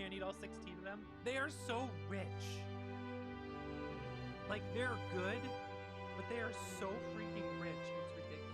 can't eat all 16 of them. They are so rich. Like, they're good, but they are so freaking rich. It's ridiculous.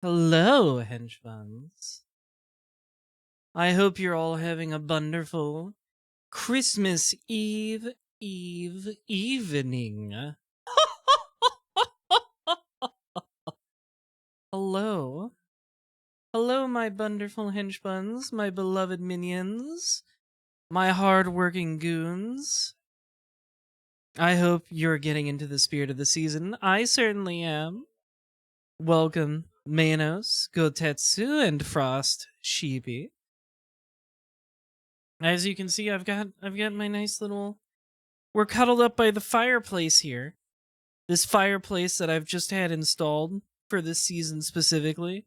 Hello, hedge funds. I hope you're all having a wonderful Christmas evening. Hello. Hello, my wonderful hench buns, my beloved minions, my hard-working goons. I hope you're getting into the spirit of the season. I certainly am. Welcome, Manos, Gotetsu, and Frost Sheepy. As you can see, I've got my nice little. We're cuddled up by the fireplace here. This fireplace that I've just had installed for this season specifically.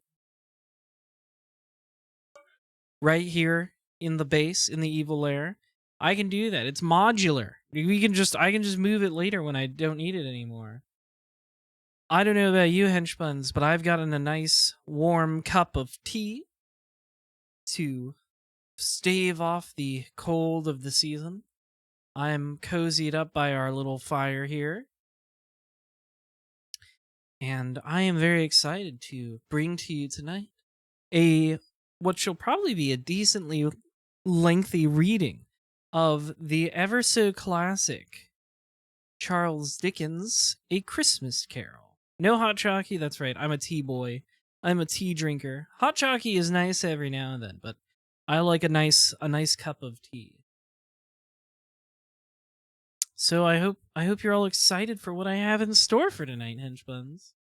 Right here in the base, in the evil lair. I can do that. It's modular. I can just move it later when I don't need it anymore. I don't know about you henchbuns, but I've gotten a nice warm cup of tea to stave off the cold of the season. I'm cozied up by our little fire here. And I am very excited to bring to you tonight what shall probably be a decently lengthy reading of the ever so classic Charles Dickens' A Christmas Carol. No hot chalky, that's right, I'm a tea boy. I'm a tea drinker. Hot chalky is nice every now and then, but I like a nice cup of tea. So I hope you're all excited for what I have in store for tonight, henchbuns.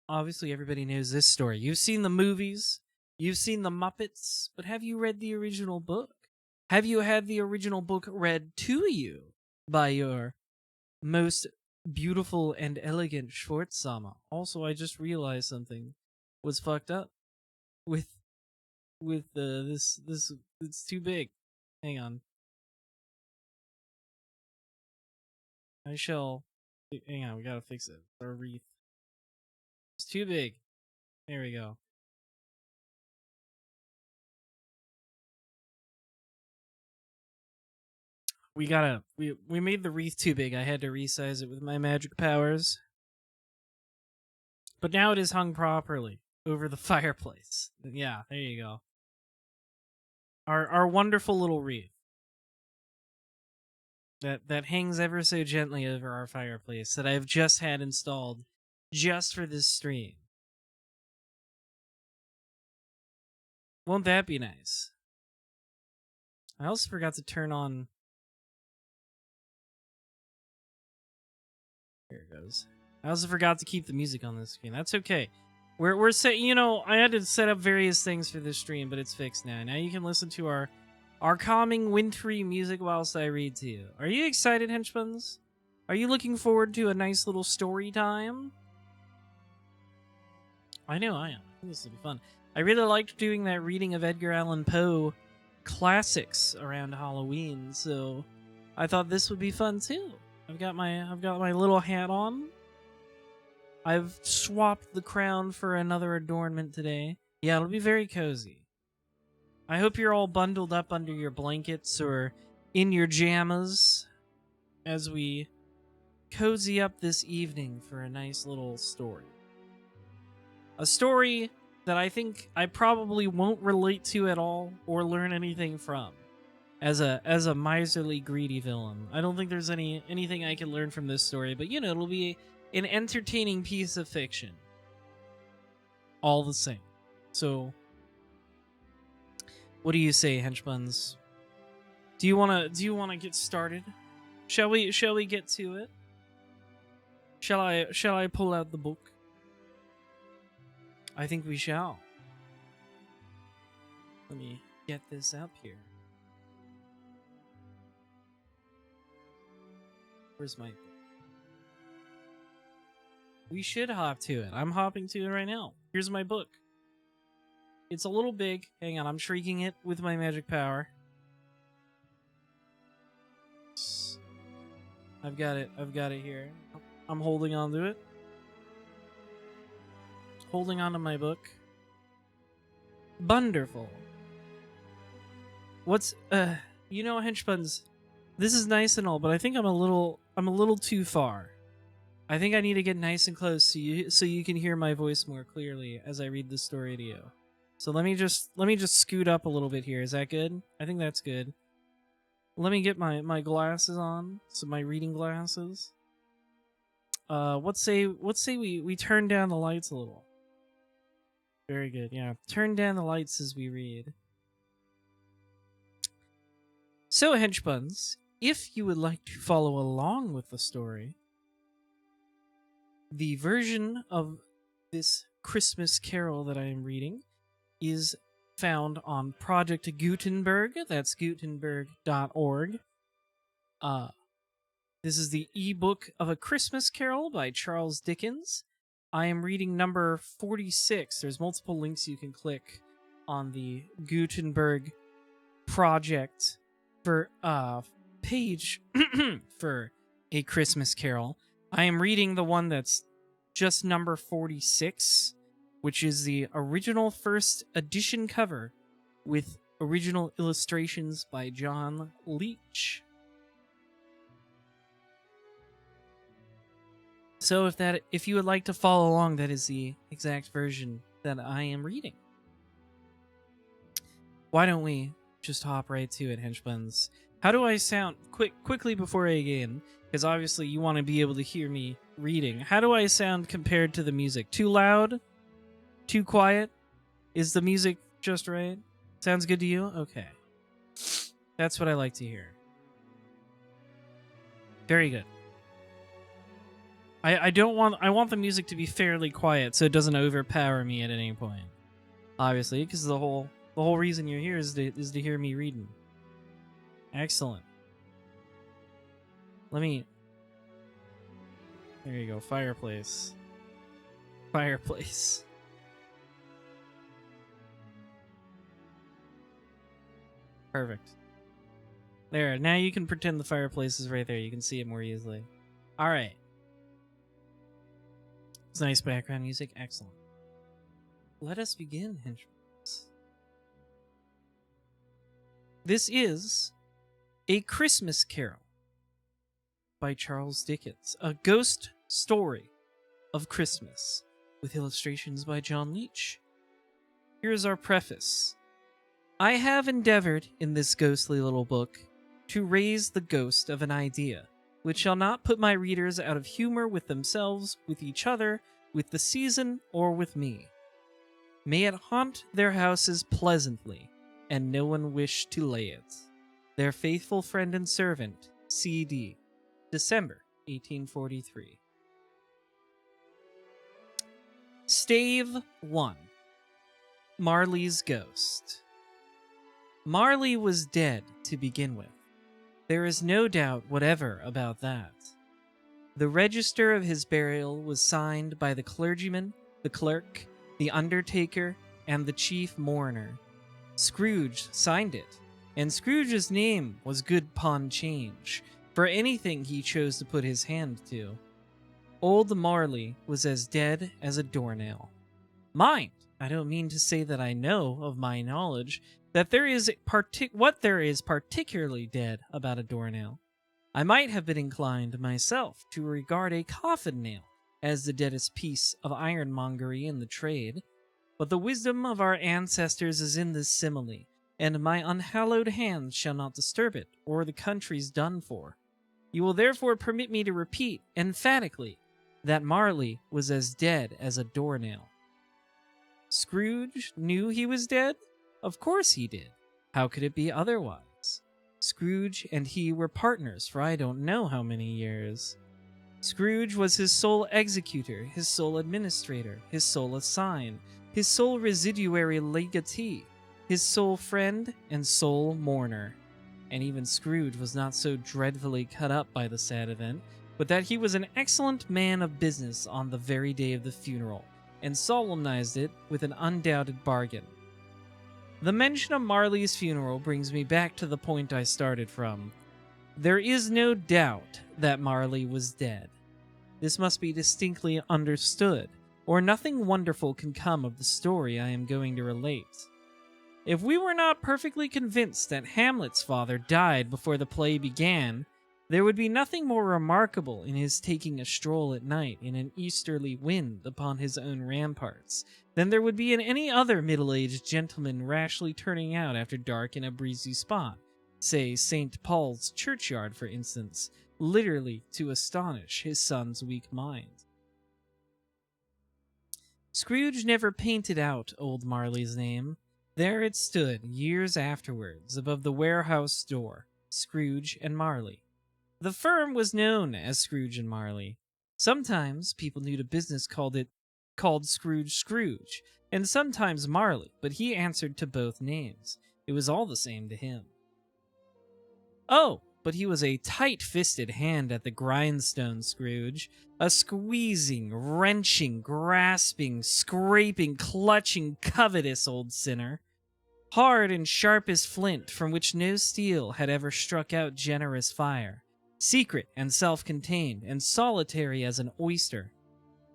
Obviously everybody knows this story. You've seen the movies, you've seen the Muppets, but have you read the original book? Have you had the original book read to you by your most beautiful and elegant Schwartz-sama? Also, I just realized something was fucked up with this it's too big. Hang on. Hang on, we gotta fix it. Our wreath. It's too big. There we go. We made the wreath too big. I had to resize it with my magic powers. But now it is hung properly over the fireplace. Yeah, there you go. Our wonderful little wreath. That hangs ever so gently over our fireplace that I've just had installed just for this stream. Won't that be nice? I also forgot to turn on. Here it goes. I also forgot to keep the music on this screen. That's okay. We're set. You know, I had to set up various things for this stream, but it's fixed now. Now you can listen to our calming, wintry music whilst I read to you. Are you excited, henchbuns? Are you looking forward to a nice little story time? I know I am. I think this will be fun. I really liked doing that reading of Edgar Allan Poe classics around Halloween, so I thought this would be fun too. I've got my little hat on. I've swapped the crown for another adornment today. Yeah, it'll be very cozy. I hope you're all bundled up under your blankets or in your jammas as we cozy up this evening for a nice little story. A story that I think I probably won't relate to at all or learn anything from as a miserly, greedy villain. I don't think there's anything I can learn from this story, but you know, it'll be an entertaining piece of fiction. All the same. So, what do you say, henchbuns? Do you wanna get started? Shall we get to it? Shall I pull out the book? I think we shall. Let me get this up here. Where's my... We should hop to it. I'm hopping to it right now. Here's my book. It's a little big. Hang on, I'm shrieking it with my magic power. I've got it here. I'm holding on to it. Holding on to my book. Wonderful. What's you know, henchbuns, this is nice and all, but I think I'm a little too far. I think I need to get nice and close so you can hear my voice more clearly as I read the story to you. So let me just scoot up a little bit here. Is that good? I think that's good. Let me get my glasses on, so my reading glasses. Let's say we turn down the lights a little. Very good. Yeah, turn down the lights as we read. So, Hedgebuns, if you would like to follow along with the story, the version of this Christmas carol that I am reading is found on Project Gutenberg. That's gutenberg.org. This is the ebook of A Christmas Carol by Charles Dickens. I am reading number 46. There's multiple links you can click on the Gutenberg project for page for A Christmas Carol. I am reading the one that's just number 46, which is the original first edition cover with original illustrations by John Leach. So if you would like to follow along, that is the exact version that I am reading. Why don't we just hop right to it, Henchbuns? How do I sound? Quickly before I begin, because obviously you want to be able to hear me reading. How do I sound compared to the music? Too loud? Too quiet? Is the music just right? Sounds good to you? Okay. That's what I like to hear. Very good. I want the music to be fairly quiet so it doesn't overpower me at any point. Obviously, because the whole reason you're here is to hear me reading. Excellent. There you go, fireplace. Fireplace. Perfect. There, now you can pretend the fireplace is right there. You can see it more easily. Alright. It's nice background music. Excellent. Let us begin, henchmen. This is A Christmas Carol by Charles Dickens, a ghost story of Christmas with illustrations by John Leach. Here's our preface. I have endeavored in this ghostly little book to raise the ghost of an idea, which shall not put my readers out of humor with themselves, with each other, with the season, or with me. May it haunt their houses pleasantly, and no one wish to lay it. Their faithful friend and servant, C.D., December 1843. Stave 1. Marley's Ghost. Marley was dead to begin with. There is no doubt whatever about that. The register of his burial was signed by the clergyman, the clerk, the undertaker, and the chief mourner. Scrooge signed it, and Scrooge's name was good upon change for anything he chose to put his hand to. Old Marley was as dead as a doornail. Mind, I don't mean to say that I know of my knowledge that there is what there is particularly dead about a doornail. I might have been inclined myself to regard a coffin nail as the deadest piece of ironmongery in the trade, but the wisdom of our ancestors is in this simile, and my unhallowed hands shall not disturb it, or the country's done for. You will therefore permit me to repeat emphatically that Marley was as dead as a doornail. Scrooge knew he was dead? Of course he did. How could it be otherwise? Scrooge and he were partners for I don't know how many years. Scrooge was his sole executor, his sole administrator, his sole assign, his sole residuary legatee, his sole friend and sole mourner. And even Scrooge was not so dreadfully cut up by the sad event, but that he was an excellent man of business on the very day of the funeral, and solemnized it with an undoubted bargain. The mention of Marley's funeral brings me back to the point I started from. There is no doubt that Marley was dead. This must be distinctly understood, or nothing wonderful can come of the story I am going to relate. If we were not perfectly convinced that Hamlet's father died before the play began, There would be nothing more remarkable in his taking a stroll at night in an easterly wind upon his own ramparts than there would be in any other middle-aged gentleman rashly turning out after dark in a breezy spot, say St. Paul's churchyard for instance, literally to astonish his son's weak mind. Scrooge never painted out old Marley's name. There it stood, years afterwards, above the warehouse door, Scrooge and Marley. The firm was known as Scrooge and Marley. Sometimes people new to business called Scrooge, and sometimes Marley, but he answered to both names. It was all the same to him. Oh, but he was a tight-fisted hand at the grindstone, Scrooge. A squeezing, wrenching, grasping, scraping, clutching, covetous old sinner. Hard and sharp as flint, from which no steel had ever struck out generous fire. Secret and self-contained, and solitary as an oyster.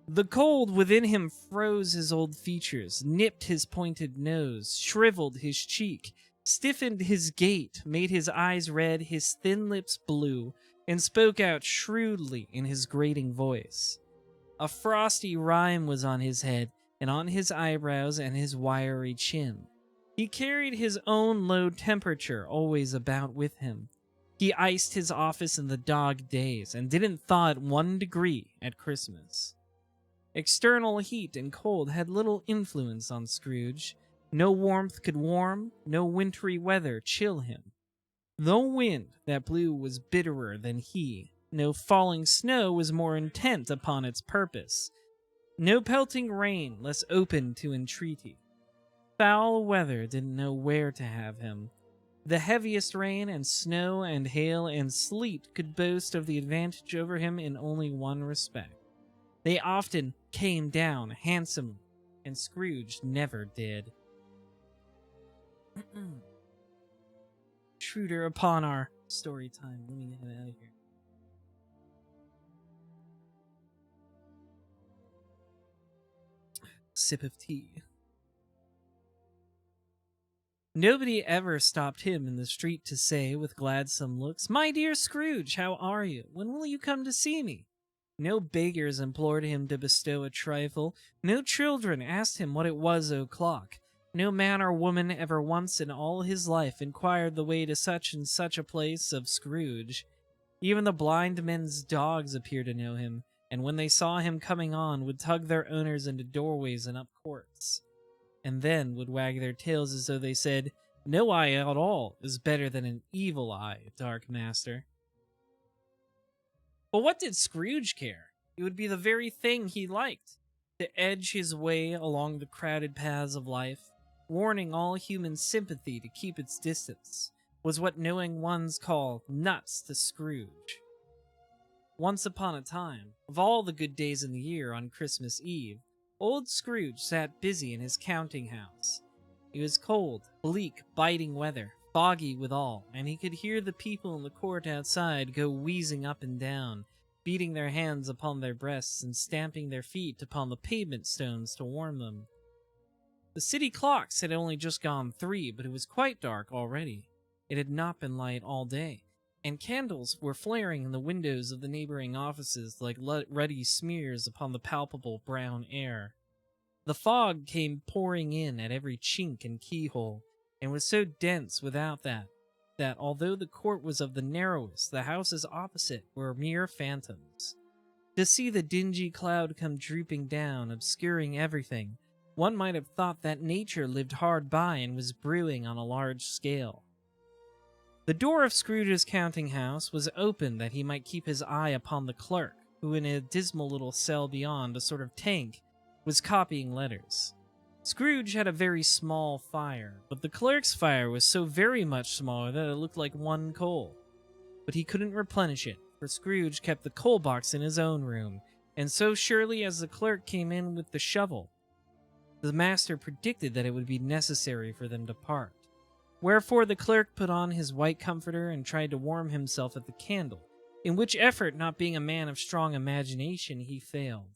The cold within him froze his old features, nipped his pointed nose, shriveled his cheek, stiffened his gait, made his eyes red, his thin lips blue, and spoke out shrewdly in his grating voice. A frosty rime was on his head, and on his eyebrows and his wiry chin. He carried his own low temperature always about with him. He iced his office in the dog days, and didn't thaw it 1 degree at Christmas. External heat and cold had little influence on Scrooge. No warmth could warm, no wintry weather chill him. No wind that blew was bitterer than he, no falling snow was more intent upon its purpose, no pelting rain less open to entreaty. Foul weather didn't know where to have him. The heaviest rain and snow and hail and sleet could boast of the advantage over him in only one respect. They often came down handsomely, and Scrooge never did. Intruder upon our story time. Let me get out of here. Sip of tea. Nobody ever stopped him in the street to say, with gladsome looks, "My dear Scrooge, how are you? When will you come to see me?" No beggars implored him to bestow a trifle. No children asked him what it was o'clock. No man or woman ever once in all his life inquired the way to such and such a place of Scrooge. Even the blind men's dogs appeared to know him, and when they saw him coming on, would tug their owners into doorways and up courts, and then would wag their tails as though they said, "No eye at all is better than an evil eye, dark master." But what did Scrooge care? It would be the very thing he liked, to edge his way along the crowded paths of life, warning all human sympathy to keep its distance, was what knowing ones call nuts to Scrooge. Once upon a time, of all the good days in the year on Christmas Eve, old Scrooge sat busy in his counting house. It was cold, bleak, biting weather, foggy withal, and he could hear the people in the court outside go wheezing up and down, beating their hands upon their breasts and stamping their feet upon the pavement stones to warm them. The city clocks had only just gone 3, but it was quite dark already. It had not been light all day, and candles were flaring in the windows of the neighboring offices like ruddy smears upon the palpable brown air. The fog came pouring in at every chink and keyhole, and was so dense without that although the court was of the narrowest, the houses opposite were mere phantoms. To see the dingy cloud come drooping down, obscuring everything, one might have thought that nature lived hard by and was brewing on a large scale. The door of Scrooge's counting house was open that he might keep his eye upon the clerk, who in a dismal little cell beyond, a sort of tank, was copying letters. Scrooge had a very small fire, but the clerk's fire was so very much smaller that it looked like one coal. But he couldn't replenish it, for Scrooge kept the coal box in his own room, and so surely as the clerk came in with the shovel, the master predicted that it would be necessary for them to part. Wherefore the clerk put on his white comforter and tried to warm himself at the candle, in which effort, not being a man of strong imagination, he failed.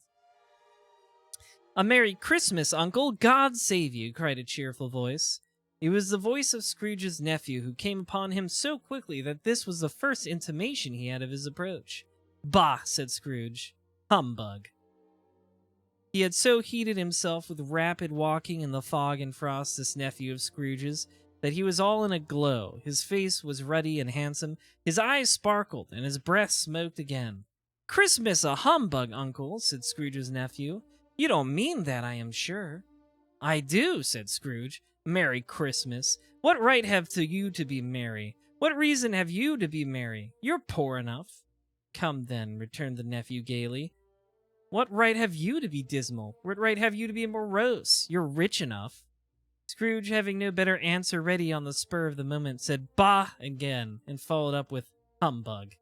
"A Merry Christmas, Uncle! God save you!" cried a cheerful voice. It was the voice of Scrooge's nephew, who came upon him so quickly that this was the first intimation he had of his approach. "Bah," said Scrooge. "Humbug." He had so heated himself with rapid walking in the fog and frost, this nephew of Scrooge's, that he was all in a glow. His face was ruddy and handsome, his eyes sparkled, and his breath smoked again. "Christmas a humbug, uncle," said Scrooge's nephew. "You don't mean that, I am sure." "I do," said Scrooge. "Merry Christmas. What right have you to be merry? What reason have you to be merry? You're poor enough." "Come then," returned the nephew gaily. "What right have you to be dismal? What right have you to be morose? You're rich enough." Scrooge, having no better answer ready on the spur of the moment, said "Bah" again, and followed up with "Humbug."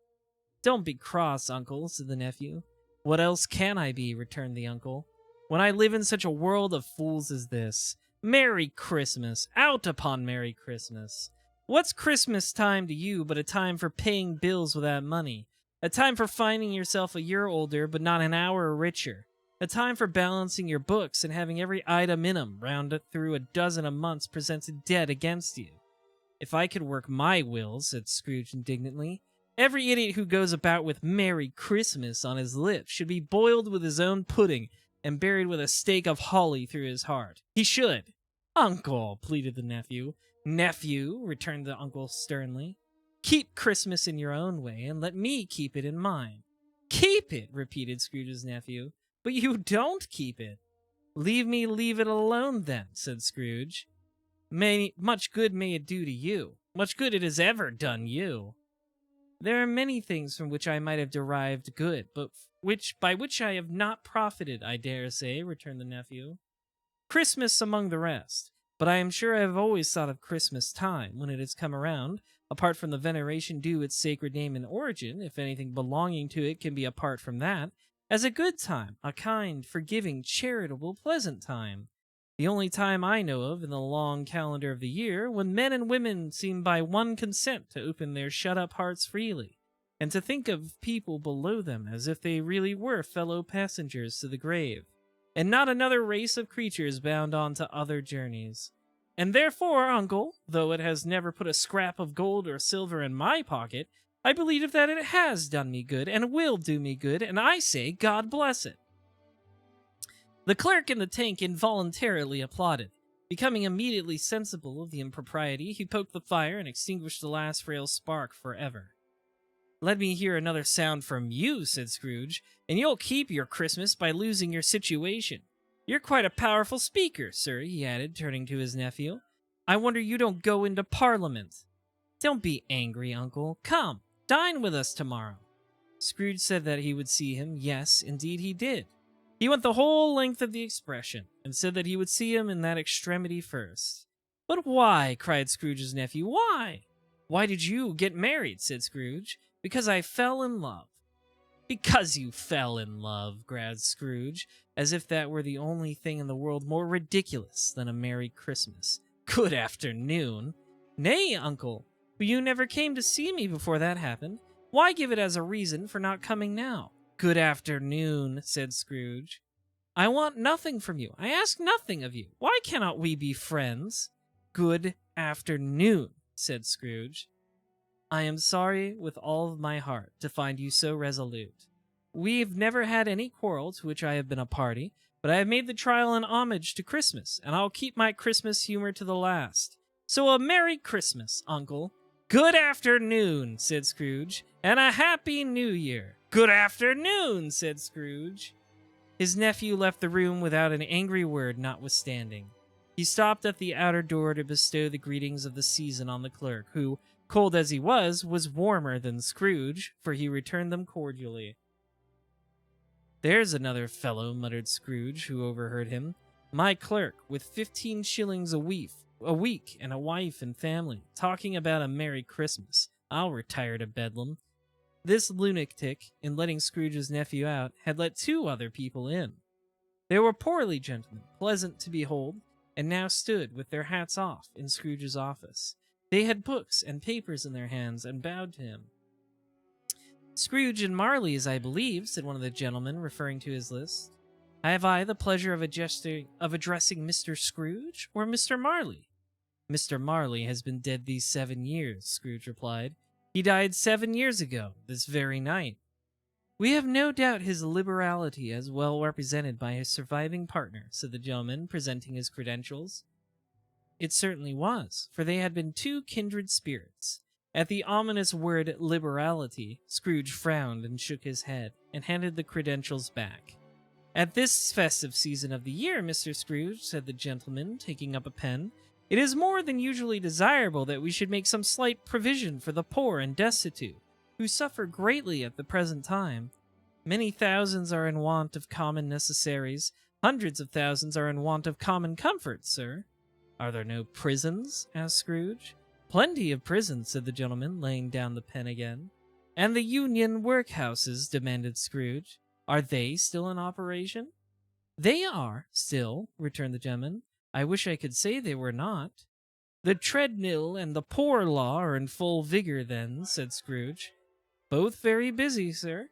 "Don't be cross, uncle," said the nephew. "What else can I be?" returned the uncle, "when I live in such a world of fools as this? Merry Christmas! Out upon Merry Christmas! What's Christmas time to you but a time for paying bills without money? A time for finding yourself a year older but not an hour richer? A time for balancing your books and having every item in 'em round through a dozen a month presented dead against you?" "If I could work my will," said Scrooge indignantly, "every idiot who goes about with 'Merry Christmas' on his lips should be boiled with his own pudding and buried with a stake of holly through his heart. He should." "Uncle," pleaded the nephew. "Nephew," returned the uncle sternly, "keep Christmas in your own way, and let me keep it in mine." "Keep it!" repeated Scrooge's nephew. "But you don't keep it." Leave it alone, then," said Scrooge. Much good may it do to you. Much good it has ever done you." "There are many things from which I might have derived good, but by which I have not profited, I dare say," returned the nephew. "Christmas among the rest. But I am sure I have always thought of Christmas time, when it has come around, apart from the veneration due its sacred name and origin, if anything belonging to it can be apart from that, as a good time, a kind, forgiving, charitable, pleasant time. The only time I know of in the long calendar of the year when men and women seem by one consent to open their shut-up hearts freely, and to think of people below them as if they really were fellow passengers to the grave, and not another race of creatures bound on to other journeys. And therefore, uncle, though it has never put a scrap of gold or silver in my pocket, I believe that it has done me good and will do me good, and I say God bless it." The clerk in the tank involuntarily applauded. Becoming immediately sensible of the impropriety, he poked the fire and extinguished the last frail spark forever. "Let me hear another sound from you," said Scrooge, "and you'll keep your Christmas by losing your situation. You're quite a powerful speaker, sir," he added, turning to his nephew. "I wonder you don't go into Parliament." "Don't be angry, uncle. Come, dine with us tomorrow." Scrooge said that he would see him. Yes, indeed he did. He went the whole length of the expression, and said that he would see him in that extremity first. "But why?" cried Scrooge's nephew. "Why?" "Why did you get married?" said Scrooge. "Because I fell in love." "Because you fell in love," growled Scrooge, as if that were the only thing in the world more ridiculous than a Merry Christmas. "Good afternoon." "Nay, uncle, but you never came to see me before that happened. Why give it as a reason for not coming now?" "Good afternoon," said Scrooge. "I want nothing from you. I ask nothing of you. Why cannot we be friends?" "Good afternoon," said Scrooge. "I am sorry with all of my heart to find you so resolute. We've never had any quarrel to which I have been a party, but I have made the trial in homage to Christmas, and I'll keep my Christmas humor to the last. So a Merry Christmas, uncle." "Good afternoon," said Scrooge, "and a Happy New Year." "Good afternoon," said Scrooge. His nephew left the room without an angry word notwithstanding. He stopped at the outer door to bestow the greetings of the season on the clerk, who, cold as he was warmer than Scrooge, for he returned them cordially. "There's another fellow," muttered Scrooge, who overheard him. "My clerk, with 15 shillings a week, and a wife and family, talking about a Merry Christmas. I'll retire to Bedlam." This lunatic, in letting Scrooge's nephew out, had let 2 other people in. They were portly gentlemen, pleasant to behold, and now stood, with their hats off, in Scrooge's office. They had books and papers in their hands, and bowed to him. "Scrooge and Marley's, I believe," said one of the gentlemen, referring to his list. "Have I the pleasure of addressing Mr. Scrooge or Mr. Marley?" Mr. Marley has been dead these 7 years, Scrooge replied. He died 7 years ago, this very night. We have no doubt his liberality as well represented by his surviving partner, said the gentleman, presenting his credentials. It certainly was, for they had been two kindred spirits. At the ominous word liberality, Scrooge frowned and shook his head, and handed the credentials back. At this festive season of the year, Mr. Scrooge, said the gentleman, taking up a pen, it is more than usually desirable that we should make some slight provision for the poor and destitute, who suffer greatly at the present time. Many thousands are in want of common necessaries. Hundreds of thousands are in want of common comforts, sir. Are there no prisons? Asked Scrooge. Plenty of prisons, said the gentleman, laying down the pen again. And the union workhouses? Demanded Scrooge. Are they still in operation? They are, still, returned the gentleman. I wish I could say they were not. The treadmill and the poor law are in full vigor, then, said Scrooge. Both very busy, sir.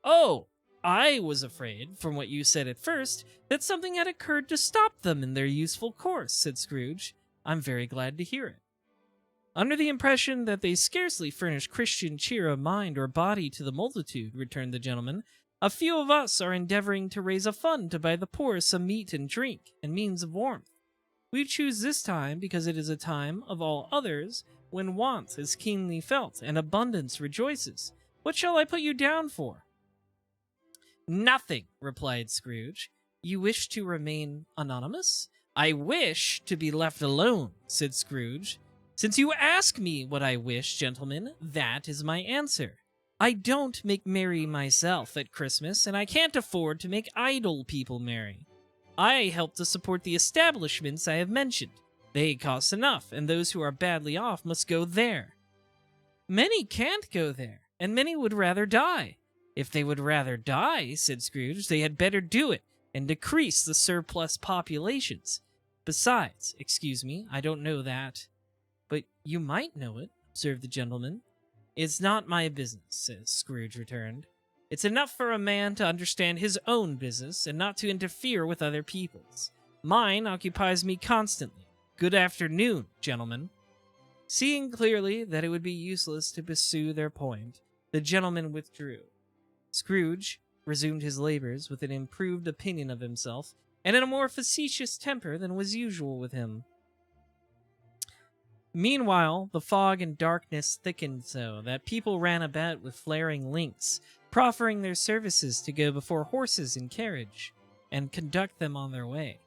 Oh, I was afraid, from what you said at first, that something had occurred to stop them in their useful course, said Scrooge. I'm very glad to hear it. Under the impression that they scarcely furnish Christian cheer of mind or body to the multitude, returned the gentleman, a few of us are endeavoring to raise a fund to buy the poor some meat and drink and means of warmth. We choose this time because it is a time, of all others, when want is keenly felt and abundance rejoices. What shall I put you down for? Nothing, replied Scrooge. You wish to remain anonymous? I wish to be left alone, said Scrooge. Since you ask me what I wish, gentlemen, that is my answer. I don't make merry myself at Christmas, and I can't afford to make idle people merry. I help to support the establishments I have mentioned. They cost enough, and those who are badly off must go there. Many can't go there, and many would rather die. If they would rather die, said Scrooge, they had better do it, and decrease the surplus populations. Besides, excuse me, I don't know that. But you might know it, observed the gentleman. It's not my business, Scrooge returned. It's enough for a man to understand his own business and not to interfere with other people's. Mine occupies me constantly. Good afternoon, gentlemen. Seeing clearly that it would be useless to pursue their point, the gentleman withdrew. Scrooge resumed his labors with an improved opinion of himself and in a more facetious temper than was usual with him. Meanwhile, the fog and darkness thickened so that people ran about with flaring links, proffering their services to go before horses in carriage and conduct them on their way.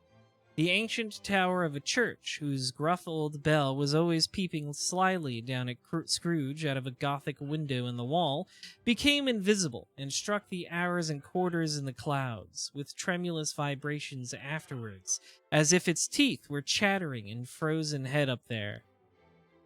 The ancient tower of a church, whose gruff old bell was always peeping slyly down at Scrooge out of a Gothic window in the wall, became invisible and struck the hours and quarters in the clouds, with tremulous vibrations afterwards, as if its teeth were chattering in frozen head up there.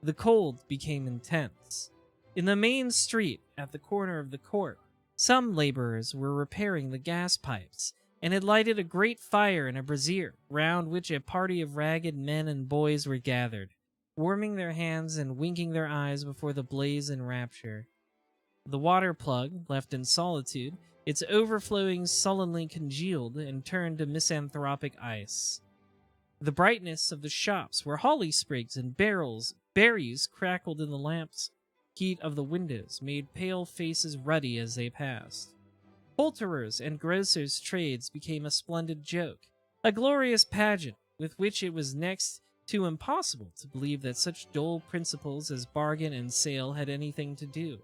The cold became intense. In the main street, at the corner of the court, some laborers were repairing the gas pipes, and had lighted a great fire in a brazier, round which a party of ragged men and boys were gathered, warming their hands and winking their eyes before the blaze in rapture. The water plug, left in solitude, its overflowing sullenly congealed and turned to misanthropic ice. The brightness of the shops where holly sprigs and berries crackled in the lamps heat of the windows made pale faces ruddy as they passed. Poulterers' and grocers' trades became a splendid joke, a glorious pageant with which it was next to impossible to believe that such dull principles as bargain and sale had anything to do.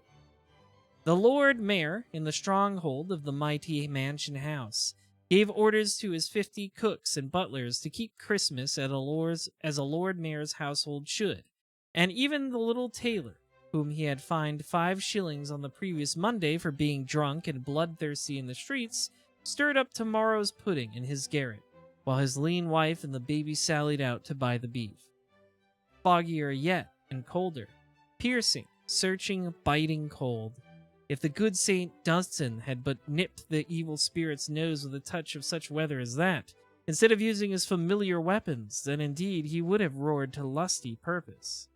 The Lord Mayor, in the stronghold of the mighty mansion house, gave orders to his 50 cooks and butlers to keep Christmas as a Lord Mayor's household should, and even the little tailor, whom he had fined 5 shillings on the previous Monday for being drunk and bloodthirsty in the streets, stirred up tomorrow's pudding in his garret, while his lean wife and the baby sallied out to buy the beef. Foggier yet, and colder, piercing, searching, biting cold. If the good Saint Dunstan had but nipped the evil spirit's nose with a touch of such weather as that, instead of using his familiar weapons, then indeed he would have roared to lusty purpose.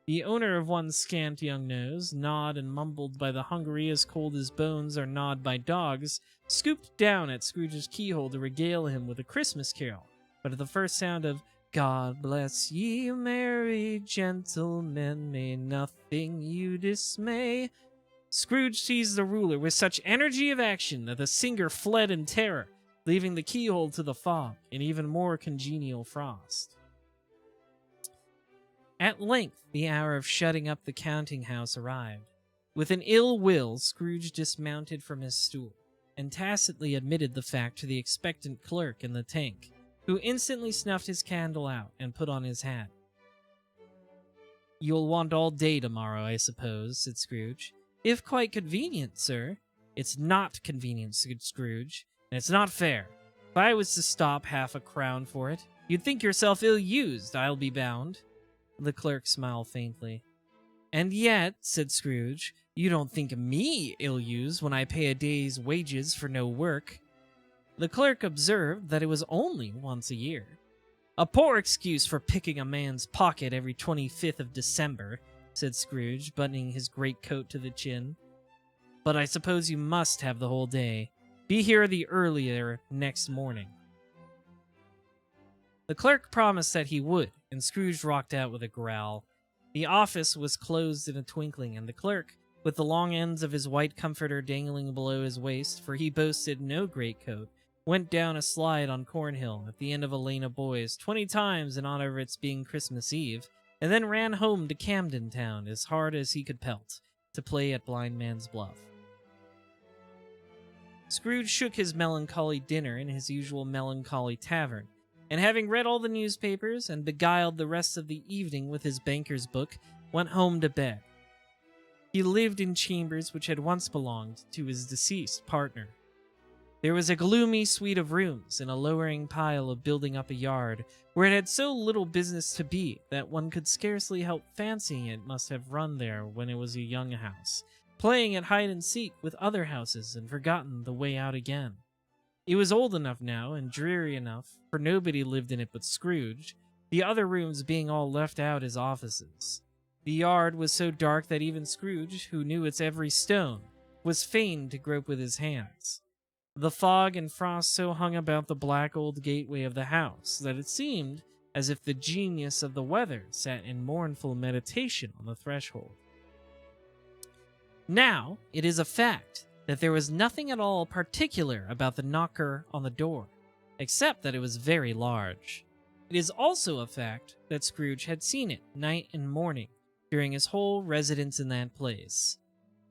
The owner of one scant young nose, gnawed and mumbled by the hungry as cold as bones are gnawed by dogs, scooped down at Scrooge's keyhole to regale him with a Christmas carol, but at the first sound of God bless ye, merry gentlemen, may nothing you dismay. Scrooge seized the ruler with such energy of action that the singer fled in terror, leaving the keyhole to the fog in even more congenial frost. At length, the hour of shutting up the counting house arrived. With an ill will, Scrooge dismounted from his stool, and tacitly admitted the fact to the expectant clerk in the tank, who instantly snuffed his candle out and put on his hat. "You'll want all day tomorrow, I suppose," said Scrooge. "If quite convenient, sir." "It's not convenient," said Scrooge, "and it's not fair. If I was to stop half a crown for it, you'd think yourself ill-used, I'll be bound." The clerk smiled faintly. "And yet," said Scrooge, "you don't think me ill-used when I pay a day's wages for no work." The clerk observed that it was only once a year. "A poor excuse for picking a man's pocket every 25th of December," said Scrooge, buttoning his greatcoat to the chin. "But I suppose you must have the whole day. Be here the earlier next morning." The clerk promised that he would, and Scrooge rocked out with a growl. The office was closed in a twinkling, and the clerk, with the long ends of his white comforter dangling below his waist, for he boasted no greatcoat, went down a slide on Cornhill at the end of a lane of boys 20 times in honor of its being Christmas Eve, and then ran home to Camden Town as hard as he could pelt, to play at Blind Man's Bluff. Scrooge shook his melancholy dinner in his usual melancholy tavern, and having read all the newspapers and beguiled the rest of the evening with his banker's book, went home to bed. He lived in chambers which had once belonged to his deceased partner. There was a gloomy suite of rooms in a lowering pile of building up a yard, where it had so little business to be that one could scarcely help fancying it must have run there when it was a young house, playing at hide-and-seek with other houses and forgotten the way out again. It was old enough now and dreary enough, for nobody lived in it but Scrooge, the other rooms being all left out as offices. The yard was so dark that even Scrooge, who knew its every stone, was fain to grope with his hands. The fog and frost so hung about the black old gateway of the house that it seemed as if the genius of the weather sat in mournful meditation on the threshold. Now, it is a fact that there was nothing at all particular about the knocker on the door, except that it was very large. It is also a fact that Scrooge had seen it night and morning during his whole residence in that place.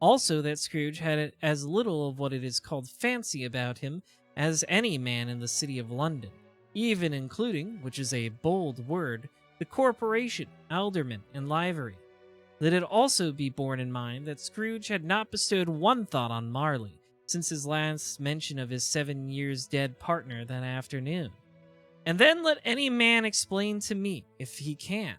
Also that Scrooge had as little of what it is called fancy about him as any man in the city of London, even including, which is a bold word, the corporation, aldermen, and livery. Let it also be borne in mind that Scrooge had not bestowed one thought on Marley since his last mention of his 7 years dead partner that afternoon. And then let any man explain to me, if he can,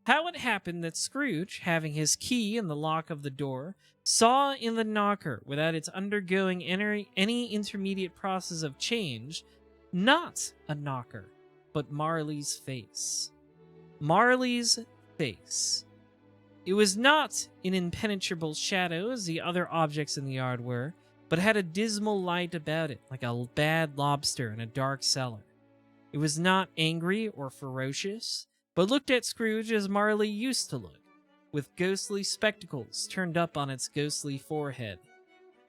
how it happened that Scrooge, having his key in the lock of the door, saw in the knocker, without its undergoing any intermediate process of change, not a knocker, but Marley's face. Marley's face. It was not in impenetrable shadow as the other objects in the yard were, but had a dismal light about it, like a bad lobster in a dark cellar. It was not angry or ferocious, but looked at Scrooge as Marley used to look, with ghostly spectacles turned up on its ghostly forehead.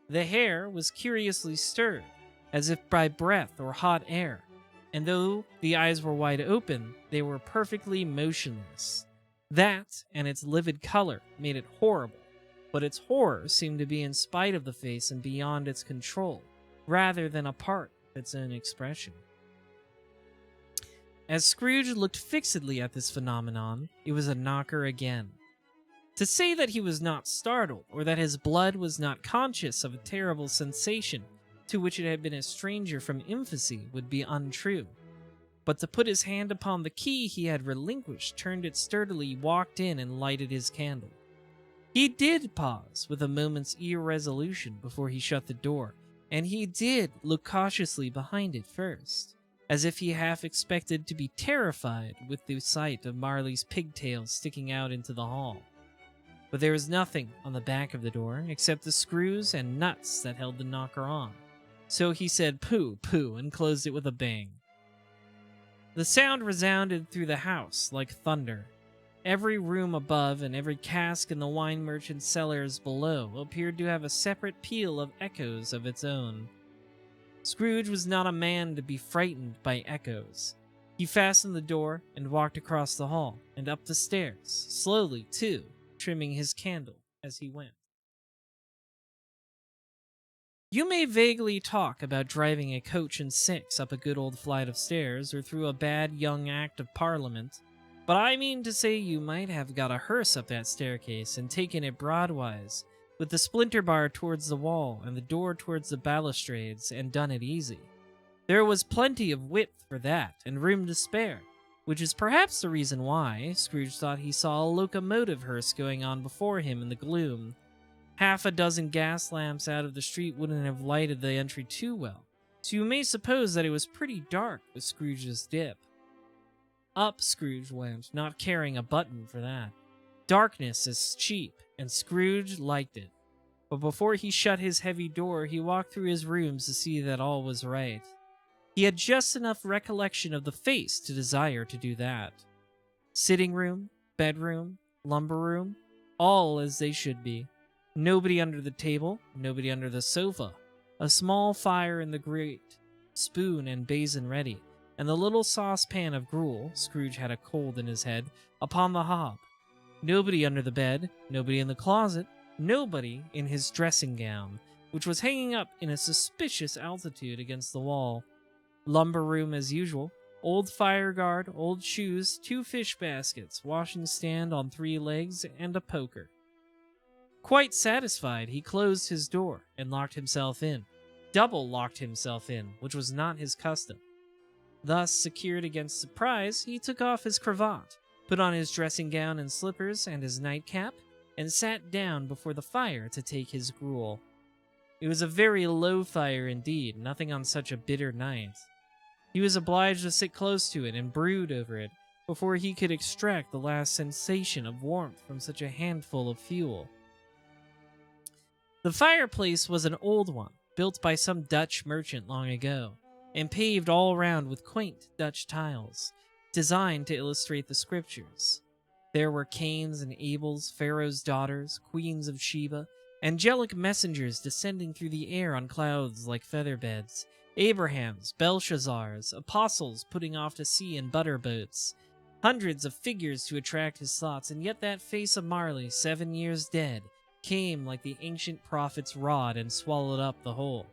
The hair was curiously stirred, as if by breath or hot air, and though the eyes were wide open, they were perfectly motionless. That, and its livid color, made it horrible, but its horror seemed to be in spite of the face and beyond its control, rather than a part of its own expression. As Scrooge looked fixedly at this phenomenon, it was a knocker again. To say that he was not startled, or that his blood was not conscious of a terrible sensation to which it had been a stranger from infancy, would be untrue. But to put his hand upon the key he had relinquished, turned it sturdily, walked in, and lighted his candle. He did pause with a moment's irresolution before he shut the door, and he did look cautiously behind it first, as if he half expected to be terrified with the sight of Marley's pigtails sticking out into the hall. But there was nothing on the back of the door except the screws and nuts that held the knocker on, so he said "Pooh, pooh," and closed it with a bang. The sound resounded through the house like thunder. Every room above and every cask in the wine merchant's cellars below appeared to have a separate peal of echoes of its own. Scrooge was not a man to be frightened by echoes. He fastened the door and walked across the hall and up the stairs, slowly, too, trimming his candle as he went. You may vaguely talk about driving a coach and six up a good old flight of stairs or through a bad young Act of Parliament, but I mean to say you might have got a hearse up that staircase and taken it broadwise, with the splinter bar towards the wall and the door towards the balustrades, and done it easy. There was plenty of width for that, and room to spare, which is perhaps the reason why Scrooge thought he saw a locomotive hearse going on before him in the gloom. Half a dozen gas lamps out of the street wouldn't have lighted the entry too well, so you may suppose that it was pretty dark with Scrooge's dip. Up Scrooge went, not caring a button for that. Darkness is cheap, and Scrooge liked it. But before he shut his heavy door, he walked through his rooms to see that all was right. He had just enough recollection of the face to desire to do that. Sitting room, bedroom, lumber room, all as they should be. Nobody under the table, nobody under the sofa. A small fire in the grate, spoon and basin ready, and the little saucepan of gruel, Scrooge had a cold in his head, upon the hob. Nobody under the bed, nobody in the closet, nobody in his dressing gown, which was hanging up in a suspicious altitude against the wall. Lumber room as usual. Old fire guard, old shoes, 2 fish baskets, washing stand on 3 legs, and a poker. Quite satisfied, he closed his door and locked himself in. Double locked himself in, which was not his custom. Thus, secured against surprise, he took off his cravat, put on his dressing gown and slippers and his nightcap, and sat down before the fire to take his gruel. It was a very low fire indeed, nothing on such a bitter night. He was obliged to sit close to it and brood over it before he could extract the last sensation of warmth from such a handful of fuel. The fireplace was an old one, built by some Dutch merchant long ago, and paved all around with quaint Dutch tiles, designed to illustrate the scriptures. There were Cains and Abels, Pharaoh's daughters, queens of Sheba, angelic messengers descending through the air on clouds like feather beds, Abrahams, Belshazzars, apostles putting off to sea in butter boats, hundreds of figures to attract his thoughts, and yet that face of Marley, 7 years dead, came like the ancient prophet's rod and swallowed up the whole.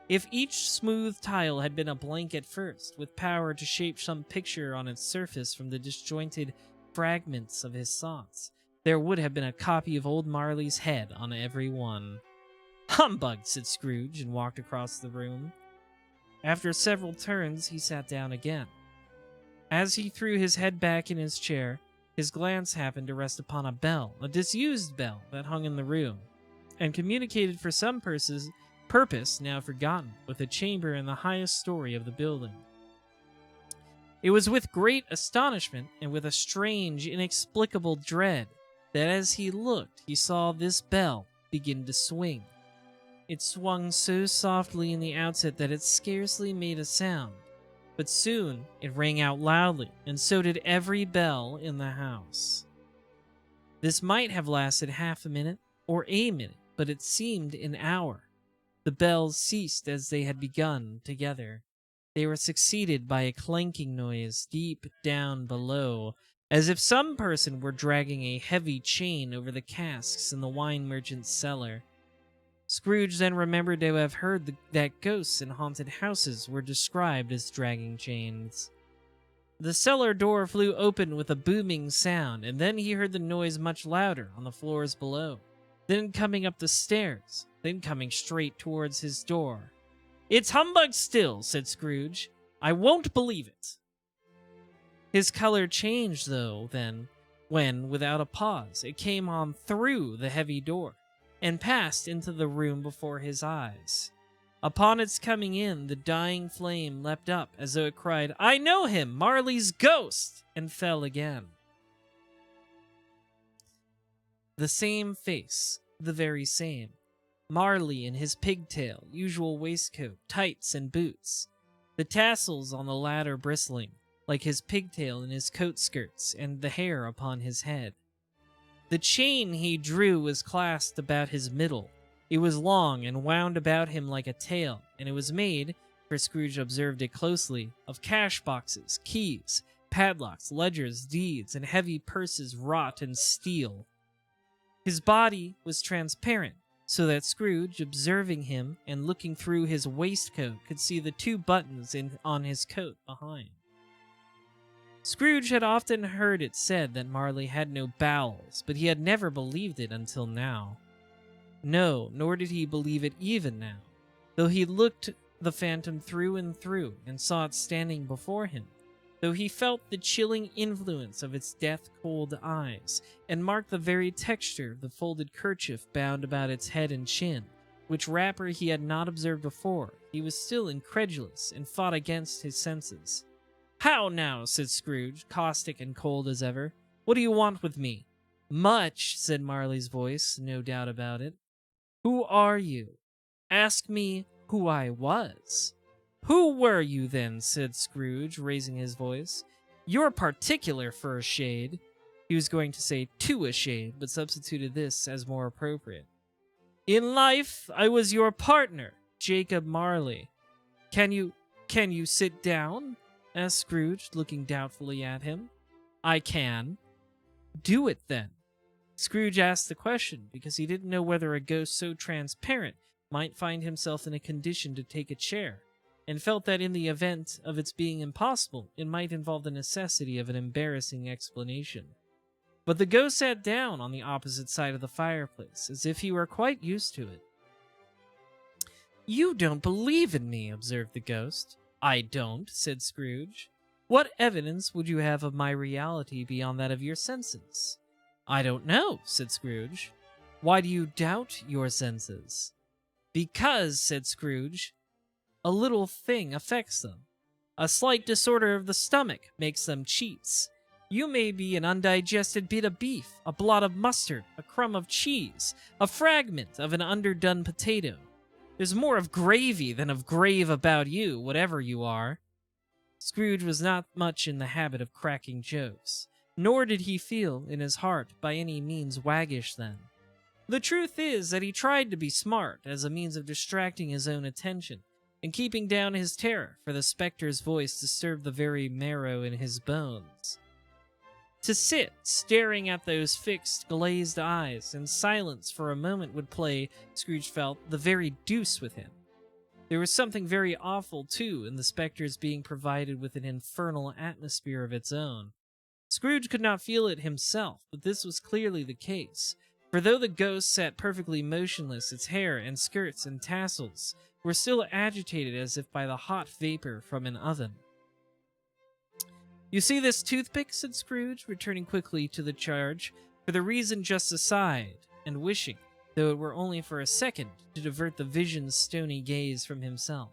If each smooth tile had been a blank at first, with power to shape some picture on its surface from the disjointed fragments of his thoughts, there would have been a copy of old Marley's head on every one. "Humbug!" said Scrooge, and walked across the room. After several turns, he sat down again. As he threw his head back in his chair, his glance happened to rest upon a bell, a disused bell that hung in the room, and communicated for some purpose now forgotten with a chamber in the highest story of the building. It was with great astonishment and with a strange, inexplicable dread that as he looked, he saw this bell begin to swing. It swung so softly in the outset that it scarcely made a sound, but soon it rang out loudly, and so did every bell in the house. This might have lasted half a minute or a minute, but it seemed an hour. The bells ceased as they had begun together. They were succeeded by a clanking noise deep down below, as if some person were dragging a heavy chain over the casks in the wine merchant's cellar. Scrooge then remembered to have heard that ghosts in haunted houses were described as dragging chains. The cellar door flew open with a booming sound, and then he heard the noise much louder on the floors below, then coming up the stairs, then coming straight towards his door. "It's humbug still," said Scrooge. "I won't believe it." His color changed, though, then, when, without a pause, it came on through the heavy door, and passed into the room before his eyes. Upon its coming in, the dying flame leapt up as though it cried, "I know him, Marley's ghost!" and fell again. The same face, the very same. Marley in his pigtail, usual waistcoat, tights, and boots, the tassels on the latter bristling, like his pigtail and his coat skirts and the hair upon his head. The chain he drew was clasped about his middle. It was long and wound about him like a tail, and it was made, for Scrooge observed it closely, of cash boxes, keys, padlocks, ledgers, deeds, and heavy purses wrought in steel. His body was transparent, so that Scrooge, observing him and looking through his waistcoat, could see the 2 buttons on his coat behind. Scrooge had often heard it said that Marley had no bowels, but he had never believed it until now. No, nor did he believe it even now, though he looked the phantom through and through and saw it standing before him, though he felt the chilling influence of its death-cold eyes, and marked the very texture of the folded kerchief bound about its head and chin, which wrapper he had not observed before. He was still incredulous and fought against his senses. "How now?" said Scrooge, caustic and cold as ever. "What do you want with me?" "Much," said Marley's voice, no doubt about it. "Who are you?" "Ask me who I was." "Who were you then?" said Scrooge, raising his voice. "You're particular for a shade." He was going to say "to a shade," but substituted this as more appropriate. "In life, I was your partner, Jacob Marley." Can you sit down?" asked Scrooge, looking doubtfully at him. "I can." "Do it, then." Scrooge asked the question because he didn't know whether a ghost so transparent might find himself in a condition to take a chair, and felt that in the event of its being impossible, it might involve the necessity of an embarrassing explanation. But the ghost sat down on the opposite side of the fireplace, as if he were quite used to it. "You don't believe in me," observed the ghost. "I don't," said Scrooge. "What evidence would you have of my reality beyond that of your senses?" "I don't know," said Scrooge. "Why do you doubt your senses?" "Because," said Scrooge, "a little thing affects them. A slight disorder of the stomach makes them cheats. You may be an undigested bit of beef, a blot of mustard, a crumb of cheese, a fragment of an underdone potato. There's more of gravy than of grave about you, whatever you are." Scrooge was not much in the habit of cracking jokes, nor did he feel in his heart by any means waggish then. The truth is that he tried to be smart as a means of distracting his own attention and keeping down his terror, for the specter's voice disturbed the very marrow in his bones. To sit staring at those fixed, glazed eyes in silence for a moment would play, Scrooge felt, the very deuce with him. There was something very awful, too, in the specter's being provided with an infernal atmosphere of its own. Scrooge could not feel it himself, but this was clearly the case, for though the ghost sat perfectly motionless, its hair and skirts and tassels were still agitated as if by the hot vapor from an oven. "You see this toothpick?" said Scrooge, returning quickly to the charge, for the reason just aside, and wishing, though it were only for a second, to divert the vision's stony gaze from himself.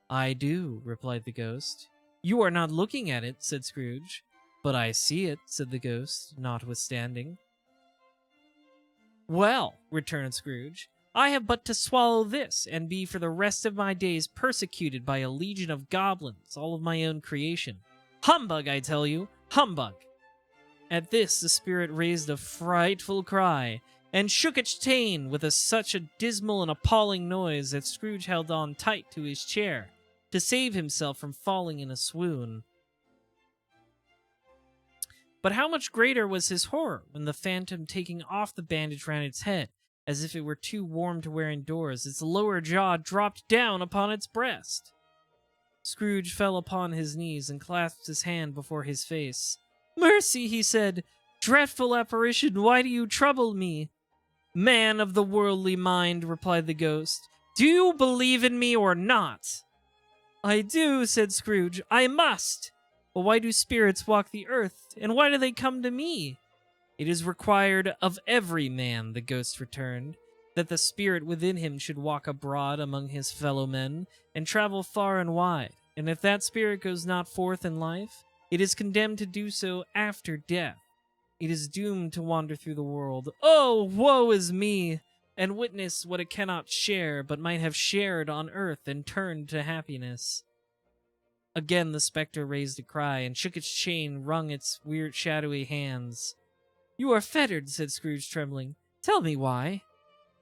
"I do," replied the ghost. "You are not looking at it," said Scrooge. "But I see it," said the ghost, notwithstanding. "Well," returned Scrooge, "I have but to swallow this, and be for the rest of my days persecuted by a legion of goblins, all of my own creation. Humbug, I tell you! Humbug!" At this the spirit raised a frightful cry, and shook its chain with such a dismal and appalling noise that Scrooge held on tight to his chair, to save himself from falling in a swoon. But how much greater was his horror when the phantom, taking off the bandage round its head, as if it were too warm to wear indoors, its lower jaw dropped down upon its breast. Scrooge fell upon his knees and clasped his hand before his face. "Mercy," he said. "Dreadful apparition, why do you trouble me?" "Man of the worldly mind," replied the ghost, "do you believe in me or not?" "I do," said Scrooge. "I must. But why do spirits walk the earth, and why do they come to me?" "It is required of every man," the ghost returned, "that the spirit within him should walk abroad among his fellow men, and travel far and wide, and if that spirit goes not forth in life, it is condemned to do so after death. It is doomed to wander through the world. Oh, woe is me! And witness what it cannot share, but might have shared on earth and turned to happiness." Again the specter raised a cry and shook its chain, wrung its weird shadowy hands. "You are fettered," said Scrooge, trembling. "Tell me why."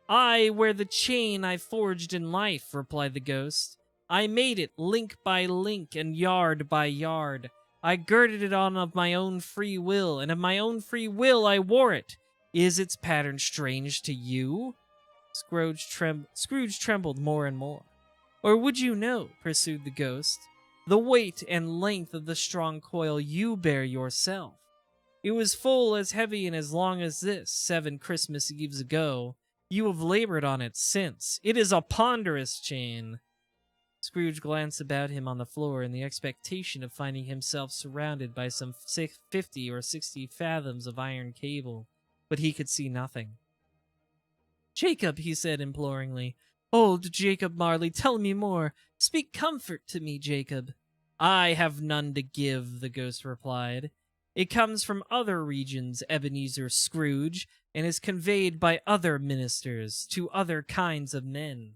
"I wear the chain I forged in life," replied the ghost. "I made it link by link and yard by yard. I girded it on of my own free will, and of my own free will I wore it. Is its pattern strange to you?" Scrooge trembled more and more. "Or would you know," pursued the ghost, "the weight and length of the strong coil you bear yourself? It was full as heavy and as long as this 7 Christmas Eves ago. You have labored on it since. It is a ponderous chain." Scrooge glanced about him on the floor in the expectation of finding himself surrounded by some 50 or 60 fathoms of iron cable, but he could see nothing. "Jacob," he said imploringly. "Old Jacob Marley, tell me more. Speak comfort to me, Jacob." "I have none to give," the ghost replied. "It comes from other regions, Ebenezer Scrooge, and is conveyed by other ministers to other kinds of men.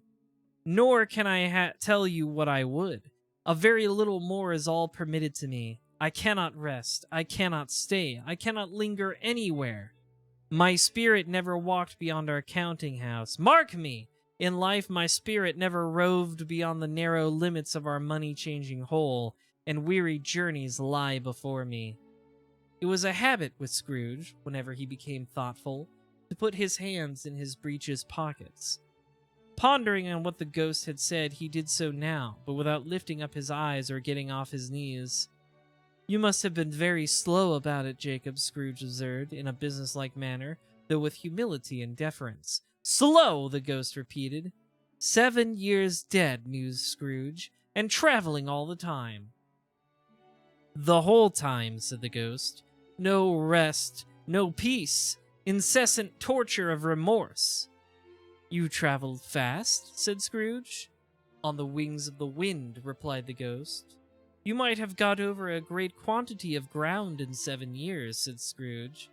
Nor can I tell you what I would. A very little more is all permitted to me. I cannot rest. I cannot stay. I cannot linger anywhere. My spirit never walked beyond our counting house. Mark me! In life, my spirit never roved beyond the narrow limits of our money-changing hole, and weary journeys lie before me." It was a habit with Scrooge, whenever he became thoughtful, to put his hands in his breeches pockets. Pondering on what the ghost had said, he did so now, but without lifting up his eyes or getting off his knees. "You must have been very slow about it, Jacob," Scrooge observed, in a businesslike manner, though with humility and deference. "Slow!" the ghost repeated. 7 years dead," mused Scrooge, "and traveling all the time." "The whole time," said the ghost. "No rest, no peace, incessant torture of remorse." "You traveled fast?" said Scrooge. "On the wings of the wind," replied the ghost. "You might have got over a great quantity of ground in 7 years," said Scrooge.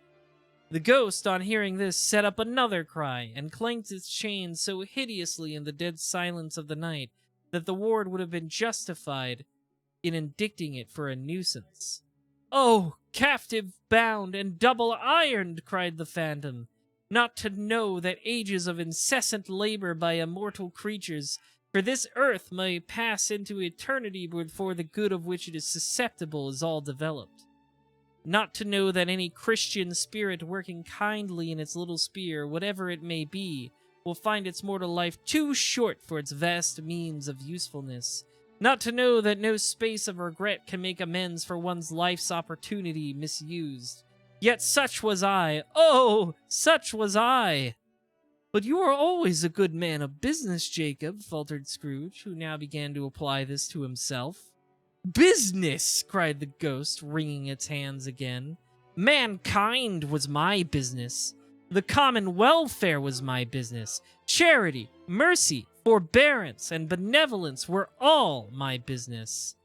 The ghost, on hearing this, set up another cry, and clanked its chain so hideously in the dead silence of the night that the ward would have been justified in indicting it for a nuisance. "Oh, captive bound and double ironed!" cried the phantom. "Not to know that ages of incessant labor by immortal creatures for this earth may pass into eternity before the good of which it is susceptible is all developed. Not to know that any Christian spirit working kindly in its little sphere, whatever it may be, will find its mortal life too short for its vast means of usefulness. Not to know that no space of regret can make amends for one's life's opportunity misused. Yet such was I. Oh, such was I!" "But you are always a good man of business, Jacob," faltered Scrooge, who now began to apply this to himself. "Business!" cried the ghost, wringing its hands again. "Mankind was my business. The common welfare was my business. Charity, mercy, forbearance, and benevolence were all my business.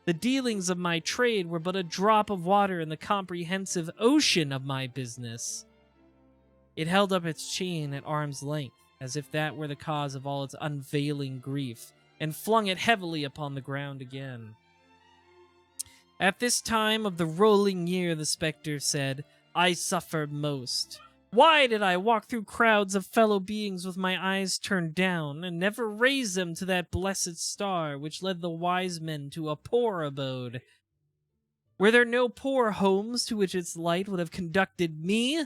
The dealings of my trade were but a drop of water in the comprehensive ocean of my business." It held up its chain at arm's length, as if that were the cause of all its unveiling grief, and flung it heavily upon the ground again. "At this time of the rolling year," the spectre said, "I suffer most. Why did I walk through crowds of fellow beings with my eyes turned down, and never raise them to that blessed star which led the wise men to a poor abode? Were there no poor homes to which its light would have conducted me?"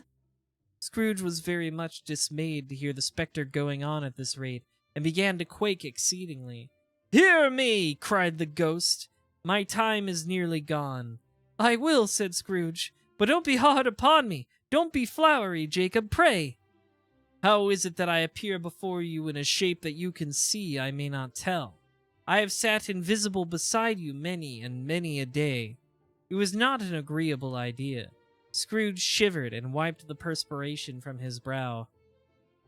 Scrooge was very much dismayed to hear the spectre going on at this rate, and began to quake exceedingly. "Hear me!" cried the ghost. "My time is nearly gone." "I will," said Scrooge, "but don't be hard upon me. Don't be flowery, Jacob, pray." "How is it that I appear before you in a shape that you can see, I may not tell. I have sat invisible beside you many and many a day." It was not an agreeable idea. Scrooge shivered and wiped the perspiration from his brow.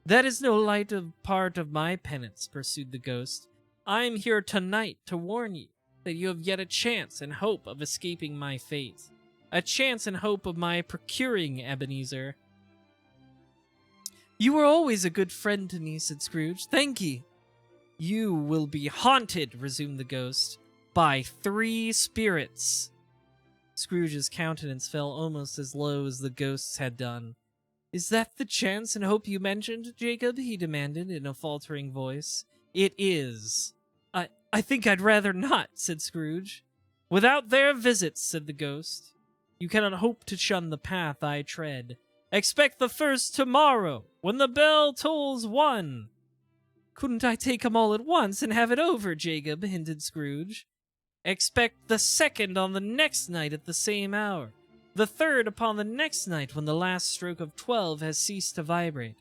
"That is no light part of my penance," pursued the ghost. "I am here tonight to warn you that you have yet a chance and hope of escaping my fate. A chance and hope of my procuring Ebenezer." "You were always a good friend to me," said Scrooge. "Thank ye." "You will be haunted," resumed the ghost. by 3 spirits. Scrooge's countenance fell almost as low as the ghost's had done. "Is that the chance and hope you mentioned, Jacob?" he demanded in a faltering voice. "It is." I think I'd rather not," said Scrooge. "Without their visits," said the ghost, "you cannot hope to shun the path I tread. Expect the first tomorrow, when the bell tolls 1. "Couldn't I take 'em all at once and have it over, Jacob?" hinted Scrooge. "Expect the second on the next night at the same hour. The third upon the next night when the last stroke of 12 has ceased to vibrate.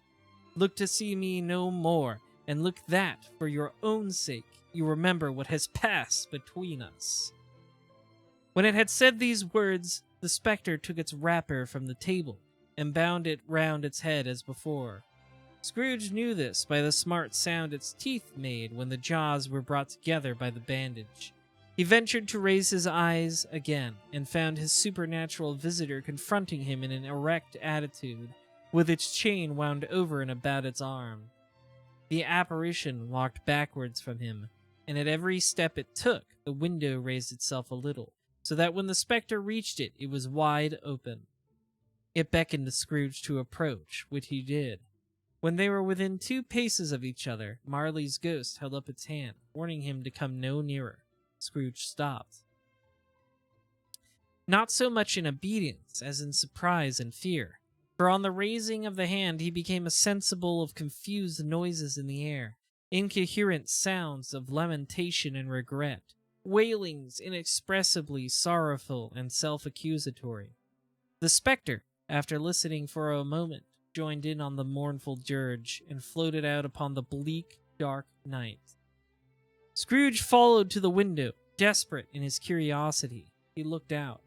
Look to see me no more, and look that, for your own sake, you remember what has passed between us." When it had said these words, the spectre took its wrapper from the table and bound it round its head as before. Scrooge knew this by the smart sound its teeth made when the jaws were brought together by the bandage. He ventured to raise his eyes again, and found his supernatural visitor confronting him in an erect attitude, with its chain wound over and about its arm. The apparition walked backwards from him, and at every step it took, the window raised itself a little, so that when the spectre reached it, it was wide open. It beckoned to Scrooge to approach, which he did. When they were within 2 paces of each other, Marley's ghost held up its hand, warning him to come no nearer. Scrooge stopped. Not so much in obedience as in surprise and fear, for on the raising of the hand he became sensible of confused noises in the air, incoherent sounds of lamentation and regret, wailings inexpressibly sorrowful and self-accusatory. The spectre, after listening for a moment, joined in on the mournful dirge and floated out upon the bleak, dark night. Scrooge followed to the window, desperate in his curiosity. He looked out.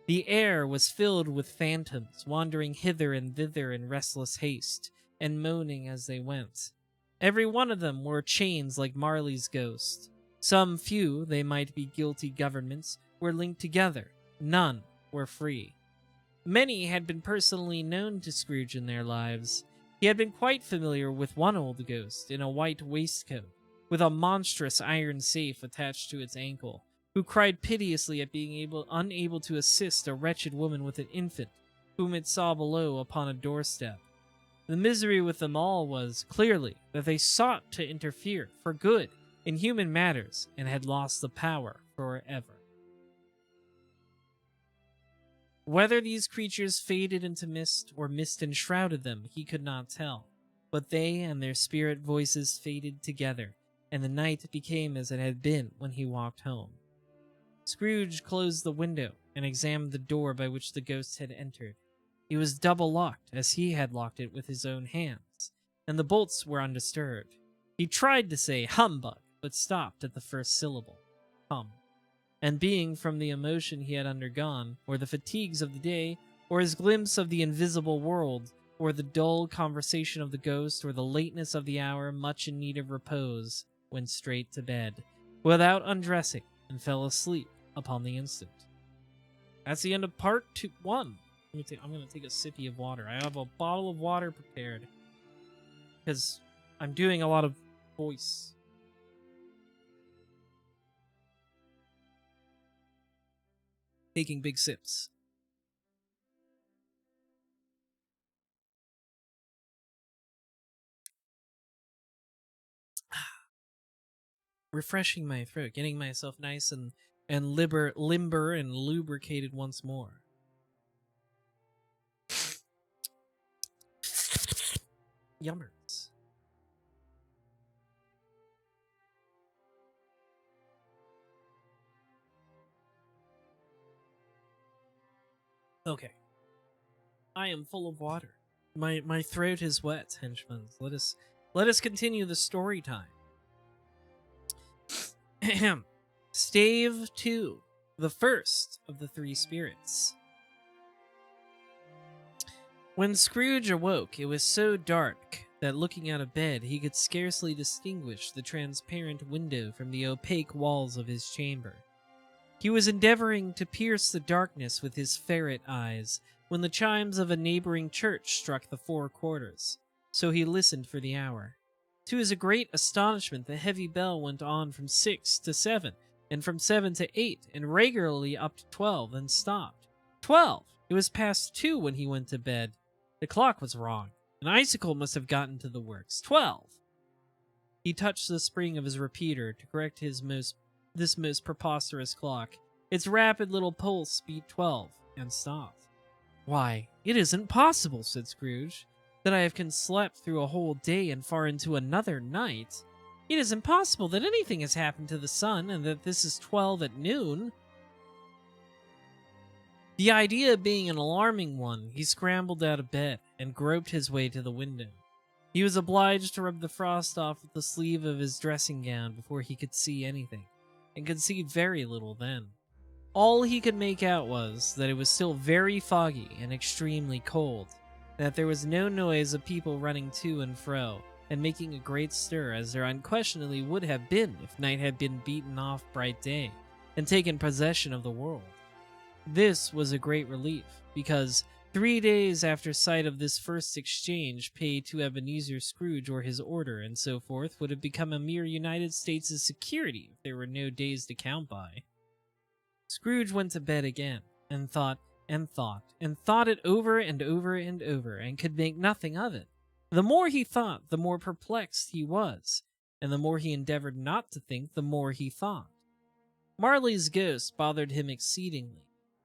The air was filled with phantoms, wandering hither and thither in restless haste, and moaning as they went. Every one of them wore chains like Marley's ghost. Some few, they might be guilty governments, were linked together. None were free. Many had been personally known to Scrooge in their lives. He had been quite familiar with one old ghost in a white waistcoat, with a monstrous iron safe attached to its ankle, who cried piteously at being unable to assist a wretched woman with an infant, whom it saw below upon a doorstep. The misery with them all was, clearly, that they sought to interfere, for good, in human matters, and had lost the power forever. Whether these creatures faded into mist, or mist enshrouded them, he could not tell, but they and their spirit voices faded together, and the night became as it had been when he walked home. Scrooge closed the window and examined the door by which the ghost had entered. It was double-locked, as he had locked it with his own hands, and the bolts were undisturbed. He tried to say "Humbug," but stopped at the first syllable, hum. And being from the emotion he had undergone, or the fatigues of the day, or his glimpse of the invisible world, or the dull conversation of the ghost, or the lateness of the hour, much in need of repose, went straight to bed, without undressing, and fell asleep upon the instant. That's the end of part 1. I'm going to take a sippy of water. I have a bottle of water prepared, because I'm doing a lot of voice. Taking big sips. Refreshing my throat, getting myself nice and limber and lubricated once more. Yummers. Okay. I am full of water. My throat is wet, henchmen. Let us continue the story time. Stave 2, the first of the 3 spirits. When Scrooge awoke, it was so dark that looking out of bed, he could scarcely distinguish the transparent window from the opaque walls of his chamber. He was endeavoring to pierce the darkness with his ferret eyes when the chimes of a neighboring church struck the 4 quarters, so he listened for the hour. To his great astonishment, the heavy bell went on from 6 to 7, and from 7 to 8, and regularly up to 12, then stopped. 12! It was past 2 when he went to bed. The clock was wrong. An icicle must have gotten to the works. 12! He touched the spring of his repeater to correct this most preposterous clock. Its rapid little pulse beat 12, and stopped. "Why, it isn't possible," said Scrooge, "that I have slept through a whole day and far into another night. It isn't possible that anything has happened to the sun, and that this is 12 at noon." The idea being an alarming one, he scrambled out of bed and groped his way to the window. He was obliged to rub the frost off with the sleeve of his dressing gown before he could see anything, and could see very little then. All he could make out was that it was still very foggy and extremely cold, and that there was no noise of people running to and fro, and making a great stir, as there unquestionably would have been if night had been beaten off bright day, and taken possession of the world. This was a great relief, because 3 days after sight of this first exchange paid to Ebenezer Scrooge or his order and so forth would have become a mere United States' security if there were no days to count by. Scrooge went to bed again, and thought, and thought, and thought it over and over and over, and could make nothing of it. The more he thought, the more perplexed he was, and the more he endeavored not to think, the more he thought. Marley's ghost bothered him exceedingly.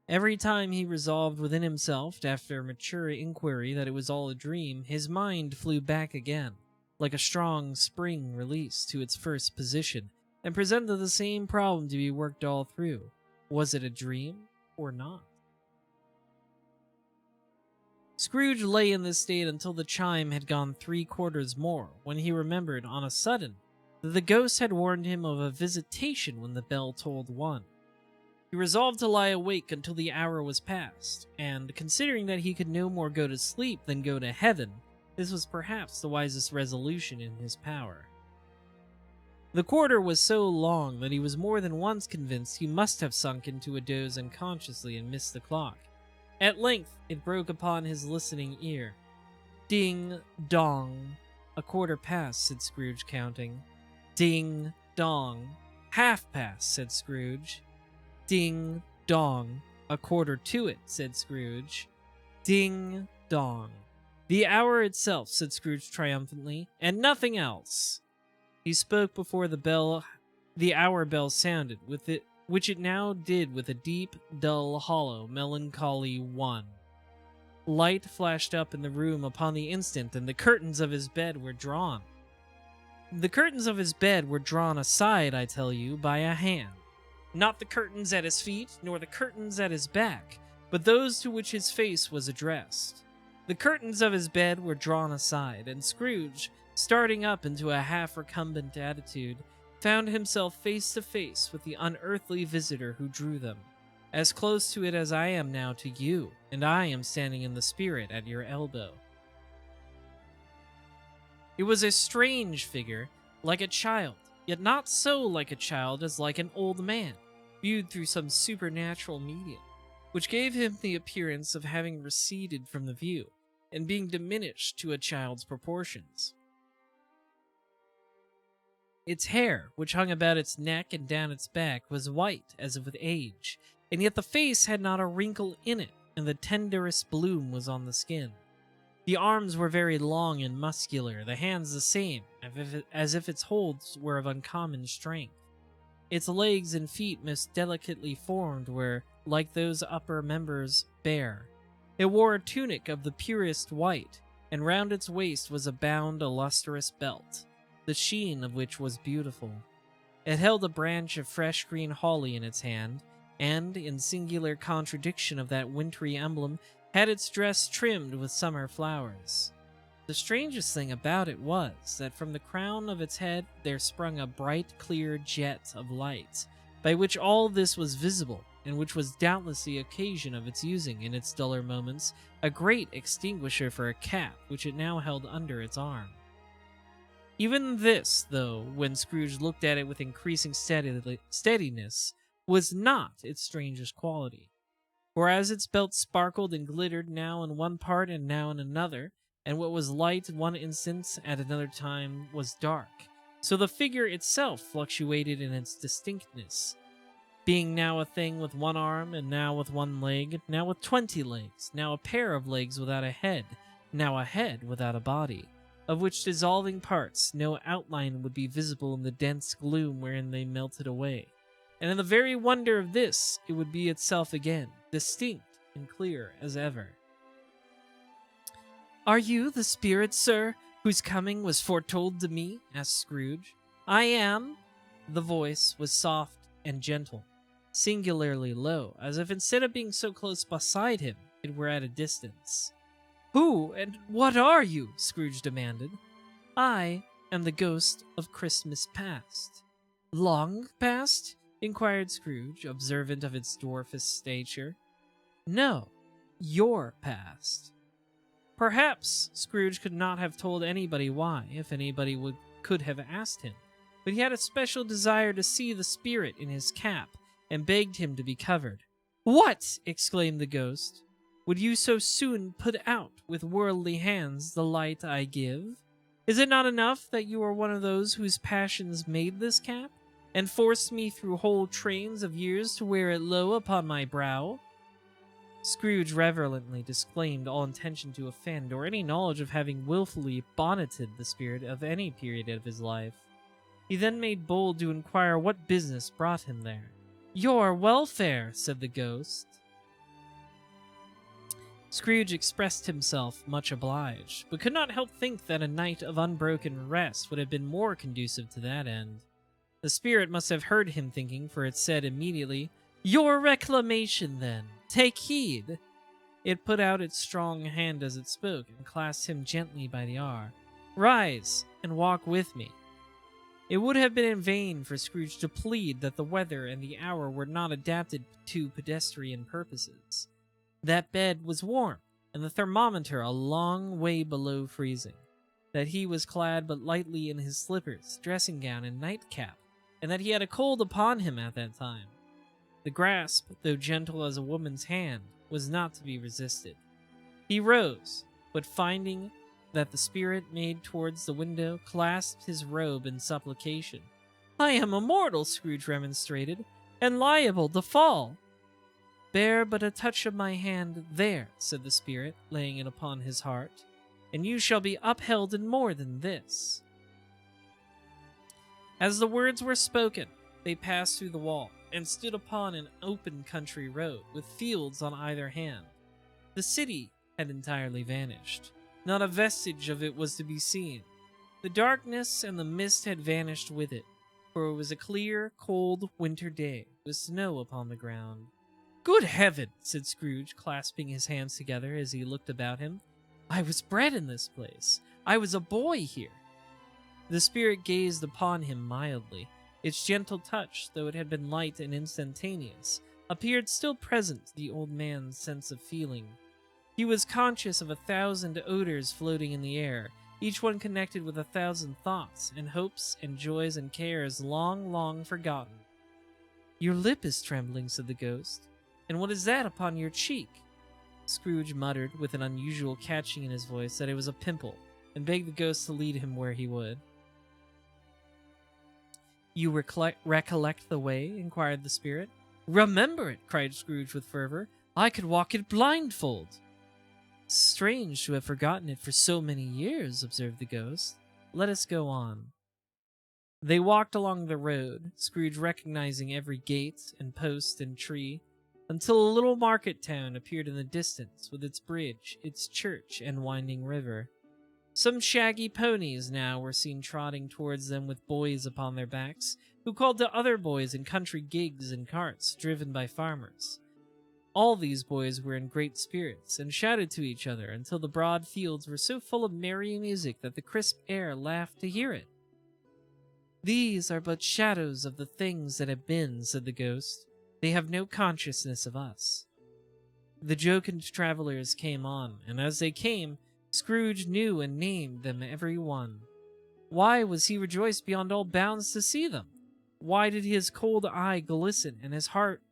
Every time he resolved within himself, after mature inquiry, that it was all a dream, his mind flew back again, like a strong spring released to its first position, and presented the same problem to be worked all through. Was it a dream or not? Scrooge lay in this state until the chime had gone 3/4 more, when he remembered, on a sudden, that the ghost had warned him of a visitation when the bell tolled 1. He resolved to lie awake until the hour was past, and, considering that he could no more go to sleep than go to heaven, this was perhaps the wisest resolution in his power. The quarter was so long that he was more than once convinced he must have sunk into a doze unconsciously and missed the clock. At length it broke upon his listening ear. "Ding, dong." "A quarter past," said Scrooge, counting. "Ding, dong." "Half-past," said Scrooge. "Ding, dong." "A quarter to it," said Scrooge. "Ding, dong." "The hour itself," said Scrooge triumphantly, "and nothing else." He spoke before the hour bell sounded, which it now did with a deep, dull, hollow, melancholy 1. Light flashed up in the room upon the instant, and the curtains of his bed were drawn. The curtains of his bed were drawn aside, I tell you, by a hand. Not the curtains at his feet, nor the curtains at his back, but those to which his face was addressed. The curtains of his bed were drawn aside, and Scrooge, starting up into a half-recumbent attitude, found himself face to face with the unearthly visitor who drew them, as close to it as I am now to you, and I am standing in the spirit at your elbow. It was a strange figure, like a child, yet not so like a child as like an old man, viewed through some supernatural medium, which gave him the appearance of having receded from the view, and being diminished to a child's proportions. Its hair, which hung about its neck and down its back, was white as if with age, and yet the face had not a wrinkle in it, and the tenderest bloom was on the skin. The arms were very long and muscular, the hands the same, as if its holds were of uncommon strength. Its legs and feet, most delicately formed, were, like those upper members, bare. It wore a tunic of the purest white, and round its waist was bound a lustrous belt, the sheen of which was beautiful. It held a branch of fresh green holly in its hand, and, in singular contradiction of that wintry emblem, had its dress trimmed with summer flowers. The strangest thing about it was that from the crown of its head there sprung a bright, clear jet of light, by which all this was visible, and which was doubtless the occasion of its using, in its duller moments, a great extinguisher for a cap which it now held under its arm. Even this, though, when Scrooge looked at it with increasing steadiness, was not its strangest quality. For as its belt sparkled and glittered now in one part and now in another, and what was light one instant at another time was dark, so the figure itself fluctuated in its distinctness, being now a thing with one arm, and now with one leg, now with 20 legs, now a pair of legs without a head, now a head without a body, of which dissolving parts no outline would be visible in the dense gloom wherein they melted away. And in the very wonder of this, it would be itself again, distinct and clear as ever. "Are you the spirit, sir, whose coming was foretold to me?" asked Scrooge. "I am." The voice was soft and gentle, singularly low, as if instead of being so close beside him, it were at a distance. "Who and what are you?" Scrooge demanded. "I am the ghost of Christmas past." "Long past?" inquired Scrooge, observant of its dwarfish stature. "No, your past." Perhaps Scrooge could not have told anybody why, if anybody could have asked him, but he had a special desire to see the spirit in his cap, and begged him to be covered. "What!" exclaimed the ghost. "Would you so soon put out with worldly hands the light I give? Is it not enough that you are one of those whose passions made this cap, and forced me through whole trains of years to wear it low upon my brow?" Scrooge reverently disclaimed all intention to offend or any knowledge of having willfully bonneted the spirit of any period of his life. He then made bold to inquire what business brought him there. "Your welfare," said the ghost. Scrooge expressed himself much obliged, but could not help think that a night of unbroken rest would have been more conducive to that end. The spirit must have heard him thinking, for it said immediately, "Your reclamation, then. Take heed." It put out its strong hand as it spoke, and clasped him gently by the arm. "Rise, and walk with me." It would have been in vain for Scrooge to plead that the weather and the hour were not adapted to pedestrian purposes. That bed was warm, and the thermometer a long way below freezing. That he was clad but lightly in his slippers, dressing gown, and nightcap, and that he had a cold upon him at that time. The grasp, though gentle as a woman's hand, was not to be resisted. He rose, but finding that the spirit made towards the window, clasped his robe in supplication. "I am immortal," Scrooge remonstrated, "and liable to fall." "Bear but a touch of my hand there," said the spirit, laying it upon his heart, "and you shall be upheld in more than this." As the words were spoken, they passed through the wall, and stood upon an open country road, with fields on either hand. The city had entirely vanished. Not a vestige of it was to be seen. The darkness and the mist had vanished with it, for it was a clear, cold winter day, with snow upon the ground. "Good heaven!" said Scrooge, clasping his hands together as he looked about him. "I was bred in this place. I was a boy here." The spirit gazed upon him mildly. Its gentle touch, though it had been light and instantaneous, appeared still present to the old man's sense of feeling. He was conscious of 1,000 odors floating in the air, each one connected with 1,000 thoughts and hopes and joys and cares long, long forgotten. "Your lip is trembling," said the ghost. "And what is that upon your cheek?" Scrooge muttered, with an unusual catching in his voice, that it was a pimple, and begged the ghost to lead him where he would. "You recollect the way?" inquired the spirit. "Remember it!" cried Scrooge with fervor. "I could walk it blindfold." "Strange to have forgotten it for so many years," observed the ghost. "Let us go on." They walked along the road, Scrooge recognizing every gate and post and tree, until a little market town appeared in the distance, with its bridge, its church, and winding river. Some shaggy ponies now were seen trotting towards them with boys upon their backs, who called to other boys in country gigs and carts driven by farmers. All these boys were in great spirits, and shouted to each other until the broad fields were so full of merry music that the crisp air laughed to hear it. "These are but shadows of the things that have been," said the ghost. "They have no consciousness of us." The jocund travelers came on, and as they came, Scrooge knew and named them every one. Why was he rejoiced beyond all bounds to see them? Why did his cold eye glisten and his heart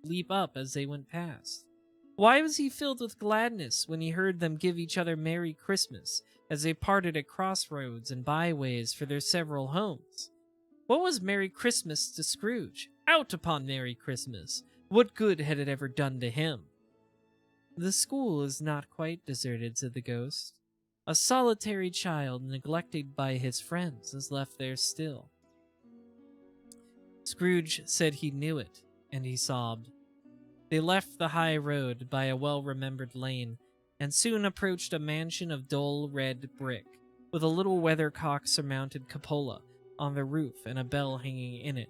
leap up as they went past? Why was he filled with gladness when he heard them give each other Merry Christmas as they parted at crossroads and byways for their several homes? What was Merry Christmas to Scrooge? out upon Merry Christmas! What good had it ever done to him? The school is not quite deserted, said the ghost. A solitary child, neglected by his friends, is left there still. Scrooge said he knew it, and he sobbed. They left the high road by a well-remembered lane, and soon approached a mansion of dull red brick, with a little weathercock-surmounted cupola on the roof and a bell hanging in it.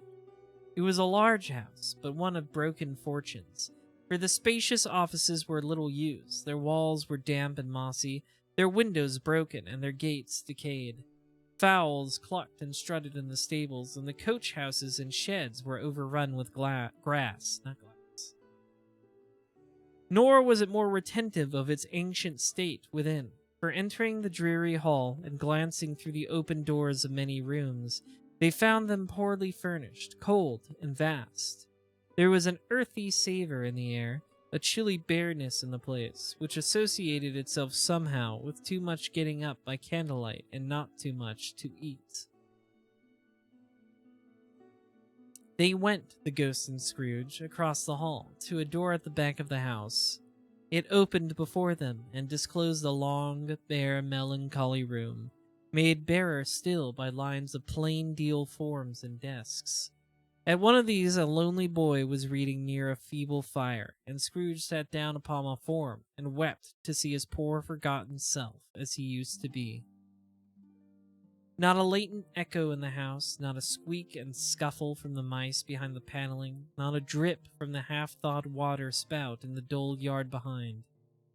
It was a large house, but one of broken fortunes, for the spacious offices were little used, their walls were damp and mossy, their windows broken, and their gates decayed. Fowls clucked and strutted in the stables, and the coach houses and sheds were overrun with grass, not glass. Nor was it more retentive of its ancient state within, for entering the dreary hall and glancing through the open doors of many rooms, they found them poorly furnished, cold, and vast. There was an earthy savor in the air, a chilly bareness in the place, which associated itself somehow with too much getting up by candlelight and not too much to eat. They went, the ghost and Scrooge, across the hall to a door at the back of the house. It opened before them and disclosed a long, bare, melancholy room, made barer still by lines of plain deal forms and desks. At one of these a lonely boy was reading near a feeble fire, and Scrooge sat down upon a form and wept to see his poor forgotten self as he used to be. Not a latent echo in the house, not a squeak and scuffle from the mice behind the paneling, not a drip from the half-thawed water spout in the dull yard behind,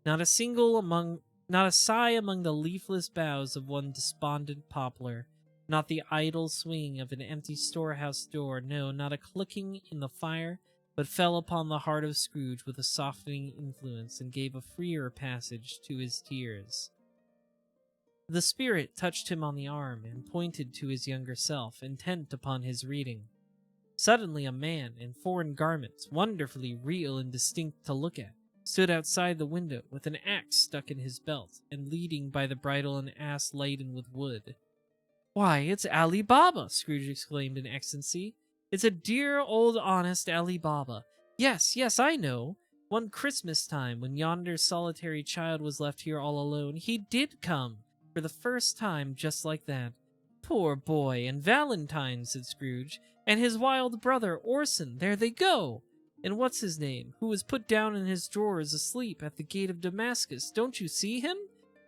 not a sigh among the leafless boughs of one despondent poplar, not the idle swinging of an empty storehouse door, no, not a clicking in the fire, but fell upon the heart of Scrooge with a softening influence and gave a freer passage to his tears. The spirit touched him on the arm and pointed to his younger self, intent upon his reading. Suddenly a man in foreign garments, wonderfully real and distinct to look at, stood outside the window with an axe stuck in his belt and leading by the bridle an ass laden with wood. "Why, it's Ali Baba!" Scrooge exclaimed in ecstasy. "It's a dear old honest Ali Baba. Yes, yes, I know. One Christmas time, when yonder solitary child was left here all alone, he did come, for the first time, just like that. Poor boy, and Valentine," said Scrooge, "and his wild brother, Orson, there they go. And what's his name, who was put down in his drawers asleep at the gate of Damascus, don't you see him?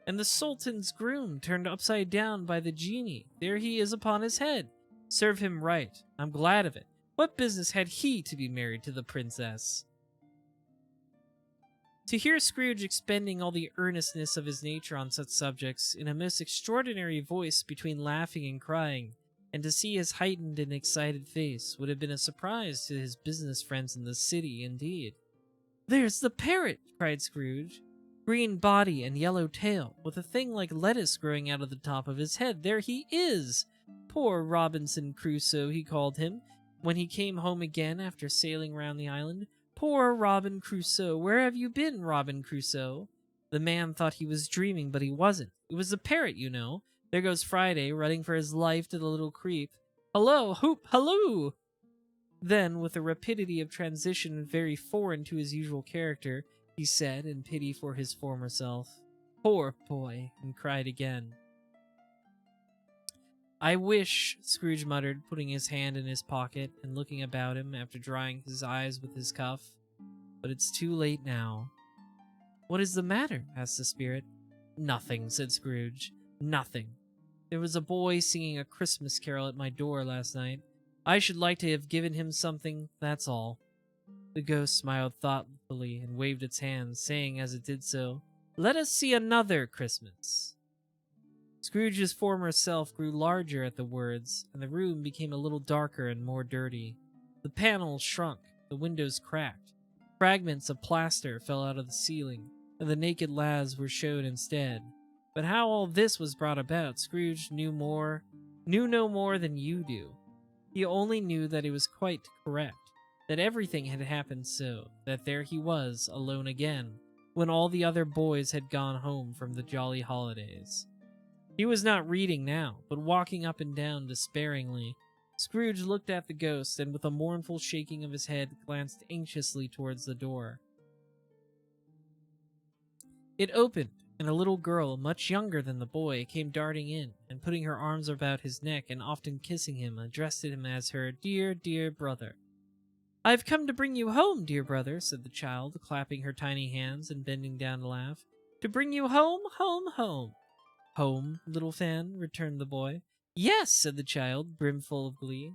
And the Sultan's groom turned upside down by the genie, there he is upon his head. Serve him right, I'm glad of it. What business had he to be married to the princess?" To hear Scrooge expending all the earnestness of his nature on such subjects in a most extraordinary voice between laughing and crying, and to see his heightened and excited face, would have been a surprise to his business friends in the city, indeed. "There's the parrot!" cried Scrooge. "Green body and yellow tail, with a thing like lettuce growing out of the top of his head. There he is! Poor Robinson Crusoe, he called him, when he came home again after sailing round the island. Poor Robin Crusoe! Where have you been, Robin Crusoe?" The man thought he was dreaming, but he wasn't. It was the parrot, you know. There goes Friday, running for his life to the little creep. "Hullo, hoop, halloo!" Then, with a rapidity of transition very foreign to his usual character, he said, in pity for his former self, "Poor boy," and cried again. "I wish," Scrooge muttered, putting his hand in his pocket and looking about him after drying his eyes with his cuff, "but it's too late now." "What is the matter?" asked the spirit. "Nothing," said Scrooge. "Nothing. There was a boy singing a Christmas carol at my door last night. I should like to have given him something, that's all." The ghost smiled thoughtfully and waved its hand, saying as it did so, "Let us see another Christmas." Scrooge's former self grew larger at the words, and the room became a little darker and more dirty. The panels shrunk, the windows cracked, fragments of plaster fell out of the ceiling, and the naked laths were showed instead. But how all this was brought about, Scrooge knew no more than you do. He only knew that it was quite correct, that everything had happened so, that there he was, alone again, when all the other boys had gone home from the jolly holidays. He was not reading now, but walking up and down despairingly. Scrooge looked at the ghost and with a mournful shaking of his head glanced anxiously towards the door. It opened, and a little girl, much younger than the boy, came darting in, and putting her arms about his neck and often kissing him, addressed him as her dear, dear brother. "I've come to bring you home, dear brother," said the child, clapping her tiny hands and bending down to laugh. "To bring you home, home, home." "Home, little Fan?" returned the boy. "Yes," said the child, brimful of glee.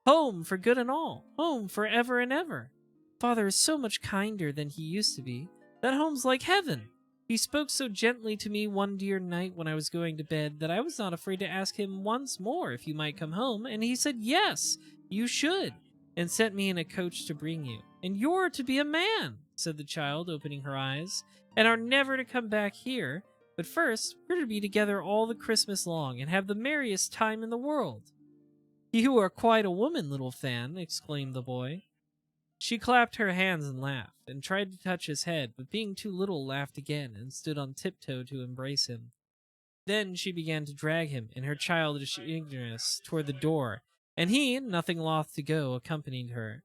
"Home for good and all. Home for ever and ever. Father is so much kinder than he used to be. That home's like heaven. He spoke so gently to me one dear night when I was going to bed that I was not afraid to ask him once more if you might come home, and he said yes, you should, and sent me in a coach to bring you. And you're to be a man," said the child, opening her eyes, "and are never to come back here. But first, we're to be together all the Christmas long and have the merriest time in the world." "You are quite a woman, little Fan," exclaimed the boy. She clapped her hands and laughed, and tried to touch his head, but being too little, laughed again, and stood on tiptoe to embrace him. Then she began to drag him, in her childish eagerness, toward the door, and he, nothing loth to go, accompanied her.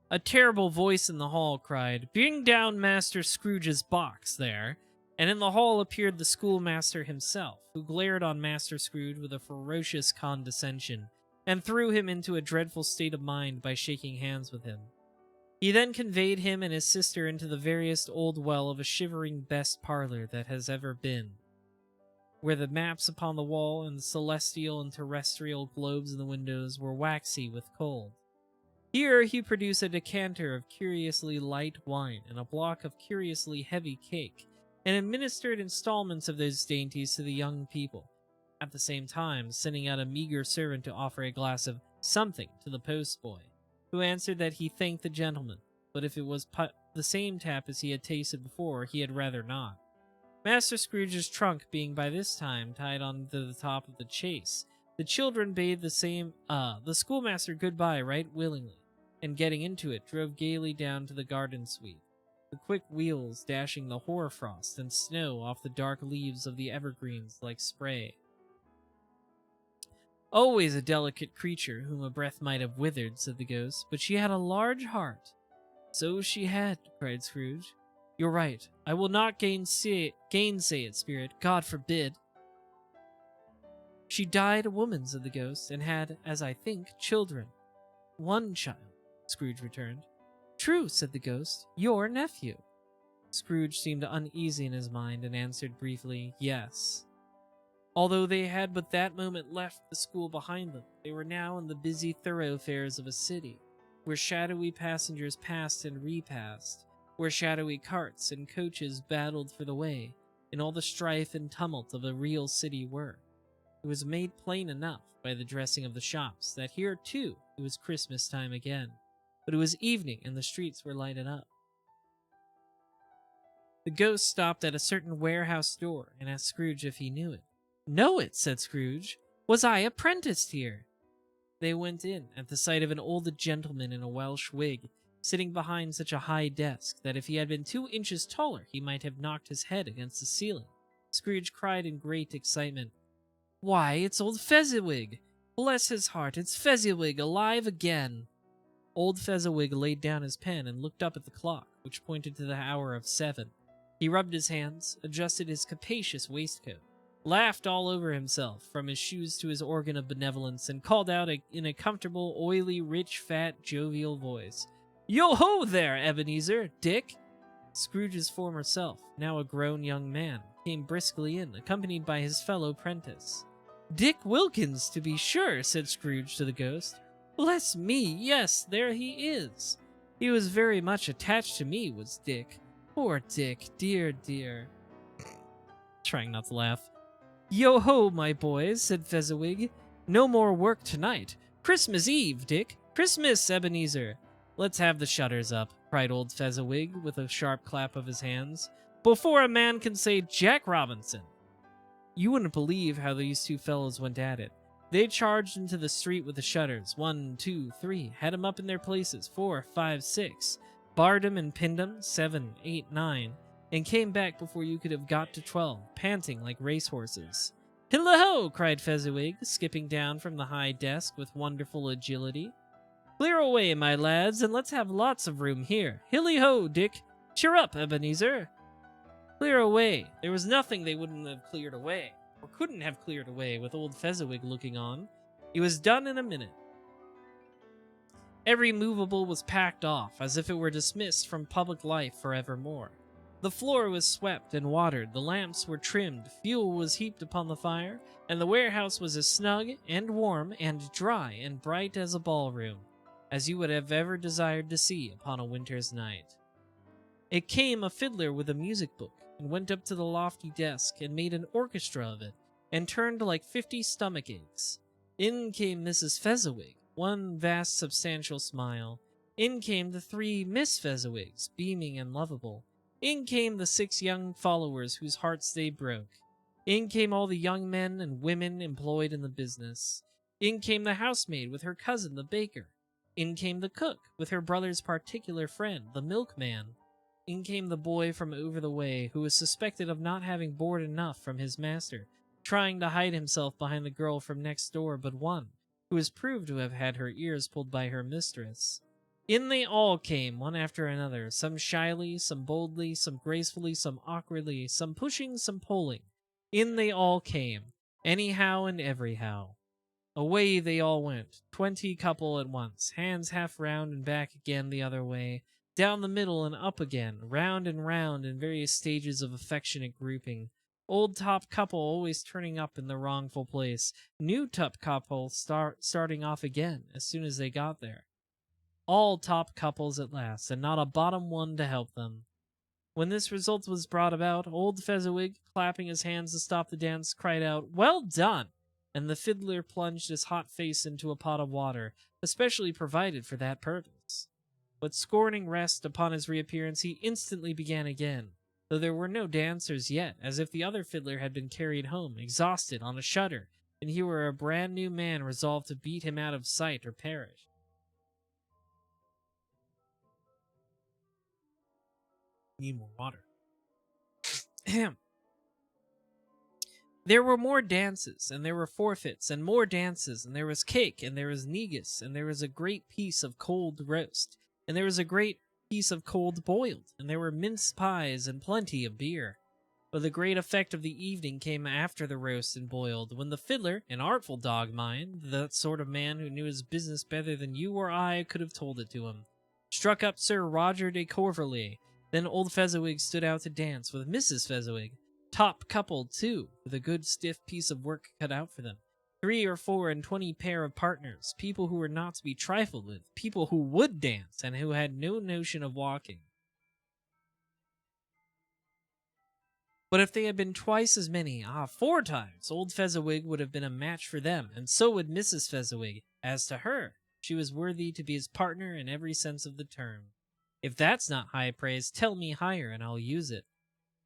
A terrible voice in the hall cried, "Bring down Master Scrooge's box there," and in the hall appeared the schoolmaster himself, who glared on Master Scrooge with a ferocious condescension, and threw him into a dreadful state of mind by shaking hands with him. He then conveyed him and his sister into the veriest old well of a shivering best parlor that has ever been, where the maps upon the wall and the celestial and terrestrial globes in the windows were waxy with cold. Here he produced a decanter of curiously light wine and a block of curiously heavy cake, and administered installments of those dainties to the young people, at the same time sending out a meager servant to offer a glass of something to the postboy, who answered that he thanked the gentleman, but if it was the same tap as he had tasted before, he had rather not. Master Scrooge's trunk being by this time tied on to the top of the chaise, the children bade the schoolmaster goodbye right willingly, and getting into it, drove gaily down to the garden sweep, the quick wheels dashing the hoarfrost and snow off the dark leaves of the evergreens like spray. "Always a delicate creature whom a breath might have withered," said the ghost, "but she had a large heart." "So she had," cried Scrooge. "You're right. I will not gainsay it, Spirit. God forbid." "She died a woman," said the ghost, "and had, as I think, children." "One child," Scrooge returned. "True," said the ghost. "Your nephew." Scrooge seemed uneasy in his mind, and answered briefly, "Yes." Although they had but that moment left the school behind them, they were now in the busy thoroughfares of a city, where shadowy passengers passed and repassed, where shadowy carts and coaches battled for the way, and all the strife and tumult of a real city were. It was made plain enough by the dressing of the shops that here, too, it was Christmas time again, but it was evening and the streets were lighted up. The ghost stopped at a certain warehouse door and asked Scrooge if he knew it. "Know it," said Scrooge. "Was I apprenticed here?" They went in at the sight of an old gentleman in a Welsh wig, sitting behind such a high desk that if he had been 2 inches taller he might have knocked his head against the ceiling. Scrooge cried in great excitement, "Why, it's old Fezziwig! Bless his heart, it's Fezziwig alive again!" Old Fezziwig laid down his pen and looked up at the clock, which pointed to the hour of 7. He rubbed his hands, adjusted his capacious waistcoat, laughed all over himself, from his shoes to his organ of benevolence, and called out in a comfortable, oily, rich, fat, jovial voice, "Yo-ho there, Ebenezer! Dick!" Scrooge's former self, now a grown young man, came briskly in, accompanied by his fellow prentice. "Dick Wilkins, to be sure," said Scrooge to the ghost. "Bless me, yes, there he is. He was very much attached to me, was Dick. Poor Dick, dear, dear." Trying not to laugh. "Yo-ho, my boys," said Fezziwig. "No more work tonight. Christmas Eve, Dick. Christmas, Ebenezer." "Let's have the shutters up," cried old Fezziwig with a sharp clap of his hands, "before a man can say Jack Robinson." You wouldn't believe how these two fellows went at it. They charged into the street with the shutters, 1, 2, 3, had 'em up in their places, 4, 5, 6, barred 'em and pinned 'em, 7, 8, 9, and came back before you could have got to 12, panting like racehorses. Hillo-ho! Cried Fezziwig, skipping down from the high desk with wonderful agility. Clear away, my lads, and let's have lots of room here. Hilly-ho, Dick! Cheer up, Ebenezer! Clear away. There was nothing they wouldn't have cleared away, or couldn't have cleared away with old Fezziwig looking on. It was done in a minute. Every movable was packed off, as if it were dismissed from public life forevermore. The floor was swept and watered, the lamps were trimmed, fuel was heaped upon the fire, and the warehouse was as snug and warm and dry and bright as a ballroom, as you would have ever desired to see upon a winter's night. It came a fiddler with a music book, and went up to the lofty desk, and made an orchestra of it, and turned like 50 stomach aches. In came Mrs. Fezziwig, one vast substantial smile. In came the 3 Miss Fezziwigs, beaming and lovable. In came the 6 young followers whose hearts they broke. In came all the young men and women employed in the business. In came the housemaid with her cousin, the baker. In came the cook with her brother's particular friend, the milkman. In came the boy from over the way, who was suspected of not having board enough from his master, trying to hide himself behind the girl from next door but one, who was proved to have had her ears pulled by her mistress. In they all came, one after another, some shyly, some boldly, some gracefully, some awkwardly, some pushing, some pulling. In they all came, anyhow and everyhow. Away they all went, 20 couple at once, hands half round and back again the other way, down the middle and up again, round and round in various stages of affectionate grouping. Old top couple always turning up in the wrongful place, new top couple starting off again as soon as they got there. All top couples at last, and not a bottom one to help them. When this result was brought about, old Fezziwig, clapping his hands to stop the dance, cried out, "Well done!" and the fiddler plunged his hot face into a pot of water, especially provided for that purpose. But scorning rest upon his reappearance, he instantly began again, though there were no dancers yet, as if the other fiddler had been carried home, exhausted, on a shutter, and he were a brand new man resolved to beat him out of sight or perish. Need more water. Ahem. There were more dances, and there were forfeits, and more dances, and there was cake, and there was negus, and there was a great piece of cold roast, and there was a great piece of cold boiled, and there were mince pies and plenty of beer. But the great effect of the evening came after the roast and boiled, when the fiddler, an artful dog mind, that sort of man who knew his business better than you or I could have told it to him, struck up Sir Roger de Coverley. Then old Fezziwig stood out to dance with Mrs. Fezziwig, top coupled too, with a good stiff piece of work cut out for them. 3 or 4 and 20 pair of partners, people who were not to be trifled with, people who would dance and who had no notion of walking. But if they had been twice as many, 4 times, old Fezziwig would have been a match for them, and so would Mrs. Fezziwig. As to her, she was worthy to be his partner in every sense of the term. If that's not high praise, tell me higher, and I'll use it.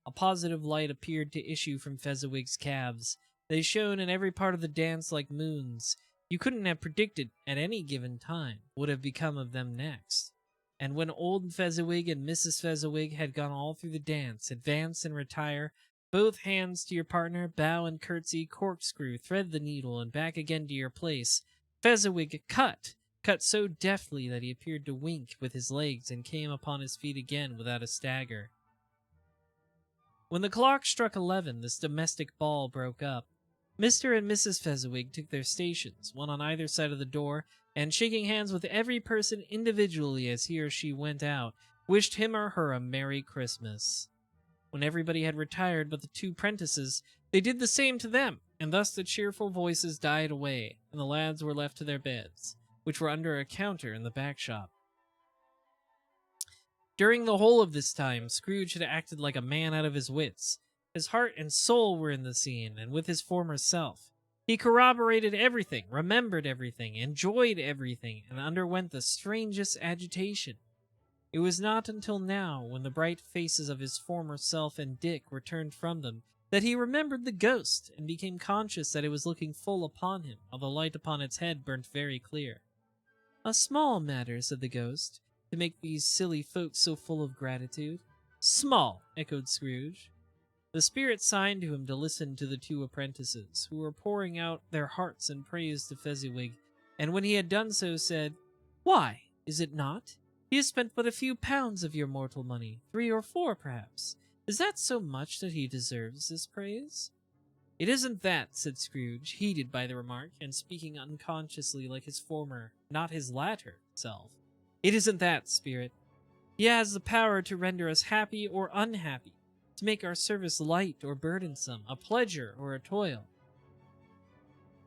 A positive light appeared to issue from Fezziwig's calves. They shone in every part of the dance like moons. You couldn't have predicted, at any given time, what would have become of them next. And when old Fezziwig and Mrs. Fezziwig had gone all through the dance, advance and retire, both hands to your partner, bow and curtsy, corkscrew, thread the needle, and back again to your place, Fezziwig cut so deftly that he appeared to wink with his legs and came upon his feet again without a stagger. When the clock struck 11, this domestic ball broke up. Mr. and Mrs. Fezziwig took their stations, one on either side of the door, and shaking hands with every person individually as he or she went out, wished him or her a Merry Christmas. When everybody had retired but the 2 prentices, they did the same to them, and thus the cheerful voices died away, and the lads were left to their beds, which were under a counter in the back shop. During the whole of this time, Scrooge had acted like a man out of his wits. His heart and soul were in the scene, and with his former self. He corroborated everything, remembered everything, enjoyed everything, and underwent the strangest agitation. It was not until now, when the bright faces of his former self and Dick were turned from them, that he remembered the ghost, and became conscious that it was looking full upon him, while the light upon its head burnt very clear. "A small matter," said the ghost, "to make these silly folks so full of gratitude." "Small," echoed Scrooge. The spirit signed to him to listen to the two apprentices, who were pouring out their hearts in praise to Fezziwig, and when he had done so said, "Why, is it not? He has spent but a few pounds of your mortal money, 3 or 4 perhaps. Is that so much that he deserves this praise?" "It isn't that," said Scrooge, heated by the remark, and speaking unconsciously like his former, not his latter, self. "It isn't that, spirit. He has the power to render us happy or unhappy, to make our service light or burdensome, a pleasure or a toil.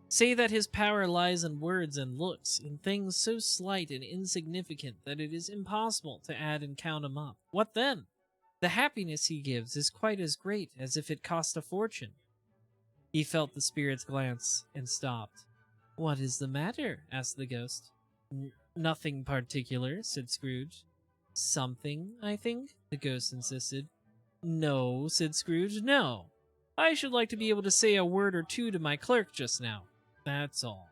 Say that his power lies in words and looks, in things so slight and insignificant that it is impossible to add and count 'em up. What then? The happiness he gives is quite as great as if it cost a fortune." He felt the spirit's glance and stopped. "What is the matter?" asked the ghost. Nothing particular," said Scrooge. "Something, I think," the ghost insisted. "No," said Scrooge, "no. I should like to be able to say a word or two to my clerk just now. That's all."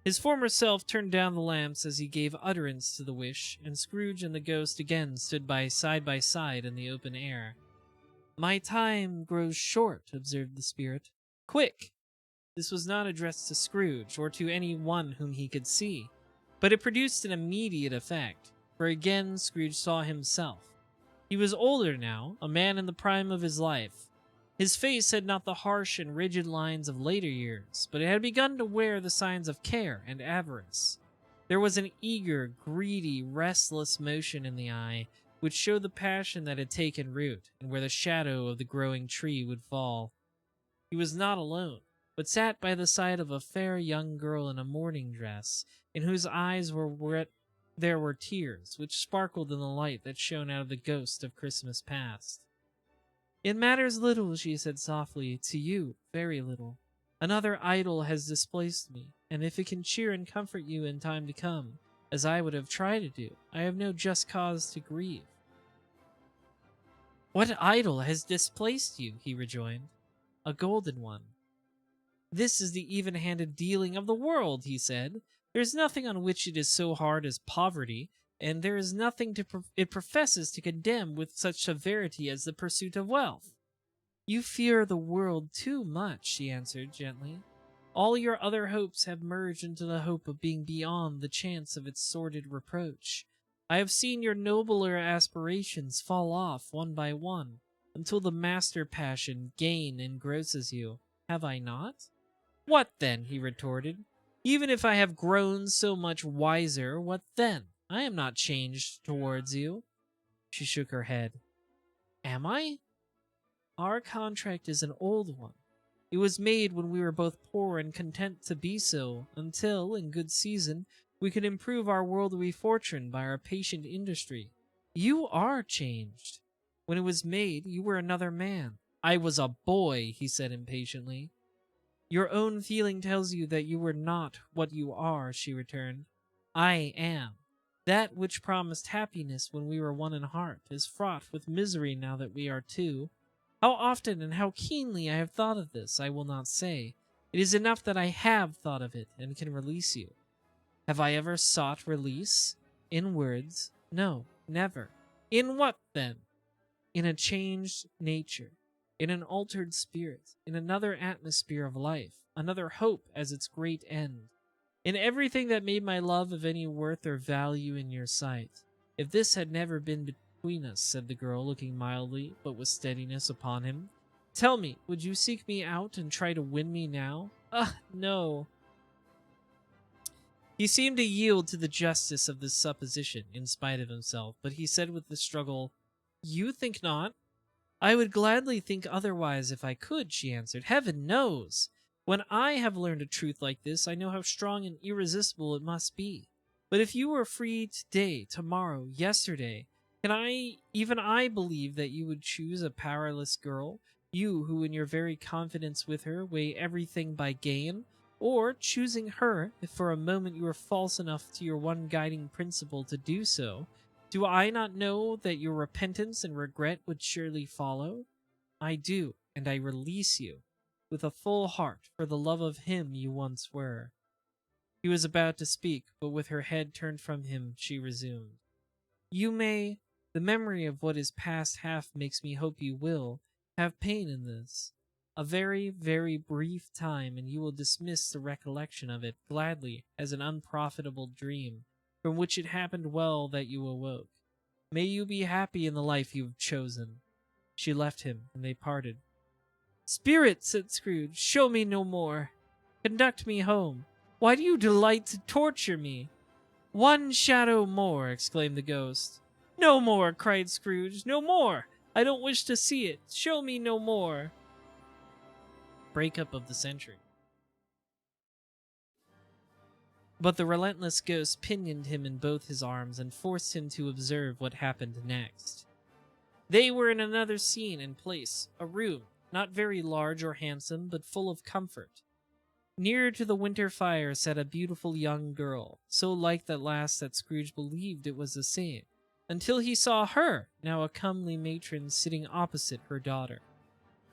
His former self turned down the lamps as he gave utterance to the wish, and Scrooge and the ghost again stood by side in the open air. "My time grows short," observed the spirit. "Quick!" This was not addressed to Scrooge, or to any one whom he could see, but it produced an immediate effect, for again Scrooge saw himself. He was older now, a man in the prime of his life. His face had not the harsh and rigid lines of later years, but it had begun to wear the signs of care and avarice. There was an eager, greedy, restless motion in the eye, which showed the passion that had taken root, and where the shadow of the growing tree would fall. He was not alone, but sat by the side of a fair young girl in a mourning dress, in whose eyes were wet. There were tears, which sparkled in the light that shone out of the ghost of Christmas past. "It matters little," she said softly, "to you, very little. Another idol has displaced me, and if it can cheer and comfort you in time to come, as I would have tried to do, I have no just cause to grieve." "What idol has displaced you?" he rejoined. "A golden one." "This is the even-handed dealing of the world," he said. "There is nothing on which it is so hard as poverty, and there is nothing it professes to condemn with such severity as the pursuit of wealth." "You fear the world too much," she answered gently. "All your other hopes have merged into the hope of being beyond the chance of its sordid reproach. I have seen your nobler aspirations fall off one by one, until the master passion, gain, engrosses you. Have I not?" "What then?" he retorted. "Even if I have grown so much wiser, what then? I am not changed towards you." She shook her head. "Am I?" "Our contract is an old one. It was made when we were both poor and content to be so, until, in good season, we could improve our worldly fortune by our patient industry. You are changed. When it was made, you were another man." "I was a boy," he said impatiently. "Your own feeling tells you that you were not what you are," she returned. "I am. That which promised happiness when we were one in heart is fraught with misery now that we are two. How often and how keenly I have thought of this, I will not say. It is enough that I have thought of it and can release you. Have I ever sought release? In words? No, never. In what, then? In a changed nature, in an altered spirit, in another atmosphere of life, another hope as its great end, in everything that made my love of any worth or value in your sight. If this had never been between us," said the girl, looking mildly but with steadiness upon him, "tell me, would you seek me out and try to win me now? Ah, no." He seemed to yield to the justice of this supposition, in spite of himself, but he said with a struggle, "You think not?" "I would gladly think otherwise if I could," she answered. "Heaven knows! When I have learned a truth like this, I know how strong and irresistible it must be. But if you were free today, tomorrow, yesterday, can I believe that you would choose a powerless girl, you who in your very confidence with her weigh everything by gain? Or, choosing her, if for a moment you were false enough to your one guiding principle to do so, do I not know that your repentance and regret would surely follow? I do, and I release you, with a full heart, for the love of him you once were." He was about to speak, but with her head turned from him, she resumed. "You may. The memory of what is past half makes me hope you will. have pain in this. A very, very brief time, and you will dismiss the recollection of it gladly as an unprofitable dream, from which it happened well that you awoke. May you be happy in the life you have chosen. She left him, and they parted. Spirit, said Scrooge, show me no more. Conduct me home. Why do you delight to torture me? One shadow more, exclaimed the ghost. No more, cried Scrooge, no more. I don't wish to see it. Show me no more. Breakup of the century. But the relentless ghost pinioned him in both his arms and forced him to observe what happened next. They were in another scene and place, a room, not very large or handsome, but full of comfort. Near to the winter fire sat a beautiful young girl, so like the last that Scrooge believed it was the same, until he saw her, now a comely matron, sitting opposite her daughter.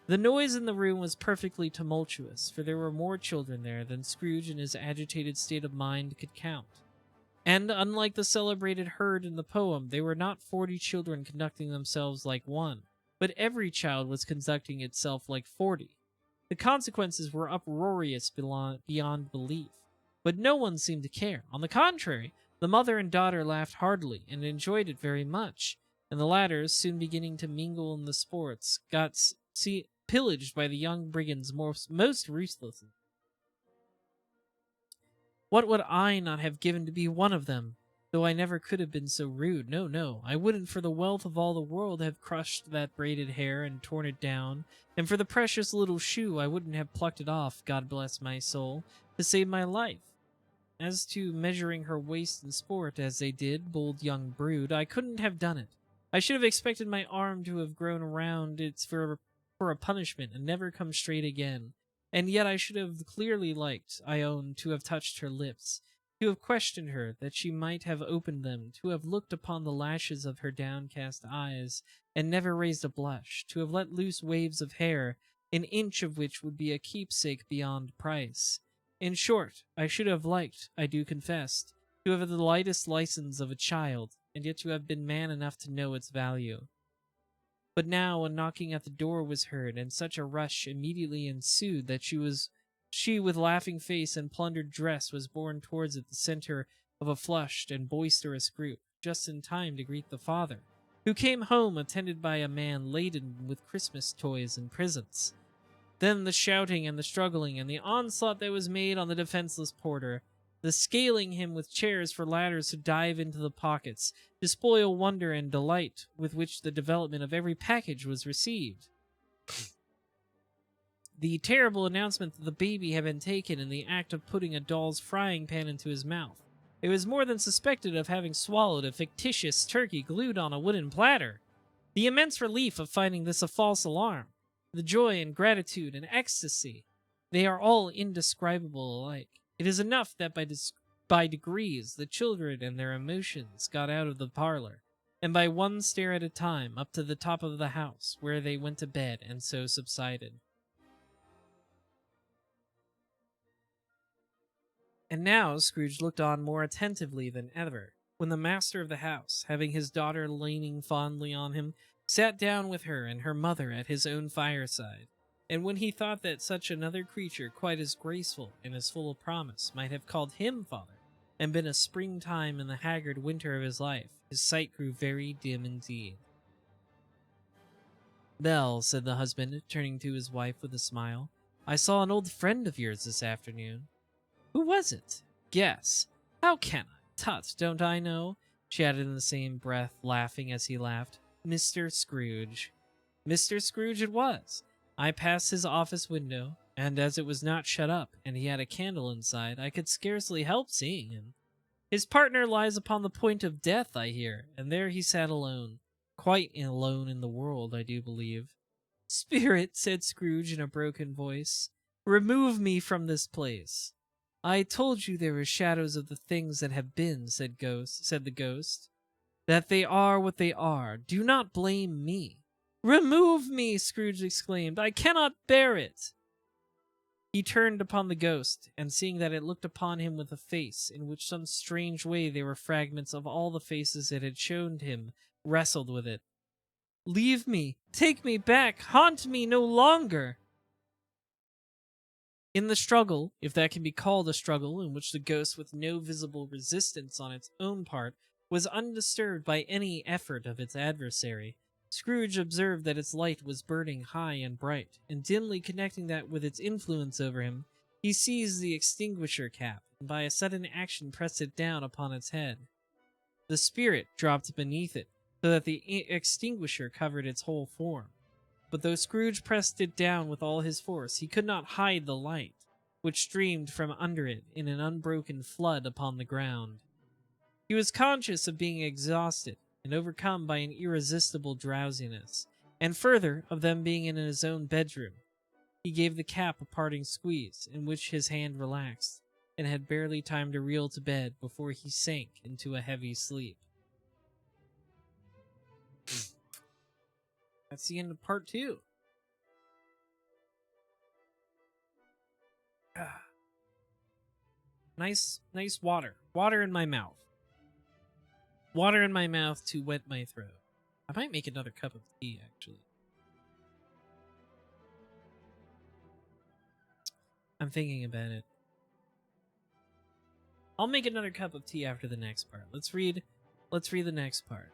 The noise in the room was perfectly tumultuous, for there were more children there than Scrooge in his agitated state of mind could count. And unlike the celebrated herd in the poem, they were not 40 children conducting themselves like one, but every child was conducting itself like 40. The consequences were uproarious beyond belief, but no one seemed to care. On the contrary, the mother and daughter laughed heartily and enjoyed it very much, and the latter, soon beginning to mingle in the sports, got pillaged by the young brigands most ruthlessly. What would I not have given to be one of them, though I never could have been so rude? No, no, I wouldn't for the wealth of all the world have crushed that braided hair and torn it down, and for the precious little shoe I wouldn't have plucked it off, God bless my soul, to save my life. As to measuring her waist in sport, as they did, bold young brood, I couldn't have done it. I should have expected my arm to have grown around its for a punishment and never come straight again. And yet I should have clearly liked, I own, to have touched her lips, to have questioned her, that she might have opened them, to have looked upon the lashes of her downcast eyes, and never raised a blush, to have let loose waves of hair, an inch of which would be a keepsake beyond price. In short, I should have liked, I do confess, to have the lightest license of a child, and yet to have been man enough to know its value. But now a knocking at the door was heard, and such a rush immediately ensued that she with laughing face and plundered dress was borne towards it, the center of a flushed and boisterous group, just in time to greet the father, who came home attended by a man laden with Christmas toys and presents. Then the shouting and the struggling and the onslaught that was made on the defenseless porter, the scaling him with chairs for ladders to dive into the pockets, to spoil wonder and delight with which the development of every package was received. The terrible announcement that the baby had been taken in the act of putting a doll's frying pan into his mouth. It was more than suspected of having swallowed a fictitious turkey glued on a wooden platter. The immense relief of finding this a false alarm. The joy and gratitude and ecstasy. They are all indescribable alike. It is enough that by degrees the children and their emotions got out of the parlor, and by one stair at a time up to the top of the house, where they went to bed and so subsided. And now Scrooge looked on more attentively than ever, when the master of the house, having his daughter leaning fondly on him, sat down with her and her mother at his own fireside. And when he thought that such another creature, quite as graceful and as full of promise, might have called him father, and been a springtime in the haggard winter of his life, his sight grew very dim indeed. Belle, said the husband, turning to his wife with a smile, I saw an old friend of yours this afternoon. Who was it? Guess. How can I? Tut, don't I know? She added in the same breath, laughing as he laughed. Mr. Scrooge. Mr. Scrooge it was. I passed his office window, and as it was not shut up, and he had a candle inside, I could scarcely help seeing him. His partner lies upon the point of death, I hear, and there he sat alone. Quite alone in the world, I do believe. Spirit, said Scrooge in a broken voice, remove me from this place. I told you there were shadows of the things that have been, said the ghost. That they are what they are. Do not blame me. Remove me, Scrooge exclaimed. I cannot bear it. He turned upon the ghost, and seeing that it looked upon him with a face, in which some strange way there were fragments of all the faces it had shown him, wrestled with it. Leave me! Take me back! Haunt me no longer! In the struggle, if that can be called a struggle, in which the ghost, with no visible resistance on its own part, was undisturbed by any effort of its adversary, Scrooge observed that its light was burning high and bright, and dimly connecting that with its influence over him, he seized the extinguisher cap, and by a sudden action pressed it down upon its head. The spirit dropped beneath it, so that the extinguisher covered its whole form. But though Scrooge pressed it down with all his force, he could not hide the light, which streamed from under it in an unbroken flood upon the ground. He was conscious of being exhausted and overcome by an irresistible drowsiness, and further, of them being in his own bedroom. He gave the cap a parting squeeze, in which his hand relaxed, and had barely time to reel to bed before he sank into a heavy sleep. That's the end of part 2. Nice water. Water in my mouth. Water in my mouth to wet my throat. I might make another cup of tea, actually. I'm thinking about it. I'll make another cup of tea after the next part. Let's read the next part.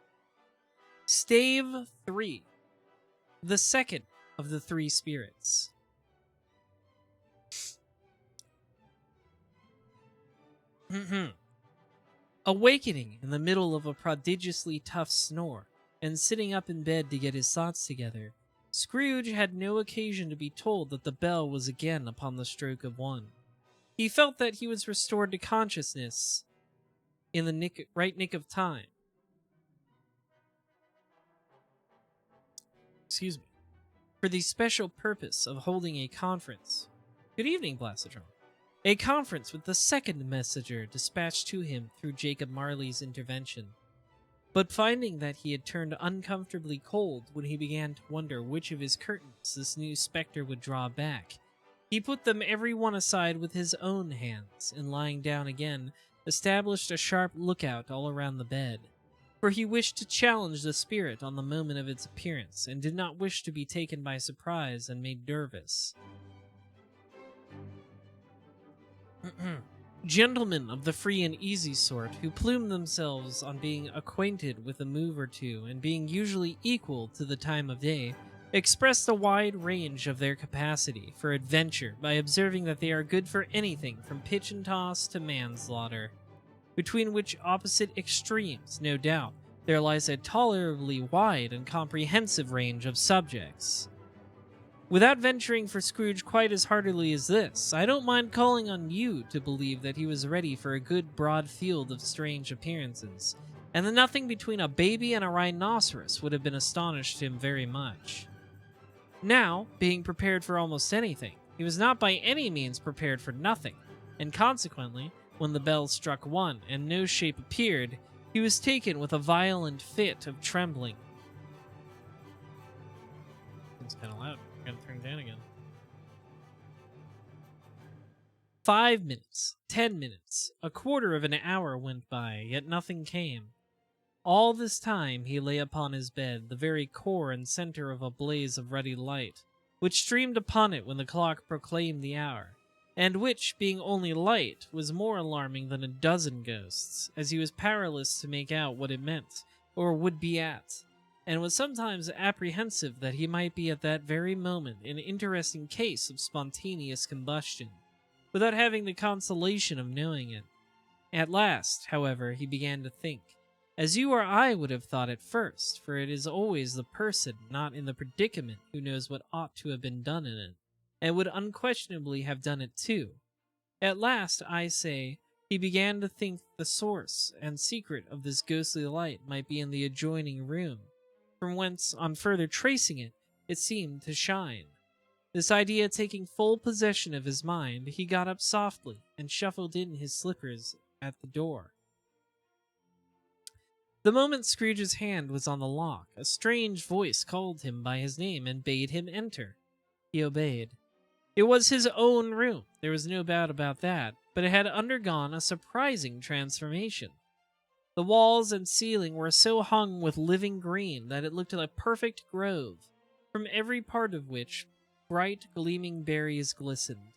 Stave 3. The second of the 3 spirits. Awakening in the middle of a prodigiously tough snore, and sitting up in bed to get his thoughts together, Scrooge had no occasion to be told that the bell was again upon the stroke of 1. He felt that he was restored to consciousness in the right nick of time. Excuse me. For the special purpose of holding a conference. Good evening, Blasitron. A conference with the second messenger dispatched to him through Jacob Marley's intervention. But finding that he had turned uncomfortably cold when he began to wonder which of his curtains this new spectre would draw back, he put them every one aside with his own hands, and lying down again, established a sharp lookout all around the bed. For he wished to challenge the spirit on the moment of its appearance, and did not wish to be taken by surprise and made nervous. Gentlemen of the free and easy sort, who plume themselves on being acquainted with a move or two, and being usually equal to the time of day, express the wide range of their capacity for adventure by observing that they are good for anything from pitch and toss to manslaughter, between which opposite extremes, no doubt, there lies a tolerably wide and comprehensive range of subjects. Without venturing for Scrooge quite as heartily as this, I don't mind calling on you to believe that he was ready for a good broad field of strange appearances, and that nothing between a baby and a rhinoceros would have been astonished him very much. Now, being prepared for almost anything, he was not by any means prepared for nothing, and consequently, when the bell struck 1 and no shape appeared, he was taken with a violent fit of trembling. It's kind of loud. I gotta turn it down again. 5 minutes, 10 minutes, a quarter of an hour went by, yet nothing came. All this time he lay upon his bed, the very core and center of a blaze of ruddy light, which streamed upon it when the clock proclaimed the hour, and which, being only light, was more alarming than a dozen ghosts, as he was powerless to make out what it meant, or would be at, and was sometimes apprehensive that he might be at that very moment an interesting case of spontaneous combustion, without having the consolation of knowing it. At last, however, he began to think, as you or I would have thought at first, for it is always the person not in the predicament who knows what ought to have been done in it, and would unquestionably have done it too. At last, I say, he began to think the source and secret of this ghostly light might be in the adjoining room, from whence, on further tracing it, it seemed to shine. This idea taking full possession of his mind, he got up softly and shuffled in his slippers at the door. The moment Scrooge's hand was on the lock, a strange voice called him by his name and bade him enter. He obeyed. It was his own room, there was no doubt about that, but it had undergone a surprising transformation. The walls and ceiling were so hung with living green that it looked like a perfect grove, from every part of which bright gleaming berries glistened.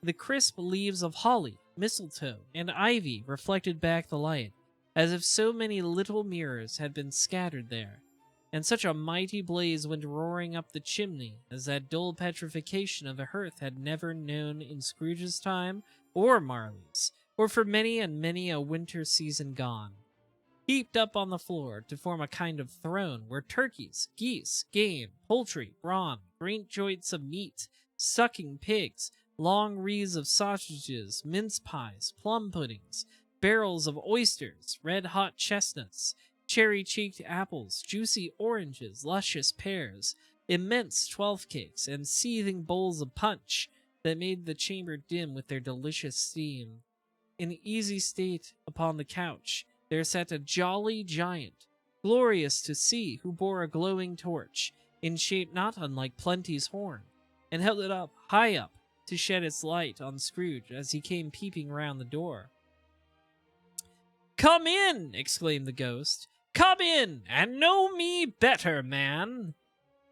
The crisp leaves of holly, mistletoe, and ivy reflected back the light, as if so many little mirrors had been scattered there, and such a mighty blaze went roaring up the chimney as that dull petrification of the hearth had never known in Scrooge's time, or Marley's, or for many and many a winter season gone. Heaped up on the floor to form a kind of throne were turkeys, geese, game, poultry, brawn, great joints of meat, sucking pigs, long wreaths of sausages, mince pies, plum puddings, barrels of oysters, red-hot chestnuts, cherry-cheeked apples, juicy oranges, luscious pears, immense 12 cakes, and seething bowls of punch that made the chamber dim with their delicious steam. In easy state upon the couch, there sat a jolly giant, glorious to see, who bore a glowing torch, in shape not unlike Plenty's horn, and held it up, high up, to shed its light on Scrooge as he came peeping round the door. "Come in!" exclaimed the ghost. "Come in, and know me better, man!"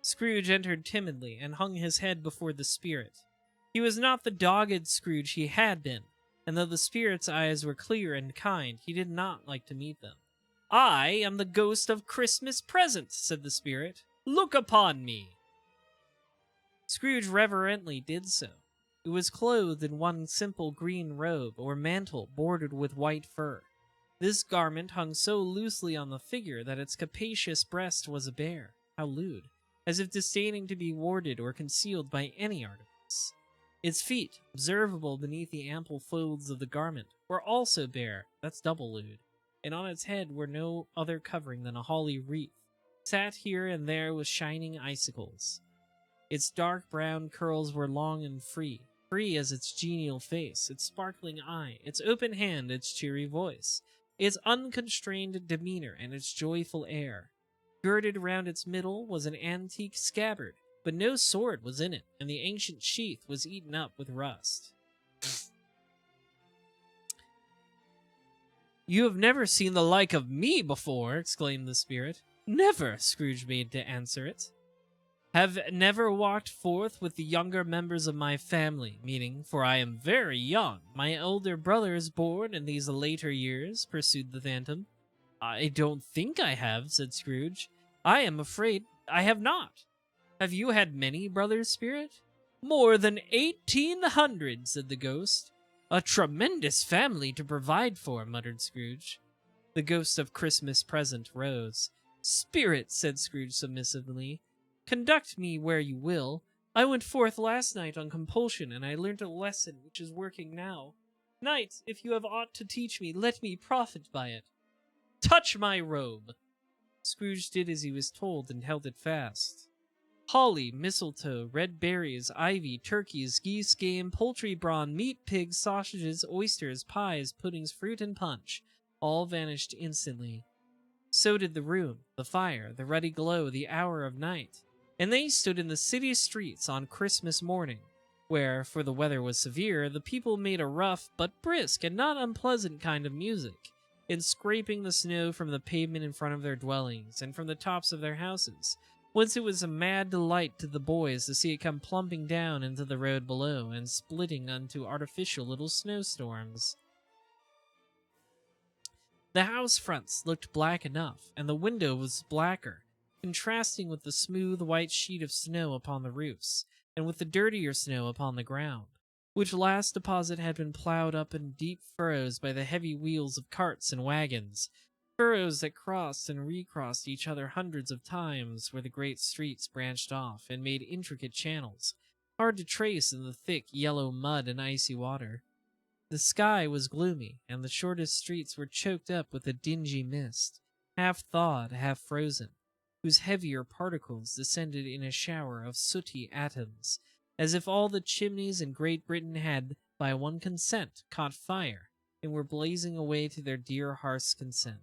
Scrooge entered timidly, and hung his head before the spirit. He was not the dogged Scrooge he had been, and though the spirit's eyes were clear and kind, he did not like to meet them. "I am the ghost of Christmas Present," said the spirit. "Look upon me." Scrooge reverently did so. It was clothed in one simple green robe, or mantle, bordered with white fur. This garment hung so loosely on the figure that its capacious breast was bare. How lewd! As if disdaining to be warded or concealed by any artifice. Its feet, observable beneath the ample folds of the garment, were also bare, that's double lewd, and on its head were no other covering than a holly wreath, sat here and there with shining icicles. Its dark brown curls were long and free as its genial face, its sparkling eye, its open hand, its cheery voice, its unconstrained demeanor, and its joyful air. Girded round its middle was an antique scabbard, but no sword was in it, and the ancient sheath was eaten up with rust. "You have never seen the like of me before," exclaimed the spirit. "Never," Scrooge made to answer it. "Have never walked forth with the younger members of my family, meaning, for I am very young. My elder brother is born in these later years," pursued the phantom. "I don't think I have," said Scrooge. "I am afraid I have not. Have you had many brothers, spirit?" "More than 1,800, said the ghost. "A tremendous family to provide for," muttered Scrooge. The ghost of Christmas Present rose. "Spirit," said Scrooge submissively, "conduct me where you will. I went forth last night on compulsion, and I learnt a lesson which is working now. Knight, if you have aught to teach me, let me profit by it." "Touch my robe." Scrooge did as he was told and held it fast. Holly, mistletoe, red berries, ivy, turkeys, geese, game, poultry, brawn, meat, pigs, sausages, oysters, pies, puddings, fruit, and punch all vanished instantly. So did the room, the fire, the ruddy glow, the hour of night. And they stood in the city streets on Christmas morning, where, for the weather was severe, the people made a rough but brisk and not unpleasant kind of music, in scraping the snow from the pavement in front of their dwellings and from the tops of their houses, whence it was a mad delight to the boys to see it come plumping down into the road below and splitting into artificial little snowstorms. The house fronts looked black enough, and the window was blacker, contrasting with the smooth white sheet of snow upon the roofs, and with the dirtier snow upon the ground, which last deposit had been plowed up in deep furrows by the heavy wheels of carts and wagons, furrows that crossed and recrossed each other hundreds of times where the great streets branched off and made intricate channels, hard to trace in the thick yellow mud and icy water. The sky was gloomy, and the shortest streets were choked up with a dingy mist, half thawed, half frozen, whose heavier particles descended in a shower of sooty atoms, as if all the chimneys in Great Britain had, by one consent, caught fire, and were blazing away to their dear hearth's consent.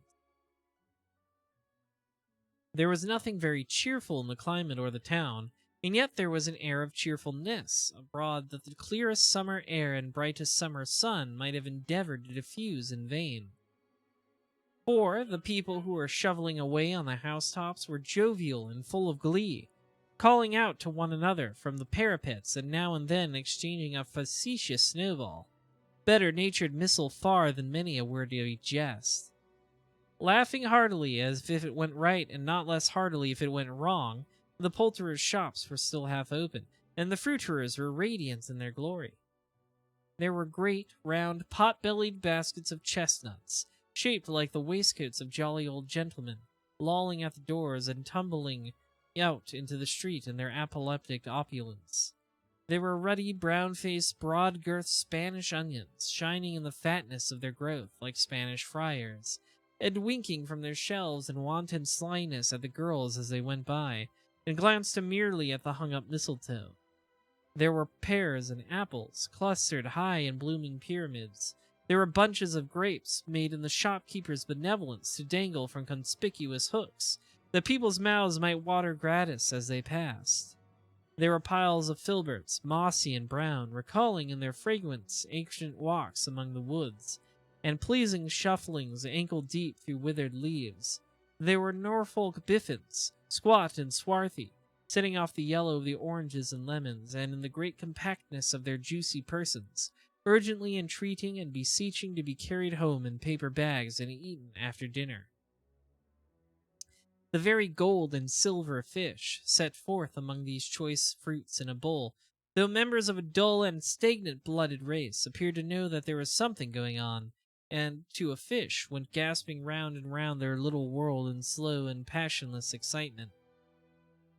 There was nothing very cheerful in the climate or the town, and yet there was an air of cheerfulness abroad that the clearest summer air and brightest summer sun might have endeavored to diffuse in vain. For the people who were shoveling away on the housetops were jovial and full of glee, calling out to one another from the parapets and now and then exchanging a facetious snowball, better-natured missile far than many a wordy jest. Laughing heartily as if it went right and not less heartily if it went wrong, the poulterers' shops were still half open, and the fruiterers were radiant in their glory. There were great, round, pot-bellied baskets of chestnuts, shaped like the waistcoats of jolly old gentlemen, lolling at the doors and tumbling out into the street in their apoplectic opulence. There were ruddy, brown-faced, broad-girthed Spanish onions, shining in the fatness of their growth like Spanish friars, and winking from their shelves in wanton slyness at the girls as they went by, and glanced demurely at the hung-up mistletoe. There were pears and apples, clustered high in blooming pyramids. There were bunches of grapes, made in the shopkeeper's benevolence to dangle from conspicuous hooks, that people's mouths might water gratis as they passed. There were piles of filberts, mossy and brown, recalling in their fragrance ancient walks among the woods, and pleasing shufflings ankle-deep through withered leaves. There were Norfolk biffins, squat and swarthy, setting off the yellow of the oranges and lemons, and in the great compactness of their juicy persons, urgently entreating and beseeching to be carried home in paper bags and eaten after dinner. The very gold and silver fish set forth among these choice fruits in a bowl, though members of a dull and stagnant-blooded race, appeared to know that there was something going on, and to a fish went gasping round and round their little world in slow and passionless excitement.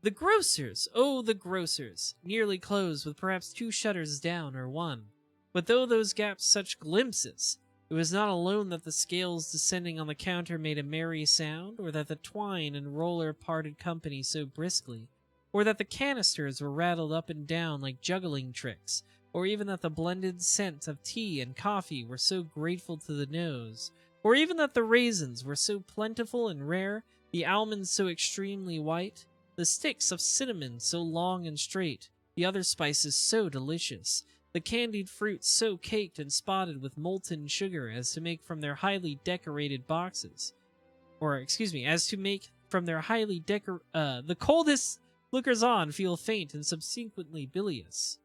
The grocers, oh, the grocers, nearly closed with perhaps 2 shutters down or 1. But though those gaps such glimpses, it was not alone that the scales descending on the counter made a merry sound, or that the twine and roller parted company so briskly, or that the canisters were rattled up and down like juggling tricks, or even that the blended scent of tea and coffee were so grateful to the nose, or even that the raisins were so plentiful and rare, the almonds so extremely white, the sticks of cinnamon so long and straight, the other spices so delicious, the candied fruits so caked and spotted with molten sugar as to make from their highly decorated boxes, the coldest lookers-on feel faint and subsequently bilious.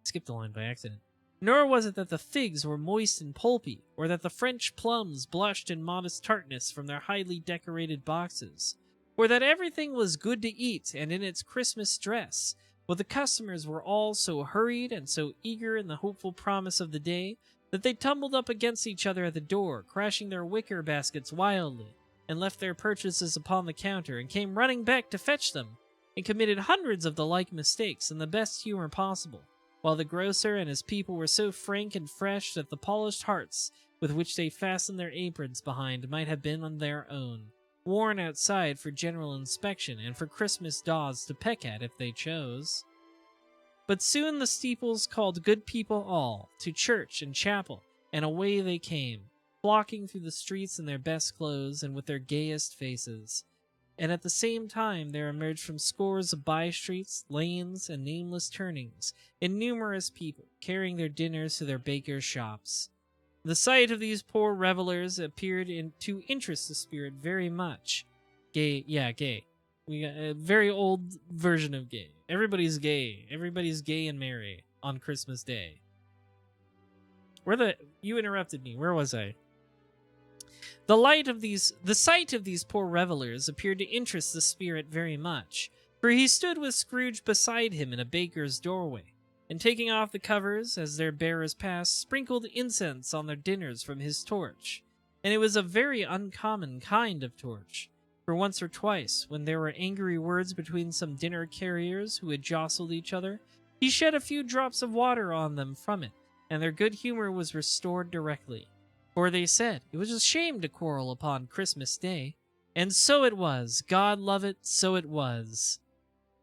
Skipped a line by accident. Nor was it that the figs were moist and pulpy, or that the French plums blushed in modest tartness from their highly decorated boxes, or that everything was good to eat and in its Christmas dress, but the customers were all so hurried and so eager in the hopeful promise of the day that they tumbled up against each other at the door, crashing their wicker baskets wildly, and left their purchases upon the counter, and came running back to fetch them, and committed hundreds of the like mistakes in the best humor possible, while the grocer and his people were so frank and fresh that the polished hearts with which they fastened their aprons behind might have been on their own, worn outside for general inspection and for Christmas daws to peck at if they chose. But soon the steeples called good people all to church and chapel, and away they came, flocking through the streets in their best clothes and with their gayest faces. And at the same time there emerged from scores of by-streets, lanes, and nameless turnings, innumerous people carrying their dinners to their bakers' shops. The sight of these poor revelers appeared to interest the spirit very much. Gay. We got a very old version of gay. Everybody's gay. Everybody's gay and merry on Christmas Day. You interrupted me. Where was I? The sight of these poor revelers appeared to interest the spirit very much, for he stood with Scrooge beside him in a baker's doorway, and taking off the covers as their bearers passed, sprinkled incense on their dinners from his torch. And it was a very uncommon kind of torch, for once or twice, when there were angry words between some dinner carriers who had jostled each other, he shed a few drops of water on them from it, and their good humor was restored directly. For they said it was a shame to quarrel upon Christmas Day, and so it was, God love it, so it was.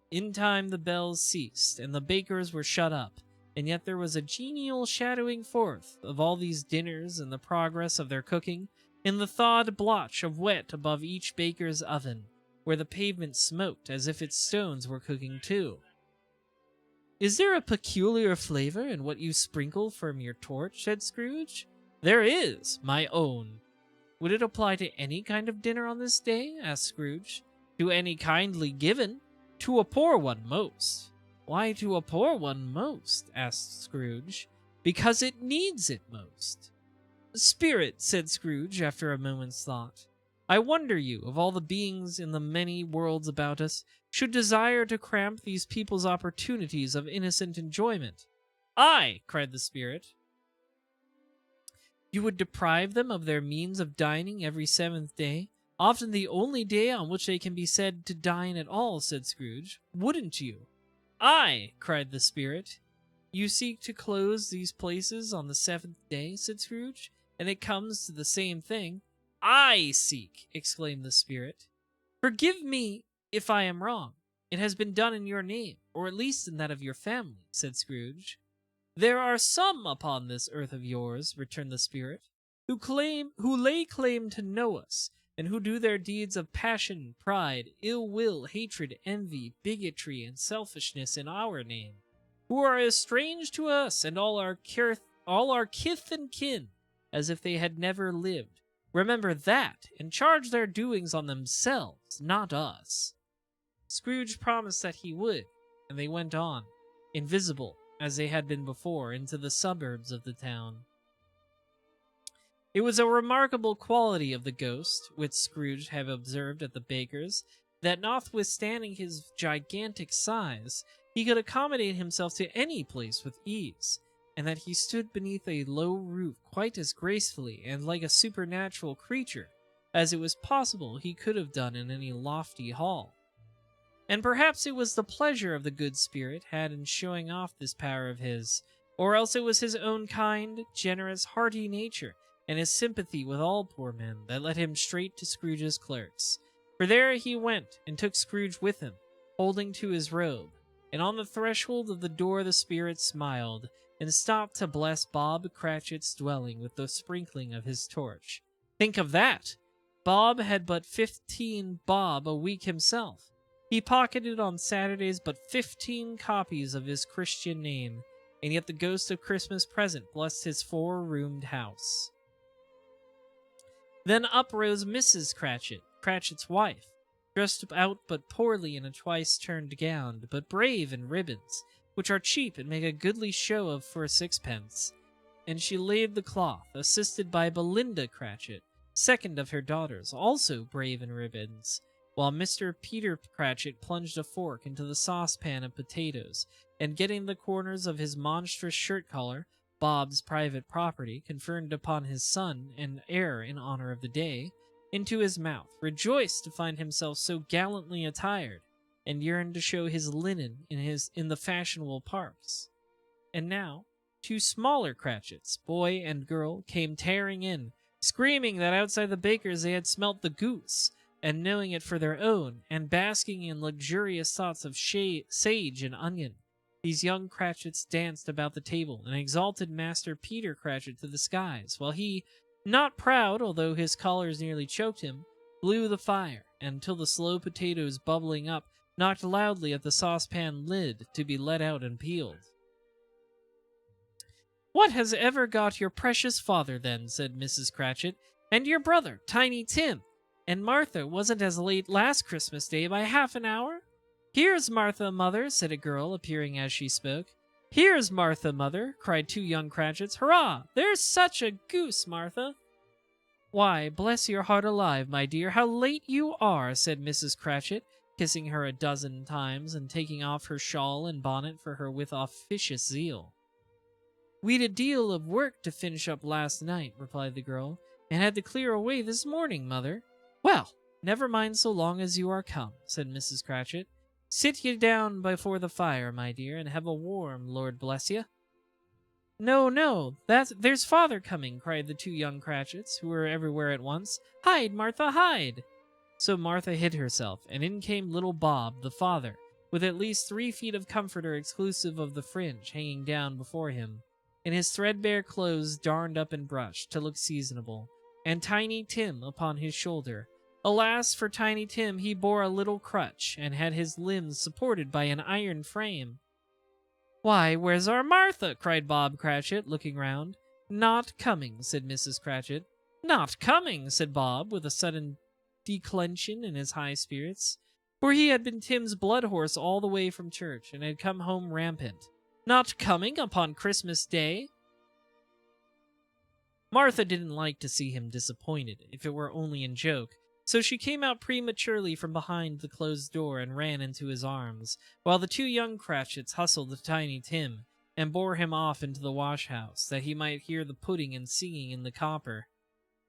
In time the bells ceased, and the bakers were shut up, and yet there was a genial shadowing forth of all these dinners and the progress of their cooking, in the thawed blotch of wet above each baker's oven, where the pavement smoked as if its stones were cooking too. "Is there a peculiar flavor in what you sprinkle from your torch?" said Scrooge. "There is, my own." Would it apply to any kind of dinner on this day? Asked Scrooge. To any kindly given. To a poor one most. Why to a poor one most? Asked Scrooge. Because it needs it most. Spirit, said Scrooge after a moment's thought, I wonder you, of all the beings in the many worlds about us, should desire to cramp these people's opportunities of innocent enjoyment. Aye, cried the spirit. You would deprive them of their means of dining every seventh day, often the only day on which they can be said to dine at all, said Scrooge. Wouldn't you? Aye, cried the spirit. You seek to close these places on the seventh day, said Scrooge, and it comes to the same thing. I seek, exclaimed the spirit. Forgive me if I am wrong. It has been done in your name, or at least in that of your family, said Scrooge. There are some upon this earth of yours, returned the spirit, who lay claim to know us, and who do their deeds of passion, pride, ill will, hatred, envy, bigotry, and selfishness in our name, who are as strange to us and all our kith and kin as if they had never lived. Remember that, and charge their doings on themselves, not us. Scrooge promised that he would, and they went on, invisible, as they had been before, into the suburbs of the town. It was a remarkable quality of the ghost, which Scrooge had observed at the baker's, that notwithstanding his gigantic size, he could accommodate himself to any place with ease, and that he stood beneath a low roof quite as gracefully and like a supernatural creature as it was possible he could have done in any lofty hall. And perhaps it was the pleasure of the good spirit had in showing off this power of his, or else it was his own kind, generous, hearty nature, and his sympathy with all poor men that led him straight to Scrooge's clerks. For there he went, and took Scrooge with him, holding to his robe, and on the threshold of the door the spirit smiled, and stopped to bless Bob Cratchit's dwelling with the sprinkling of his torch. Think of that! Bob had but 15 bob a week himself. He pocketed on Saturdays but 15 copies of his Christian name, and yet the ghost of Christmas present blessed his 4-roomed house. Then up rose Mrs. Cratchit, Cratchit's wife, dressed out but poorly in a twice-turned gown, but brave in ribbons, which are cheap and make a goodly show of for 6pence. And she laid the cloth, assisted by Belinda Cratchit, second of her daughters, also brave in ribbons, while Mr. Peter Cratchit plunged a fork into the saucepan of potatoes, and getting the corners of his monstrous shirt-collar, Bob's private property, conferred upon his son and heir in honor of the day, into his mouth, rejoiced to find himself so gallantly attired, and yearned to show his linen in the fashionable parks. And now 2 smaller Cratchits, boy and girl, came tearing in, screaming that outside the baker's they had smelt the goose, and knowing it for their own, and basking in luxurious thoughts of sage and onion. These young Cratchits danced about the table, and exalted Master Peter Cratchit to the skies, while he, not proud, although his collars nearly choked him, blew the fire, until the slow potatoes bubbling up knocked loudly at the saucepan lid to be let out and peeled. "What has ever got your precious father, then?" said Mrs. Cratchit, "and your brother, Tiny Tim? And Martha wasn't as late last Christmas Day by half an hour?" "Here's Martha, mother," said a girl, appearing as she spoke. "Here's Martha, mother," cried 2 young Cratchits. "Hurrah! There's such a goose, Martha!" "Why, bless your heart alive, my dear, how late you are," said Mrs. Cratchit, kissing her a dozen times and taking off her shawl and bonnet for her with officious zeal. "We'd a deal of work to finish up last night," replied the girl, "and had to clear away this morning, mother." "Well, never mind so long as you are come," said Mrs. Cratchit. "Sit ye down before the fire, my dear, and have a warm, Lord bless ye." "No, no, there's father coming," cried the 2 young Cratchits, who were everywhere at once. "Hide, Martha, hide!" So Martha hid herself, and in came little Bob, the father, with at least 3 feet of comforter exclusive of the fringe hanging down before him, and his threadbare clothes darned up and brushed to look seasonable, and Tiny Tim upon his shoulder. Alas for Tiny Tim, he bore a little crutch, and had his limbs supported by an iron frame. "Why, where's our Martha?" cried Bob Cratchit, looking round. "Not coming," said Mrs. Cratchit. "Not coming," said Bob, with a sudden declension in his high spirits, for he had been Tim's blood horse all the way from church, and had come home rampant. "Not coming upon Christmas Day?" Martha didn't like to see him disappointed, if it were only in joke, so she came out prematurely from behind the closed door and ran into his arms, while the two young Cratchits hustled Tiny Tim and bore him off into the wash-house, that he might hear the pudding and singing in the copper.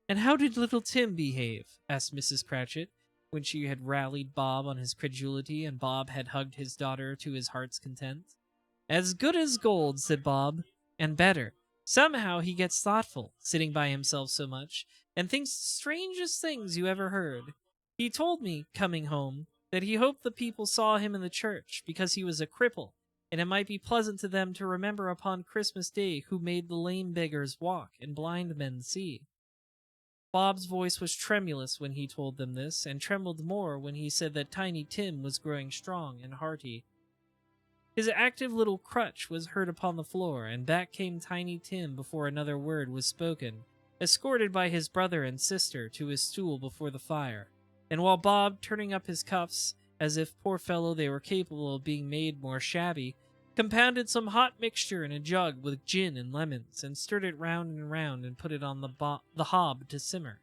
"And how did little Tim behave?" asked Mrs. Cratchit, when she had rallied Bob on his credulity and Bob had hugged his daughter to his heart's content. "As good as gold," said Bob, "and better. Somehow he gets thoughtful, sitting by himself so much, and thinks the strangest things you ever heard. He told me, coming home, that he hoped the people saw him in the church, because he was a cripple, and it might be pleasant to them to remember upon Christmas Day who made the lame beggars walk and blind men see." Bob's voice was tremulous when he told them this, and trembled more when he said that Tiny Tim was growing strong and hearty. His active little crutch was heard upon the floor, and back came Tiny Tim before another word was spoken, escorted by his brother and sister to his stool before the fire, and while Bob, turning up his cuffs, as if, poor fellow, they were capable of being made more shabby, compounded some hot mixture in a jug with gin and lemons, and stirred it round and round and put it on the hob to simmer.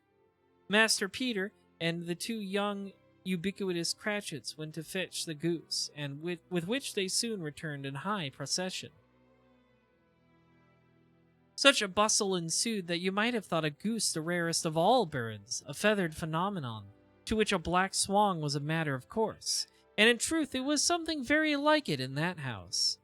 Master Peter and the two young ubiquitous Cratchits went to fetch the goose, and with which they soon returned in high procession. Such a bustle ensued that you might have thought a goose the rarest of all birds, a feathered phenomenon, to which a black swan was a matter of course, and in truth it was something very like it in that house.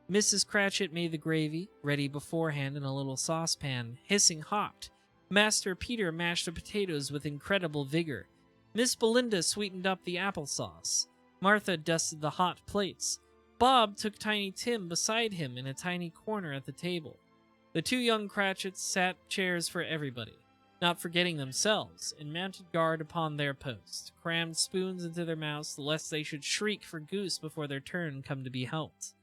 Mrs. Cratchit made the gravy, ready beforehand in a little saucepan, hissing hot. Master Peter mashed the potatoes with incredible vigor. Miss Belinda sweetened up the applesauce. Martha dusted the hot plates. Bob took Tiny Tim beside him in a tiny corner at the table. The two young Cratchits sat chairs for everybody, not forgetting themselves, and mounted guard upon their post, crammed spoons into their mouths lest they should shriek for goose before their turn come to be helped.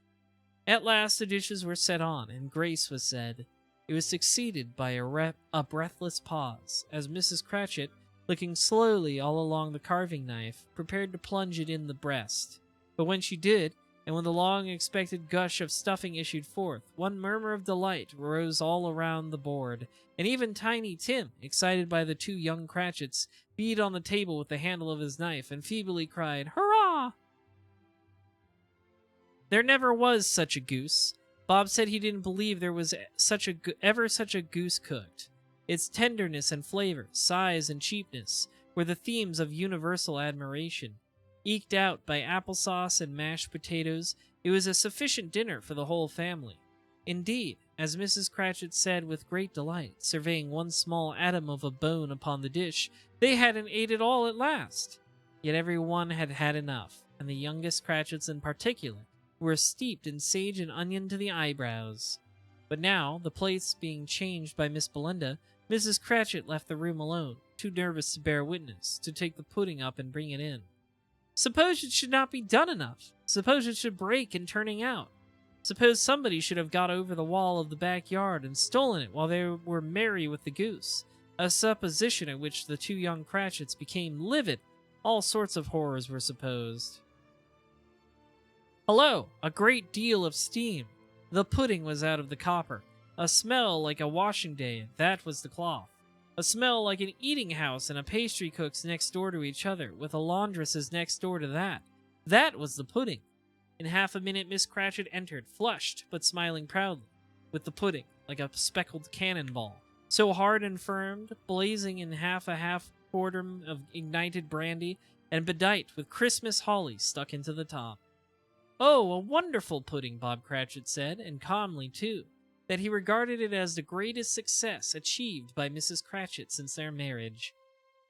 At last the dishes were set on, and grace was said. It was succeeded by a breathless pause, as Mrs. Cratchit, looking slowly all along the carving knife, prepared to plunge it in the breast. But when she did, and when the long-expected gush of stuffing issued forth, one murmur of delight rose all around the board, and even Tiny Tim, excited by the two young Cratchits, beat on the table with the handle of his knife, and feebly cried, "Hurrah!" There never was such a goose. Bob said he didn't believe there was ever such a goose cooked. Its tenderness and flavor, size and cheapness, were the themes of universal admiration. Eked out by applesauce and mashed potatoes, it was a sufficient dinner for the whole family. Indeed, as Mrs. Cratchit said with great delight, surveying one small atom of a bone upon the dish, they hadn't ate it all at last. Yet every one had had enough, and the youngest Cratchits in particular were steeped in sage and onion to the eyebrows. But now, the plates being changed by Miss Belinda, Mrs. Cratchit left the room alone, too nervous to bear witness, to take the pudding up and bring it in. Suppose it should not be done enough? Suppose it should break in turning out? Suppose somebody should have got over the wall of the backyard and stolen it while they were merry with the goose? A supposition at which the two young Cratchits became livid. All sorts of horrors were supposed. Hello! A great deal of steam. The pudding was out of the copper. A smell like a washing day, that was the cloth. A smell like an eating house and a pastry cook's next door to each other, with a laundress's next door to that. That was the pudding. In half a minute Miss Cratchit entered, flushed, but smiling proudly, with the pudding, like a speckled cannonball, so hard and firm, blazing in half quartern of ignited brandy, and bedight with Christmas holly stuck into the top. "Oh, a wonderful pudding," Bob Cratchit said, and calmly, too, that he regarded it as the greatest success achieved by Mrs. Cratchit since their marriage.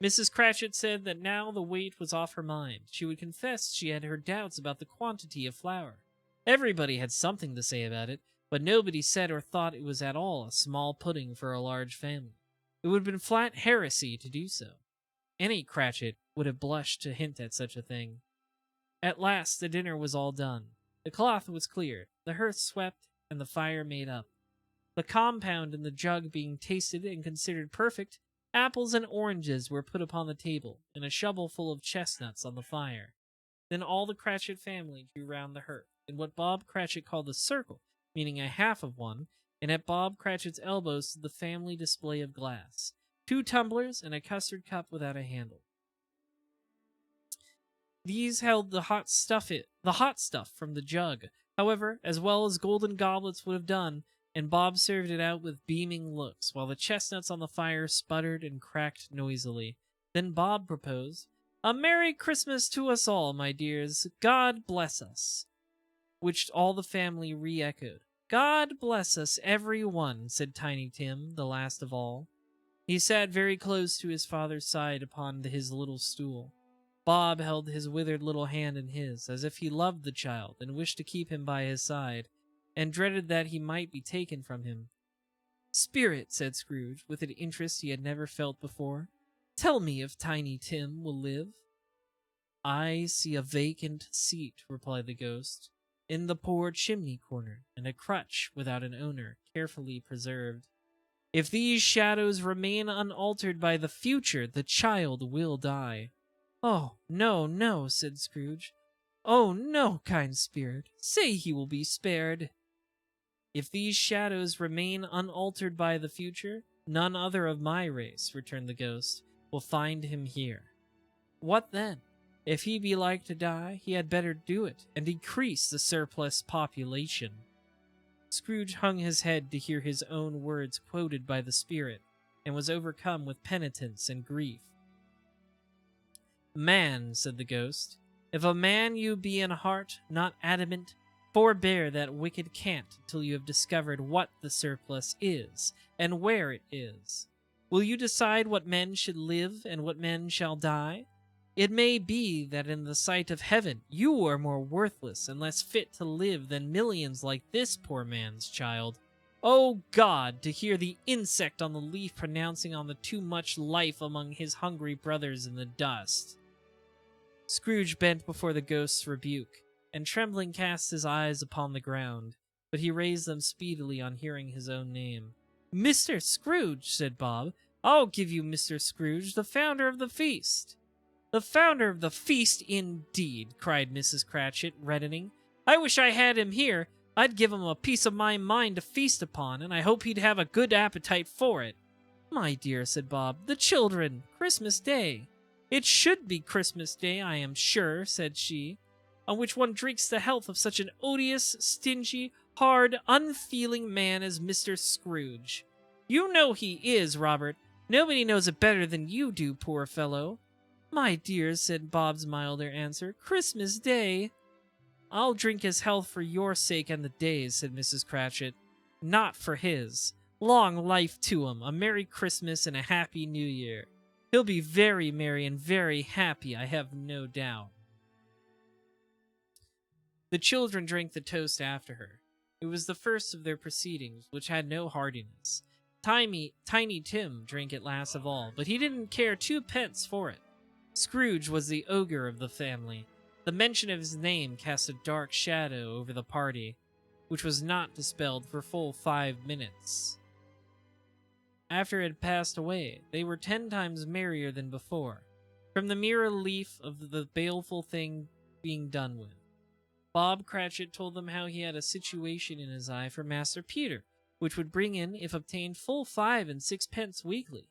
Mrs. Cratchit said that now the weight was off her mind. She would confess she had her doubts about the quantity of flour. Everybody had something to say about it, but nobody said or thought it was at all a small pudding for a large family. It would have been flat heresy to do so. Any Cratchit would have blushed to hint at such a thing. At last the dinner was all done. The cloth was cleared, the hearth swept, and the fire made up. The compound in the jug being tasted and considered perfect, Apples and oranges were put upon the table, and a shovel full of chestnuts on the fire. Then all the Cratchit family drew round the hearth, in what Bob Cratchit called the circle, meaning a half of one, and at Bob Cratchit's elbows stood the family display of glass, 2 tumblers and a custard cup without a handle. These held the hot stuff from the jug, however, as well as golden goblets would have done, and Bob served it out with beaming looks, while the chestnuts on the fire sputtered and cracked noisily. Then Bob proposed, "A Merry Christmas to us all, my dears. God bless us," which all the family re-echoed. "God bless us, every one," said Tiny Tim, the last of all. He sat very close to his father's side upon his little stool. Bob held his withered little hand in his, as if he loved the child and wished to keep him by his side, and dreaded that he might be taken from him. "Spirit," said Scrooge, with an interest he had never felt before, "tell me if Tiny Tim will live." "I see a vacant seat," replied the ghost, "in the poor chimney corner, and a crutch without an owner, carefully preserved. If these shadows remain unaltered by the future, the child will die." "Oh, no, no," said Scrooge. "Oh, no, kind spirit. Say he will be spared." "If these shadows remain unaltered by the future, none other of my race," returned the ghost, "will find him here. What then? If he be like to die, he had better do it, and decrease the surplus population." Scrooge hung his head to hear his own words quoted by the spirit, and was overcome with penitence and grief. "Man," said the ghost, "if a man you be in heart, not adamant, forbear that wicked cant till you have discovered what the surplus is, and where it is. Will you decide what men should live and what men shall die? It may be that in the sight of heaven you are more worthless and less fit to live than millions like this poor man's child. Oh God, to hear the insect on the leaf pronouncing on the too much life among his hungry brothers in the dust." Scrooge bent before the ghost's rebuke, and trembling cast his eyes upon the ground, but he raised them speedily on hearing his own name. "Mr. Scrooge," said Bob. "I'll give you Mr. Scrooge, the founder of the feast." "The founder of the feast, indeed!" cried Mrs. Cratchit, reddening. "I wish I had him here. I'd give him a piece of my mind to feast upon, and I hope he'd have a good appetite for it." "My dear," said Bob, "the children! Christmas Day!" "It should be Christmas Day, I am sure," said she, "on which one drinks the health of such an odious, stingy, hard, unfeeling man as Mr. Scrooge. You know he is, Robert. Nobody knows it better than you do, poor fellow." "My dear," said Bob's milder answer, "Christmas Day." "I'll drink his health for your sake and the day's," said Mrs. Cratchit. "Not for his. Long life to him, a Merry Christmas and a Happy New Year. He'll be very merry and very happy, I have no doubt." The children drank the toast after her. It was the first of their proceedings, which had no heartiness. Tiny Tim drank it last of all, but he didn't care 2 pence for it. Scrooge was the ogre of the family. The mention of his name cast a dark shadow over the party, which was not dispelled for full 5 minutes. After it had passed away, they were 10 times merrier than before, from the mere relief of the baleful thing being done with. Bob Cratchit told them how he had a situation in his eye for Master Peter, which would bring in, if obtained, full 5 and 6 pence weekly.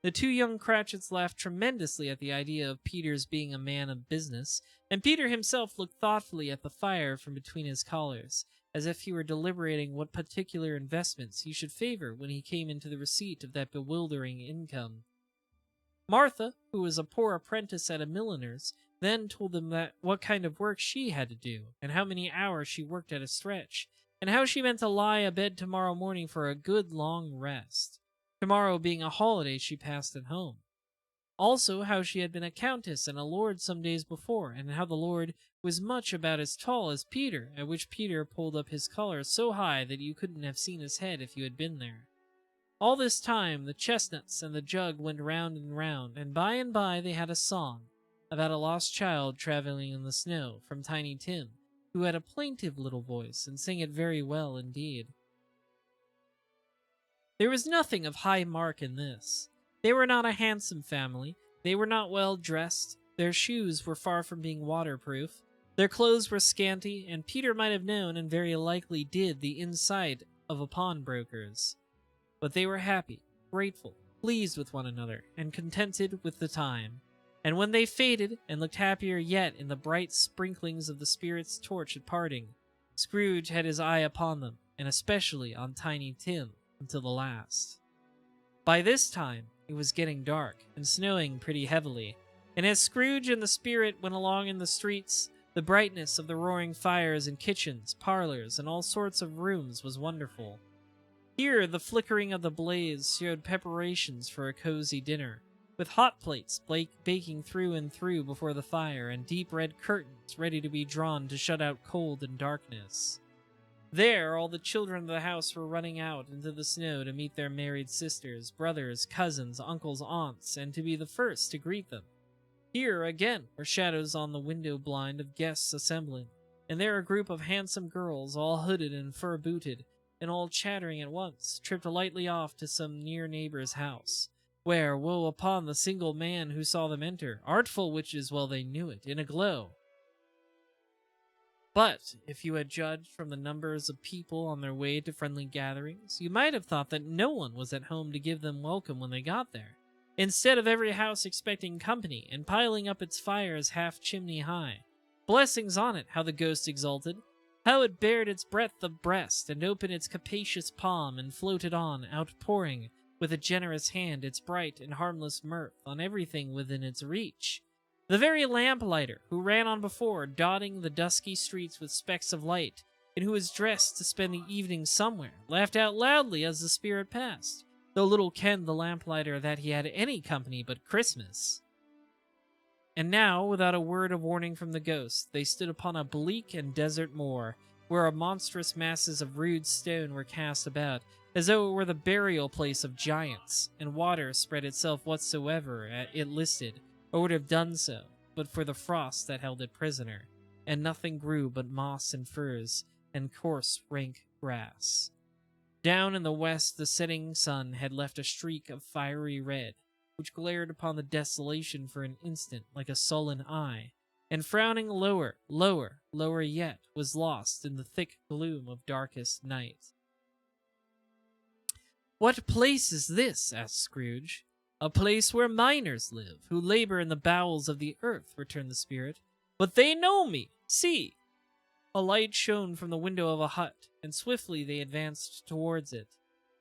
The 2 young Cratchits laughed tremendously at the idea of Peter's being a man of business, and Peter himself looked thoughtfully at the fire from between his collars, as if he were deliberating what particular investments he should favor when he came into the receipt of that bewildering income. Martha, who was a poor apprentice at a milliner's, then told them what kind of work she had to do, and how many hours she worked at a stretch, and how she meant to lie abed tomorrow morning for a good long rest, tomorrow being a holiday she passed at home. Also how she had been a countess and a lord some days before, and how the lord was much about as tall as Peter, at which Peter pulled up his collar so high that you couldn't have seen his head if you had been there. All this time the chestnuts and the jug went round and by they had a song about a lost child traveling in the snow from Tiny Tim, who had a plaintive little voice and sang it very well indeed. There was nothing of high mark in this. They were not a handsome family. They were not well dressed. Their shoes were far from being waterproof. Their clothes were scanty, and Peter might have known, and very likely did, the inside of a pawnbroker's. But they were happy, grateful, pleased with one another, and contented with the time. And when they faded, and looked happier yet in the bright sprinklings of the spirit's torch at parting, Scrooge had his eye upon them, and especially on Tiny Tim, until the last. By this time, it was getting dark, and snowing pretty heavily, and as Scrooge and the spirit went along in the streets, the brightness of the roaring fires in kitchens, parlors, and all sorts of rooms was wonderful. Here, the flickering of the blaze showed preparations for a cozy dinner, with hot plates baking through and through before the fire, and deep red curtains ready to be drawn to shut out cold and darkness. There, all the children of the house were running out into the snow to meet their married sisters, brothers, cousins, uncles, aunts, and to be the first to greet them. Here, again, were shadows on the window blind of guests assembling, and there a group of handsome girls, all hooded and fur-booted, and all chattering at once, tripped lightly off to some near neighbor's house, where, woe upon the single man who saw them enter, artful witches well they knew it, in a glow. But, if you had judged from the numbers of people on their way to friendly gatherings, you might have thought that no one was at home to give them welcome when they got there, instead of every house expecting company, and piling up its fires half chimney high. Blessings on it, how the ghost exulted! How it bared its breadth of breast, and opened its capacious palm, and floated on, outpouring, with a generous hand, its bright and harmless mirth on everything within its reach. The very lamplighter, who ran on before, dotting the dusky streets with specks of light, and who was dressed to spend the evening somewhere, laughed out loudly as the spirit passed, though little kenned the lamplighter that he had any company but Christmas. And now, without a word of warning from the ghost, they stood upon a bleak and desert moor, where monstrous masses of rude stone were cast about, as though it were the burial place of giants, and water spread itself whatsoever it listed, or would have done so, but for the frost that held it prisoner, and nothing grew but moss and furze, and coarse, rank grass. Down in the west the setting sun had left a streak of fiery red, which glared upon the desolation for an instant like a sullen eye, and frowning lower, lower, lower yet, was lost in the thick gloom of darkest night. "What place is this?" asked Scrooge. "A place where miners live, who labor in the bowels of the earth," returned the spirit. "But they know me. See!" A light shone from the window of a hut, and swiftly they advanced towards it.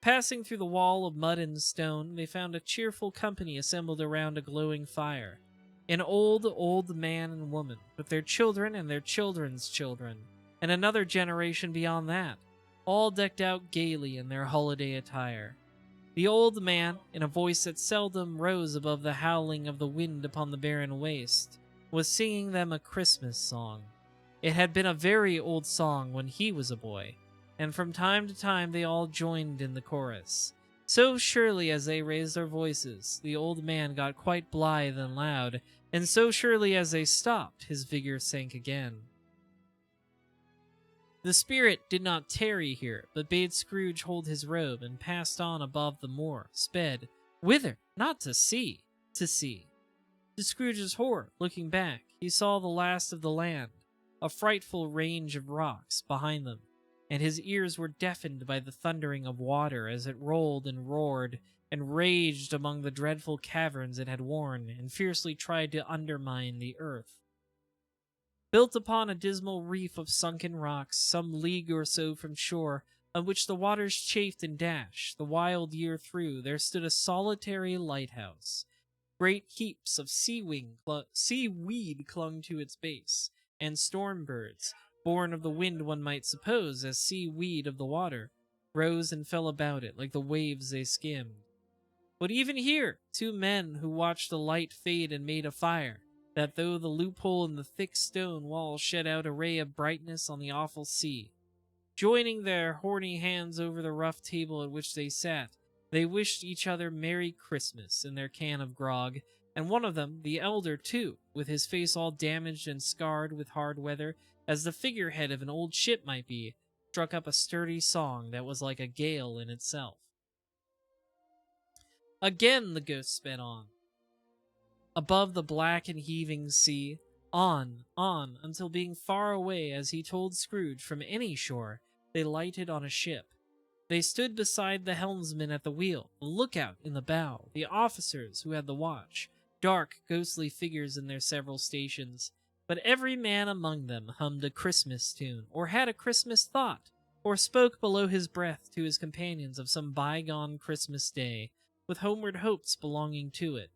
Passing through the wall of mud and stone, they found a cheerful company assembled around a glowing fire. An old, old man and woman, with their children and their children's children, and another generation beyond that, all decked out gaily in their holiday attire. The old man, in a voice that seldom rose above the howling of the wind upon the barren waste, was singing them a Christmas song. It had been a very old song when he was a boy, and from time to time they all joined in the chorus. So surely as they raised their voices, the old man got quite blithe and loud, and so surely as they stopped, his vigor sank again. The spirit did not tarry here, but bade Scrooge hold his robe, and passed on above the moor, sped, whither? Not to sea, to sea. To Scrooge's horror, looking back, he saw the last of the land, a frightful range of rocks behind them, and his ears were deafened by the thundering of water as it rolled and roared and raged among the dreadful caverns it had worn, and fiercely tried to undermine the earth. Built upon a dismal reef of sunken rocks, some league or so from shore, on which the waters chafed and dashed the wild year through, there stood a solitary lighthouse. Great heaps of seaweed clung to its base, and storm birds, born of the wind one might suppose, as seaweed of the water, rose and fell about it like the waves they skimmed. But even here, two men who watched the light fade and made a fire, that though the loophole in the thick stone wall shed out a ray of brightness on the awful sea. Joining their horny hands over the rough table at which they sat, they wished each other Merry Christmas in their can of grog, and one of them, the elder too, with his face all damaged and scarred with hard weather, as the figurehead of an old ship might be, struck up a sturdy song that was like a gale in itself. Again the ghost sped on, above the black and heaving sea, on, until being far away, as he told Scrooge, from any shore, they lighted on a ship. They stood beside the helmsman at the wheel, the lookout in the bow, the officers who had the watch, dark, ghostly figures in their several stations. But every man among them hummed a Christmas tune, or had a Christmas thought, or spoke below his breath to his companions of some bygone Christmas day, with homeward hopes belonging to it.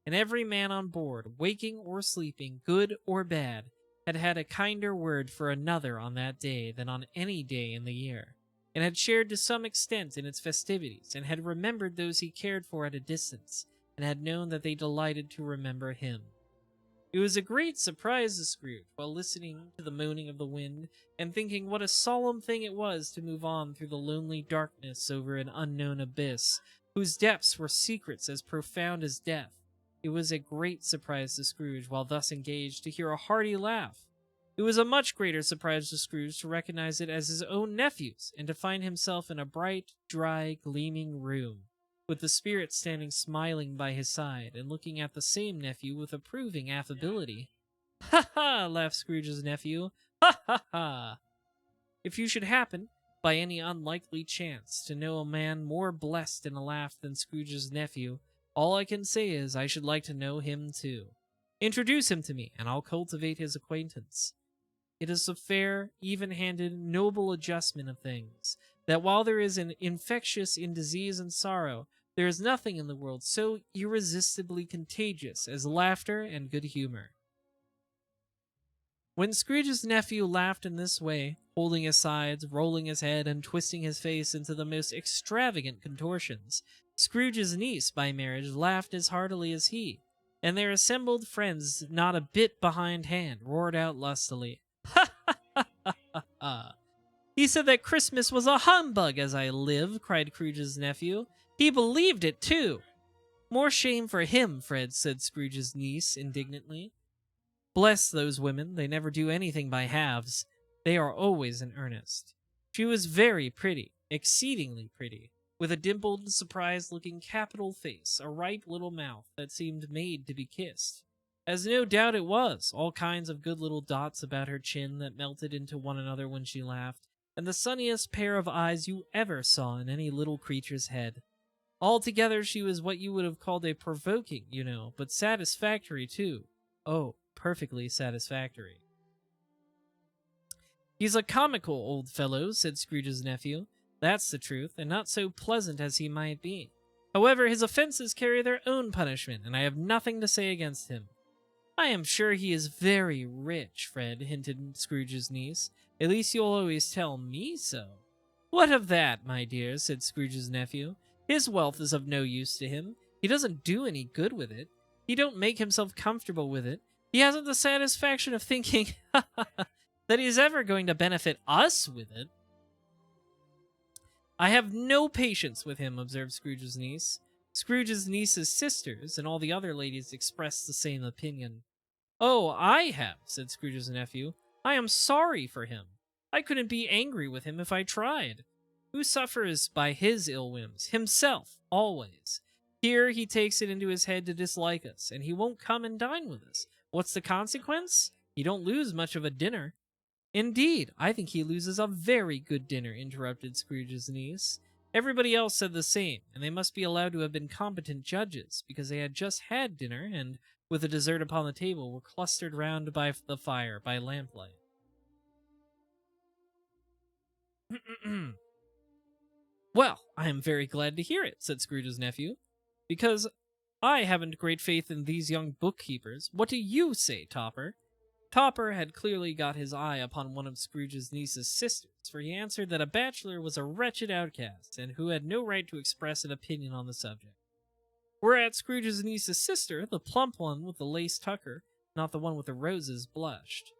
And every man on board, waking or sleeping, good or bad, had had a kinder word for another on that day than on any day in the year, and had shared to some extent in its festivities, and had remembered those he cared for at a distance, and had known that they delighted to remember him. It was a great surprise to Scrooge, while listening to the moaning of the wind, and thinking what a solemn thing it was to move on through the lonely darkness over an unknown abyss, whose depths were secrets as profound as death. It was a great surprise to Scrooge, while thus engaged, to hear a hearty laugh. It was a much greater surprise to Scrooge to recognize it as his own nephew's, and to find himself in a bright, dry, gleaming room, with the spirit standing smiling by his side, and looking at the same nephew with approving affability. "Ha ha!" laughed Scrooge's nephew. "Ha ha ha! If you should happen, by any unlikely chance, to know a man more blessed in a laugh than Scrooge's nephew, all I can say is I should like to know him too. Introduce him to me, and I'll cultivate his acquaintance. It is a fair, even-handed, noble adjustment of things, that while there is an infectious in disease and sorrow, there is nothing in the world so irresistibly contagious as laughter and good humor." When Scrooge's nephew laughed in this way, holding his sides, rolling his head, and twisting his face into the most extravagant contortions, Scrooge's niece by marriage laughed as heartily as he, and their assembled friends, not a bit behindhand, roared out lustily, "Ha ha ha ha ha ha! He said that Christmas was a humbug, as I live," cried Scrooge's nephew. "He believed it, too." "More shame for him, Fred," said Scrooge's niece indignantly. "Bless those women, they never do anything by halves. They are always in earnest." She was very pretty, exceedingly pretty, with a dimpled, surprised-looking capital face, a ripe little mouth that seemed made to be kissed. As no doubt it was, all kinds of good little dots about her chin that melted into one another when she laughed, and the sunniest pair of eyes you ever saw in any little creature's head. Altogether she was what you would have called a provoking, but satisfactory too. Oh, perfectly satisfactory. "He's a comical old fellow," said Scrooge's nephew. "That's the truth, and not so pleasant as he might be. However, his offenses carry their own punishment, and I have nothing to say against him." "I am sure he is very rich, Fred," hinted Scrooge's niece. "At least you'll always tell me so." "What of that, my dear?" said Scrooge's nephew. "His wealth is of no use to him. He doesn't do any good with it. He don't make himself comfortable with it. He hasn't the satisfaction of thinking that he's ever going to benefit us with it." "I have no patience with him," observed Scrooge's niece. Scrooge's niece's sisters and all the other ladies expressed the same opinion. "Oh, I have," said Scrooge's nephew. "I am sorry for him. I couldn't be angry with him if I tried. Who suffers by his ill whims? Himself, always. Here he takes it into his head to dislike us, and he won't come and dine with us. What's the consequence? He don't lose much of a dinner." "Indeed, I think he loses a very good dinner," interrupted Scrooge's niece. Everybody else said the same, and they must be allowed to have been competent judges, because they had just had dinner, and, with the dessert upon the table, were clustered round by the fire by lamplight. "Well, I am very glad to hear it," said Scrooge's nephew, "because I haven't great faith in these young bookkeepers. What do you say, Topper?" Topper had clearly got his eye upon one of Scrooge's niece's sisters, for he answered that a bachelor was a wretched outcast, and who had no right to express an opinion on the subject. Whereat Scrooge's niece's sister, the plump one with the lace tucker, not the one with the roses, blushed.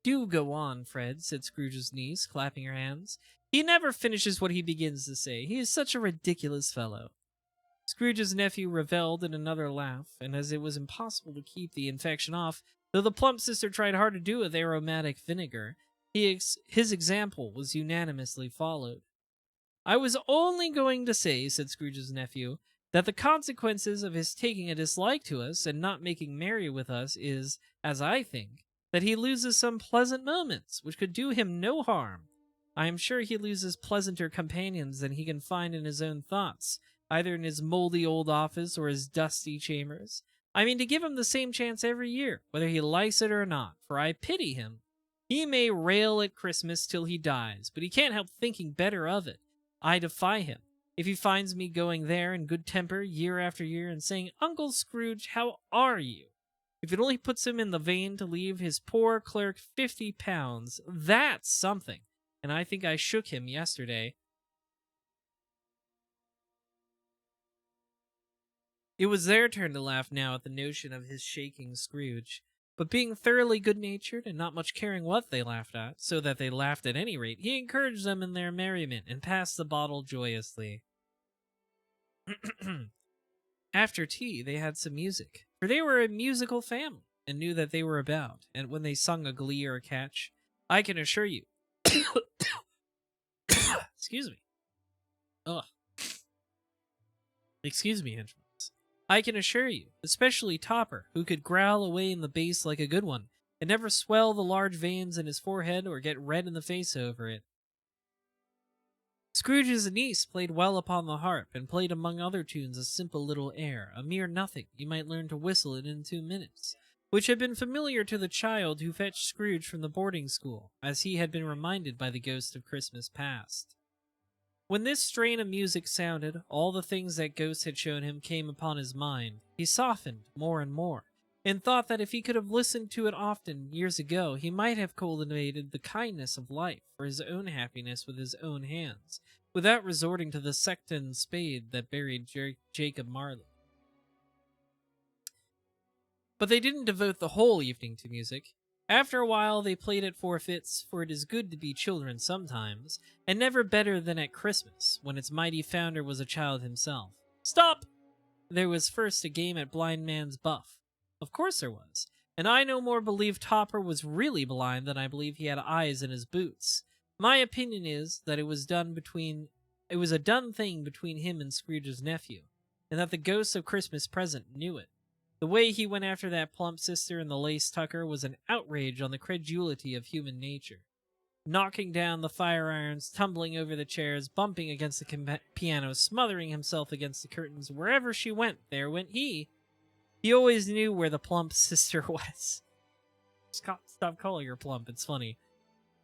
"Do go on, Fred," said Scrooge's niece, clapping her hands. "He never finishes what he begins to say. He is such a ridiculous fellow." Scrooge's nephew revelled in another laugh, and as it was impossible to keep the infection off, though the plump sister tried hard to do with aromatic vinegar, his example was unanimously followed. I was only going to say, said Scrooge's nephew, that the consequences of his taking a dislike to us and not making merry with us is, as I think, that he loses some pleasant moments, which could do him no harm. I am sure he loses pleasanter companions than he can find in his own thoughts, either in his moldy old office or his dusty chambers. I mean to give him the same chance every year, whether he likes it or not, for I pity him. He may rail at Christmas till he dies, but he can't help thinking better of it. I defy him. If he finds me going there in good temper year after year and saying, Uncle Scrooge, how are you? If it only puts him in the vein to leave his poor clerk £50, that's something. And I think I shook him yesterday. It was their turn to laugh now at the notion of his shaking Scrooge. But being thoroughly good-natured and not much caring what they laughed at, so that they laughed at any rate, he encouraged them in their merriment and passed the bottle joyously. After tea, they had some music, for they were a musical family and knew that they were about, and when they sung a glee or a catch, I can assure you. Excuse me. Ugh. Excuse me, henchman. I can assure you, especially Topper, who could growl away in the bass like a good one, and never swell the large veins in his forehead or get red in the face over it. Scrooge's niece played well upon the harp, and played among other tunes a simple little air, a mere nothing, you might learn to whistle it in 2 minutes, which had been familiar to the child who fetched Scrooge from the boarding school, as he had been reminded by the ghost of Christmas past. When this strain of music sounded, all the things that Ghost had shown him came upon his mind. He softened more and more, and thought that if he could have listened to it often years ago, he might have cultivated the kindness of life for his own happiness with his own hands, without resorting to the sexton spade that buried Jacob Marley. But they didn't devote the whole evening to music. After a while, they played at forfeits, for it is good to be children sometimes, and never better than at Christmas, when its mighty founder was a child himself. Stop! There was first a game at blind man's buff. Of course there was, and I no more believe Topper was really blind than I believe he had eyes in his boots. My opinion is that it was a done thing between him and Scrooge's nephew, and that the ghost of Christmas present knew it. The way he went after that plump sister and the lace tucker was an outrage on the credulity of human nature. Knocking down the fire irons, tumbling over the chairs, bumping against the piano, smothering himself against the curtains, wherever she went, there went he. He always knew where the plump sister was. Stop calling her plump, it's funny.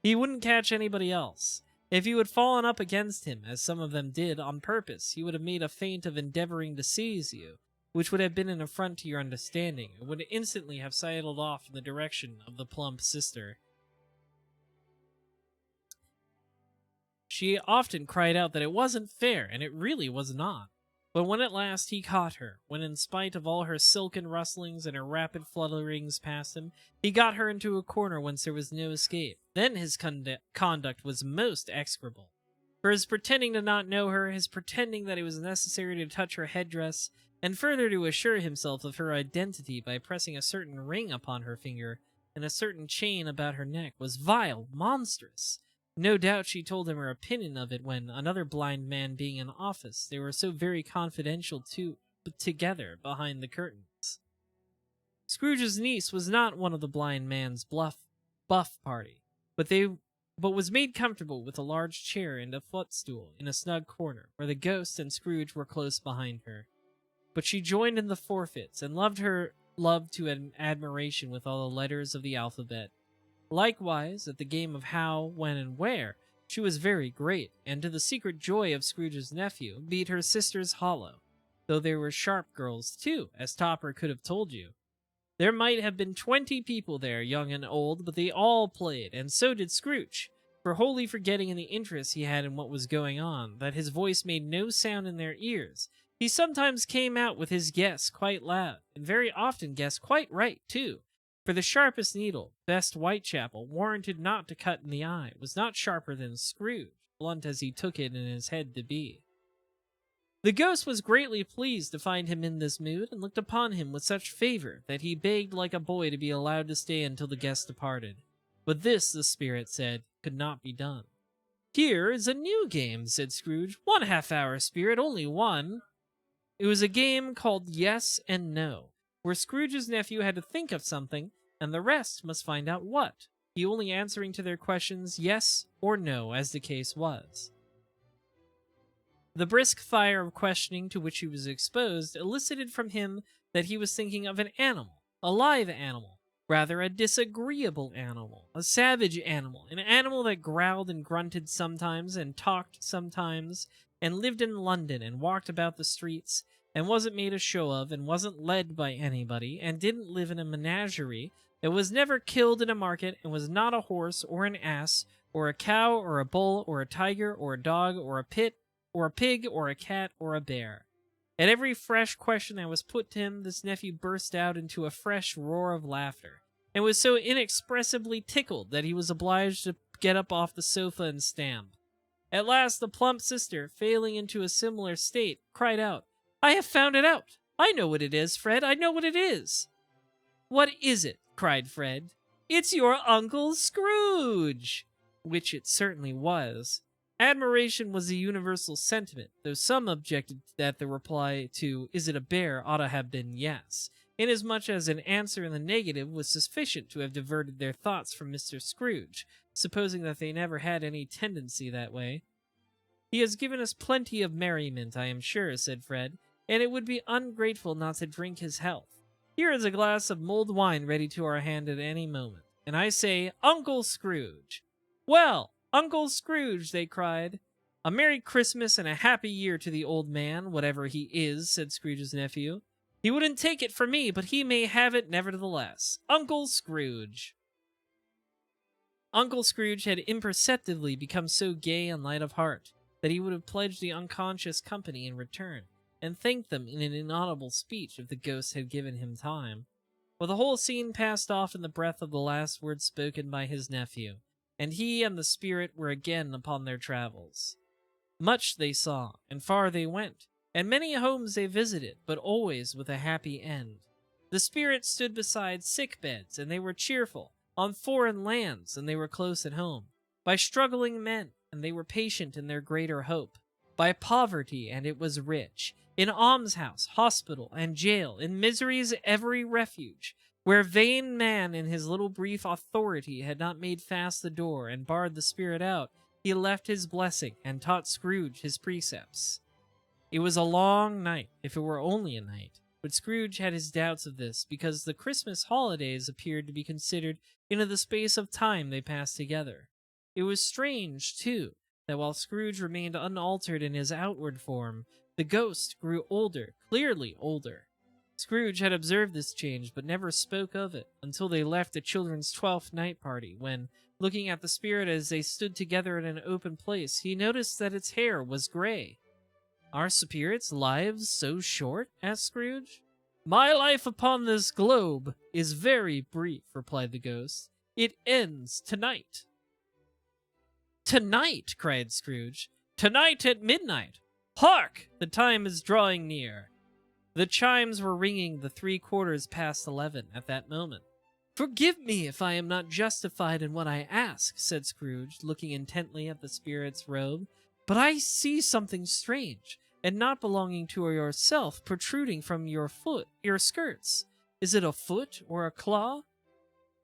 He wouldn't catch anybody else. If you had fallen up against him, as some of them did, on purpose, he would have made a feint of endeavoring to seize you, which would have been an affront to your understanding, and would instantly have sidled off in the direction of the plump sister. She often cried out that it wasn't fair, and it really was not. But when at last he caught her, when in spite of all her silken rustlings and her rapid flutterings past him, he got her into a corner whence there was no escape, then his conduct was most execrable. For his pretending to not know her, his pretending that it was necessary to touch her headdress, and further to assure himself of her identity by pressing a certain ring upon her finger and a certain chain about her neck, was vile, monstrous. No doubt she told him her opinion of it when, another blind man being in office, they were so very confidential together behind the curtains. Scrooge's niece was not one of the blind man's buff party, but was made comfortable with a large chair and a footstool in a snug corner, where the ghost and Scrooge were close behind her. But she joined in the forfeits, and loved to an admiration with all the letters of the alphabet. Likewise, at the game of how, when, and where, she was very great, and to the secret joy of Scrooge's nephew, beat her sisters hollow, though there were sharp girls too, as Topper could have told you. There might have been 20 people there, young and old, but they all played, and so did Scrooge, for wholly forgetting in the interest he had in what was going on, that his voice made no sound in their ears. He sometimes came out with his guess quite loud, and very often guessed quite right, too. For the sharpest needle, best Whitechapel, warranted not to cut in the eye, was not sharper than Scrooge, blunt as he took it in his head to be. The ghost was greatly pleased to find him in this mood, and looked upon him with such favor that he begged like a boy to be allowed to stay until the guest departed. But this, the spirit said, could not be done. Here is a new game, said Scrooge. 1/2 hour, Spirit, only one. It was a game called Yes and No, where Scrooge's nephew had to think of something, and the rest must find out what, he only answering to their questions yes or no, as the case was. The brisk fire of questioning to which he was exposed elicited from him that he was thinking of an animal, a live animal, rather a disagreeable animal, a savage animal, an animal that growled and grunted sometimes and talked sometimes, and lived in London and walked about the streets, and wasn't made a show of, and wasn't led by anybody, and didn't live in a menagerie, that was never killed in a market, and was not a horse or an ass, or a cow or a bull or a tiger or a dog or a pig or a cat or a bear. At every fresh question that was put to him, this nephew burst out into a fresh roar of laughter, and was so inexpressibly tickled that he was obliged to get up off the sofa and stamp. At last the plump sister, failing into a similar state, cried out, "I have found it out! I know what it is, Fred, I know what it is!" "What is it?" cried Fred. "It's your Uncle Scrooge!" Which it certainly was. Admiration was the universal sentiment, though some objected that the reply to "Is it a bear?" ought to have been yes, inasmuch as an answer in the negative was sufficient to have diverted their thoughts from Mr. Scrooge, supposing that they never had any tendency that way. "He has given us plenty of merriment, I am sure," said Fred, "and it would be ungrateful not to drink his health. Here is a glass of mulled wine ready to our hand at any moment, and I say, Uncle Scrooge!" "Well, Uncle Scrooge!" they cried. "A Merry Christmas and a Happy Year to the old man, whatever he is," said Scrooge's nephew. "He wouldn't take it from me, but he may have it nevertheless. Uncle Scrooge!" Uncle Scrooge had imperceptibly become so gay and light of heart that he would have pledged the unconscious company in return, and thanked them in an inaudible speech if the ghost had given him time. But the whole scene passed off in the breath of the last words spoken by his nephew, and he and the spirit were again upon their travels. Much they saw, and far they went, and many homes they visited, but always with a happy end. The spirit stood beside sick beds, and they were cheerful, on foreign lands, and they were close at home, by struggling men, and they were patient in their greater hope, by poverty, and it was rich, in almshouse, hospital, and jail, in misery's every refuge, where vain man in his little brief authority had not made fast the door and barred the spirit out, he left his blessing and taught Scrooge his precepts. It was a long night, if it were only a night, but Scrooge had his doubts of this, because the Christmas holidays appeared to be considered into the space of time they passed together. It was strange, too, that while Scrooge remained unaltered in his outward form, the ghost grew older, clearly older. Scrooge had observed this change, but never spoke of it until they left the children's 12th night party, when, looking at the spirit as they stood together in an open place, he noticed that its hair was gray. "Are spirits' lives so short?" asked Scrooge. "My life upon this globe is very brief," replied the ghost. "It ends tonight." "Tonight!" cried Scrooge. "Tonight at midnight! Hark! The time is drawing near." The chimes were ringing the 11:75 at that moment. "Forgive me if I am not justified in what I ask," said Scrooge, looking intently at the spirit's robe, "but I see something strange, and not belonging to yourself, protruding from your skirts. Is it a foot or a claw?"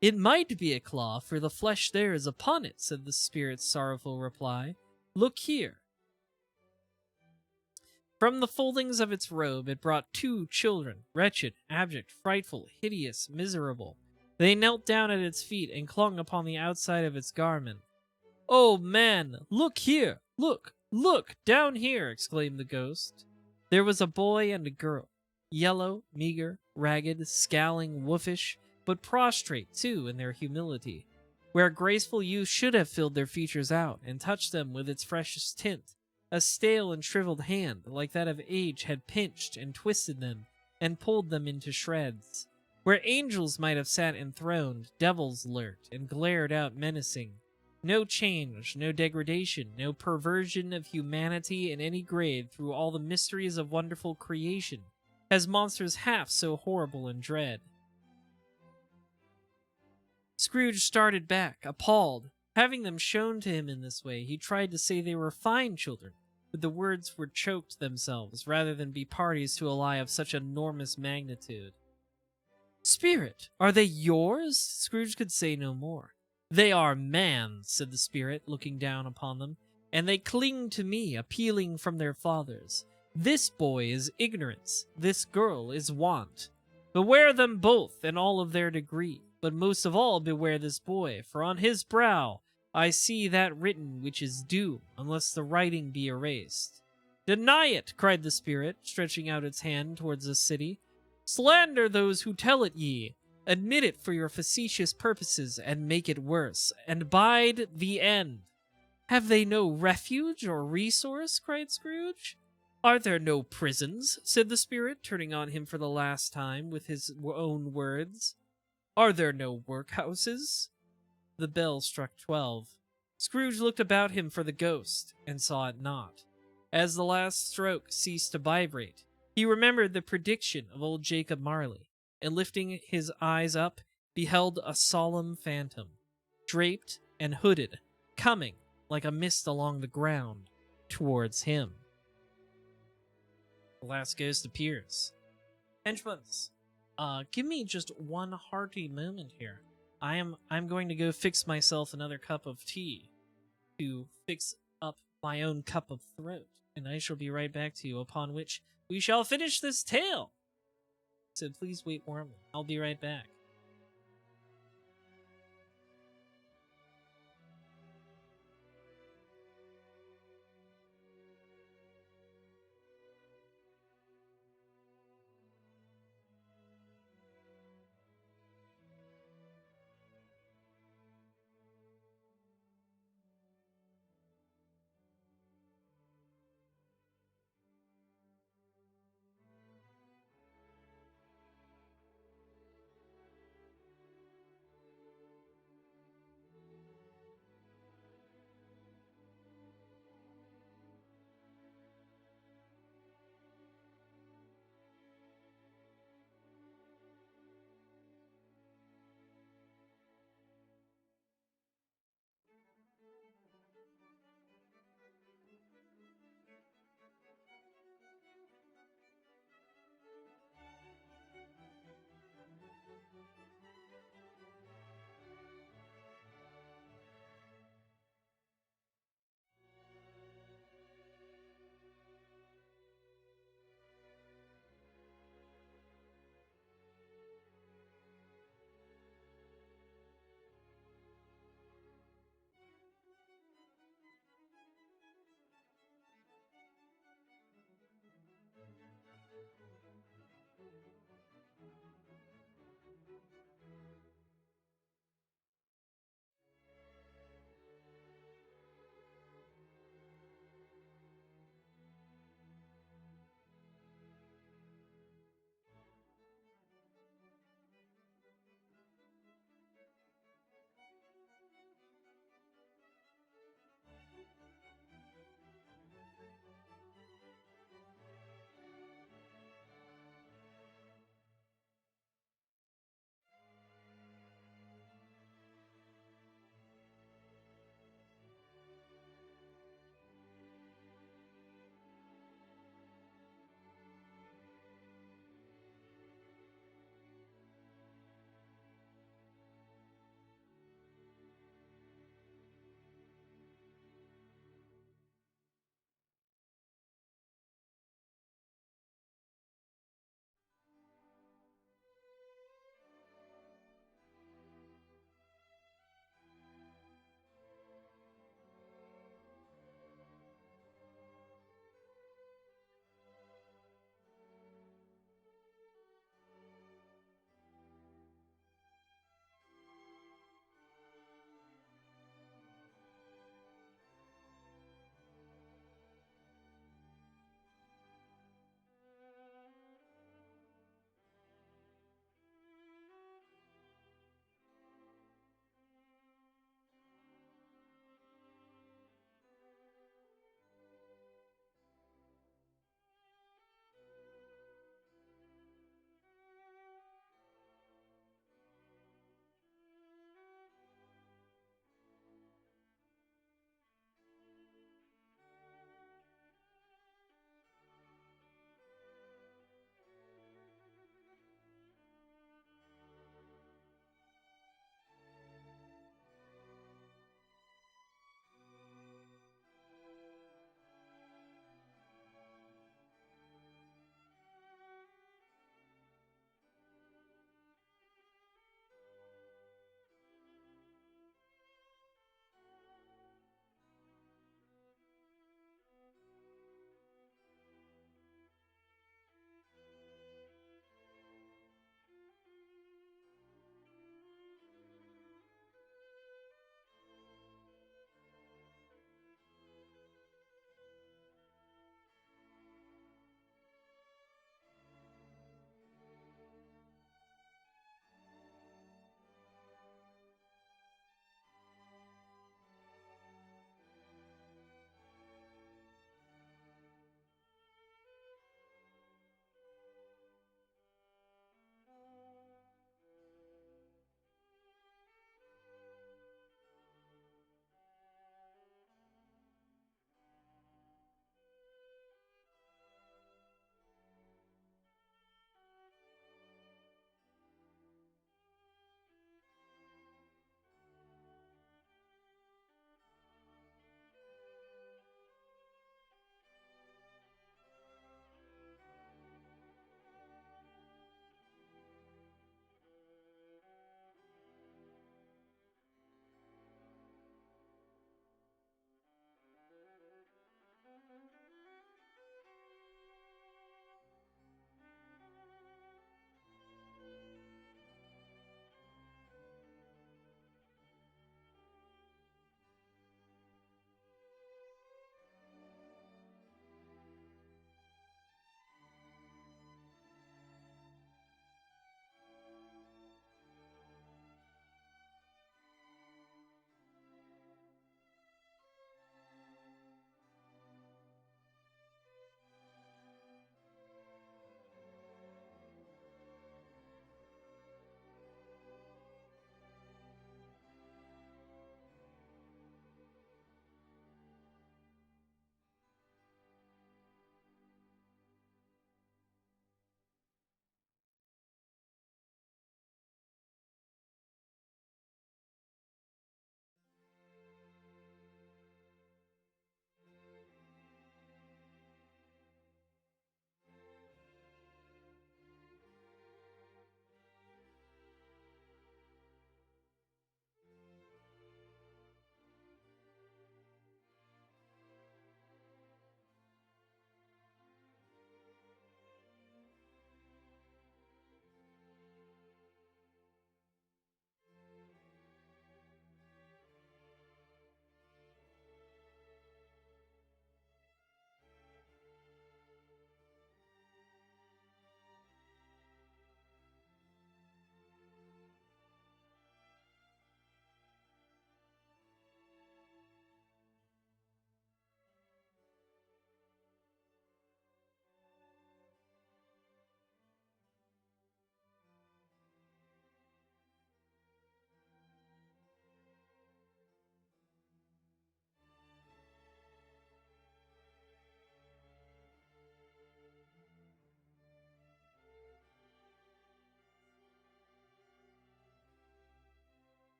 "It might be a claw, for the flesh there is upon it," said the spirit's sorrowful reply. "Look here." From the foldings of its robe it brought 2 children, wretched, abject, frightful, hideous, miserable. They knelt down at its feet and clung upon the outside of its garment. "Oh, man, look here! Look, down here!" exclaimed the ghost. There was a boy and a girl, yellow, meager, ragged, scowling, wolfish, but prostrate, too, in their humility, where graceful youth should have filled their features out and touched them with its freshest tint. A stale and shriveled hand, like that of age, had pinched and twisted them and pulled them into shreds. Where angels might have sat enthroned, devils lurked and glared out menacing. No change, no degradation, no perversion of humanity in any grade through all the mysteries of wonderful creation has monsters half so horrible and dread. Scrooge started back, appalled. Having them shown to him in this way, he tried to say they were fine children, but the words were choked themselves rather than be parties to a lie of such enormous magnitude. Spirit, are they yours? Scrooge could say no more. They are man's, said the spirit, looking down upon them, and they cling to me, appealing from their fathers. This boy is ignorance, this girl is want. Beware them both in all of their degree, but most of all beware this boy, for on his brow I see that written which is doom, unless the writing be erased. Deny it, cried the spirit, stretching out its hand towards the city. Slander those who tell it ye. Admit it for your facetious purposes, and make it worse, and bide the end. Have they no refuge or resource? Cried Scrooge. Are there no prisons? Said the spirit, turning on him for the last time with his own words. Are there no workhouses? The bell struck 12. Scrooge looked about him for the ghost, and saw it not. As the last stroke ceased to vibrate, he remembered the prediction of old Jacob Marley, and lifting his eyes up, beheld a solemn phantom, draped and hooded, coming like a mist along the ground towards him. The last ghost appears. Henchmans, give me just one hearty moment here. I'm going to go fix myself another cup of tea to fix up my own cup of throat, and I shall be right back to you, upon which we shall finish this tale. So please wait warmly. I'll be right back.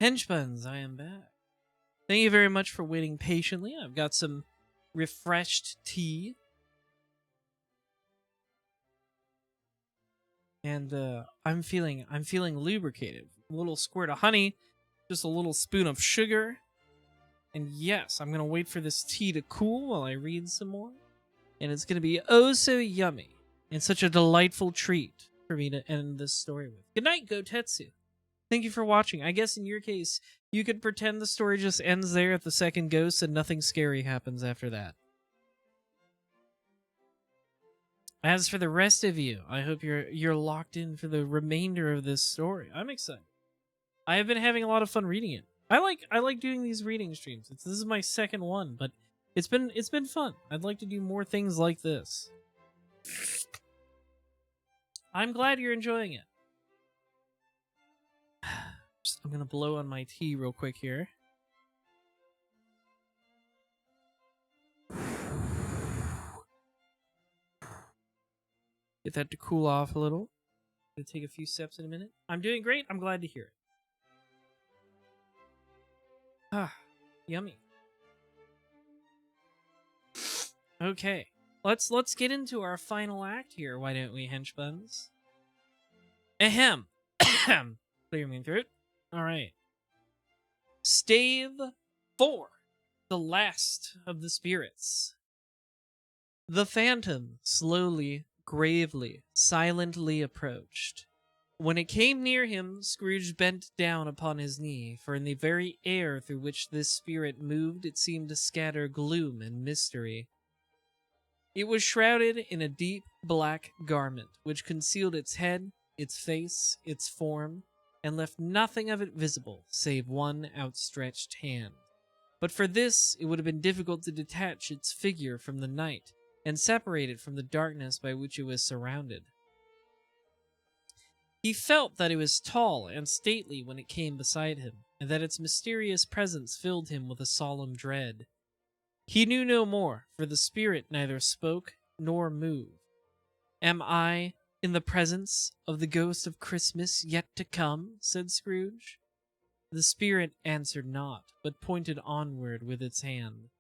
Henchbuns, I am back. Thank you very much for waiting patiently. I've got some refreshed tea. And I'm feeling lubricated. A little squirt of honey, just a little spoon of sugar. And yes, I'm going to wait for this tea to cool while I read some more. And it's going to be oh so yummy and such a delightful treat for me to end this story with. Good night, Gotetsu. Thank you for watching. I guess in your case, you could pretend the story just ends there at the second ghost and nothing scary happens after that. As for the rest of you, I hope you're locked in for the remainder of this story. I'm excited. I have been having a lot of fun reading it. I like doing these reading streams. This is my second one, but it's been fun. I'd like to do more things like this. I'm glad you're enjoying it. I'm gonna blow on my tea real quick here. Get that to cool off a little. Gonna take a few steps in a minute. I'm doing great. I'm glad to hear it. Ah, yummy. Okay, let's get into our final act here. Why don't we, henchbuns? Ahem. Clear me through it. All right. Stave 4, the last of the spirits. The phantom slowly, gravely, silently approached. When it came near him, Scrooge bent down upon his knee, for in the very air through which this spirit moved it seemed to scatter gloom and mystery. It was shrouded in a deep black garment, which concealed its head, its face, its form, and left nothing of it visible save one outstretched hand. But for this it would have been difficult to detach its figure from the night, and separate it from the darkness by which it was surrounded. He felt that it was tall and stately when it came beside him, and that its mysterious presence filled him with a solemn dread. He knew no more, for the spirit neither spoke nor moved. "Am I in the presence of the ghost of Christmas yet to come?" said Scrooge. The spirit answered not, but pointed onward with its hand.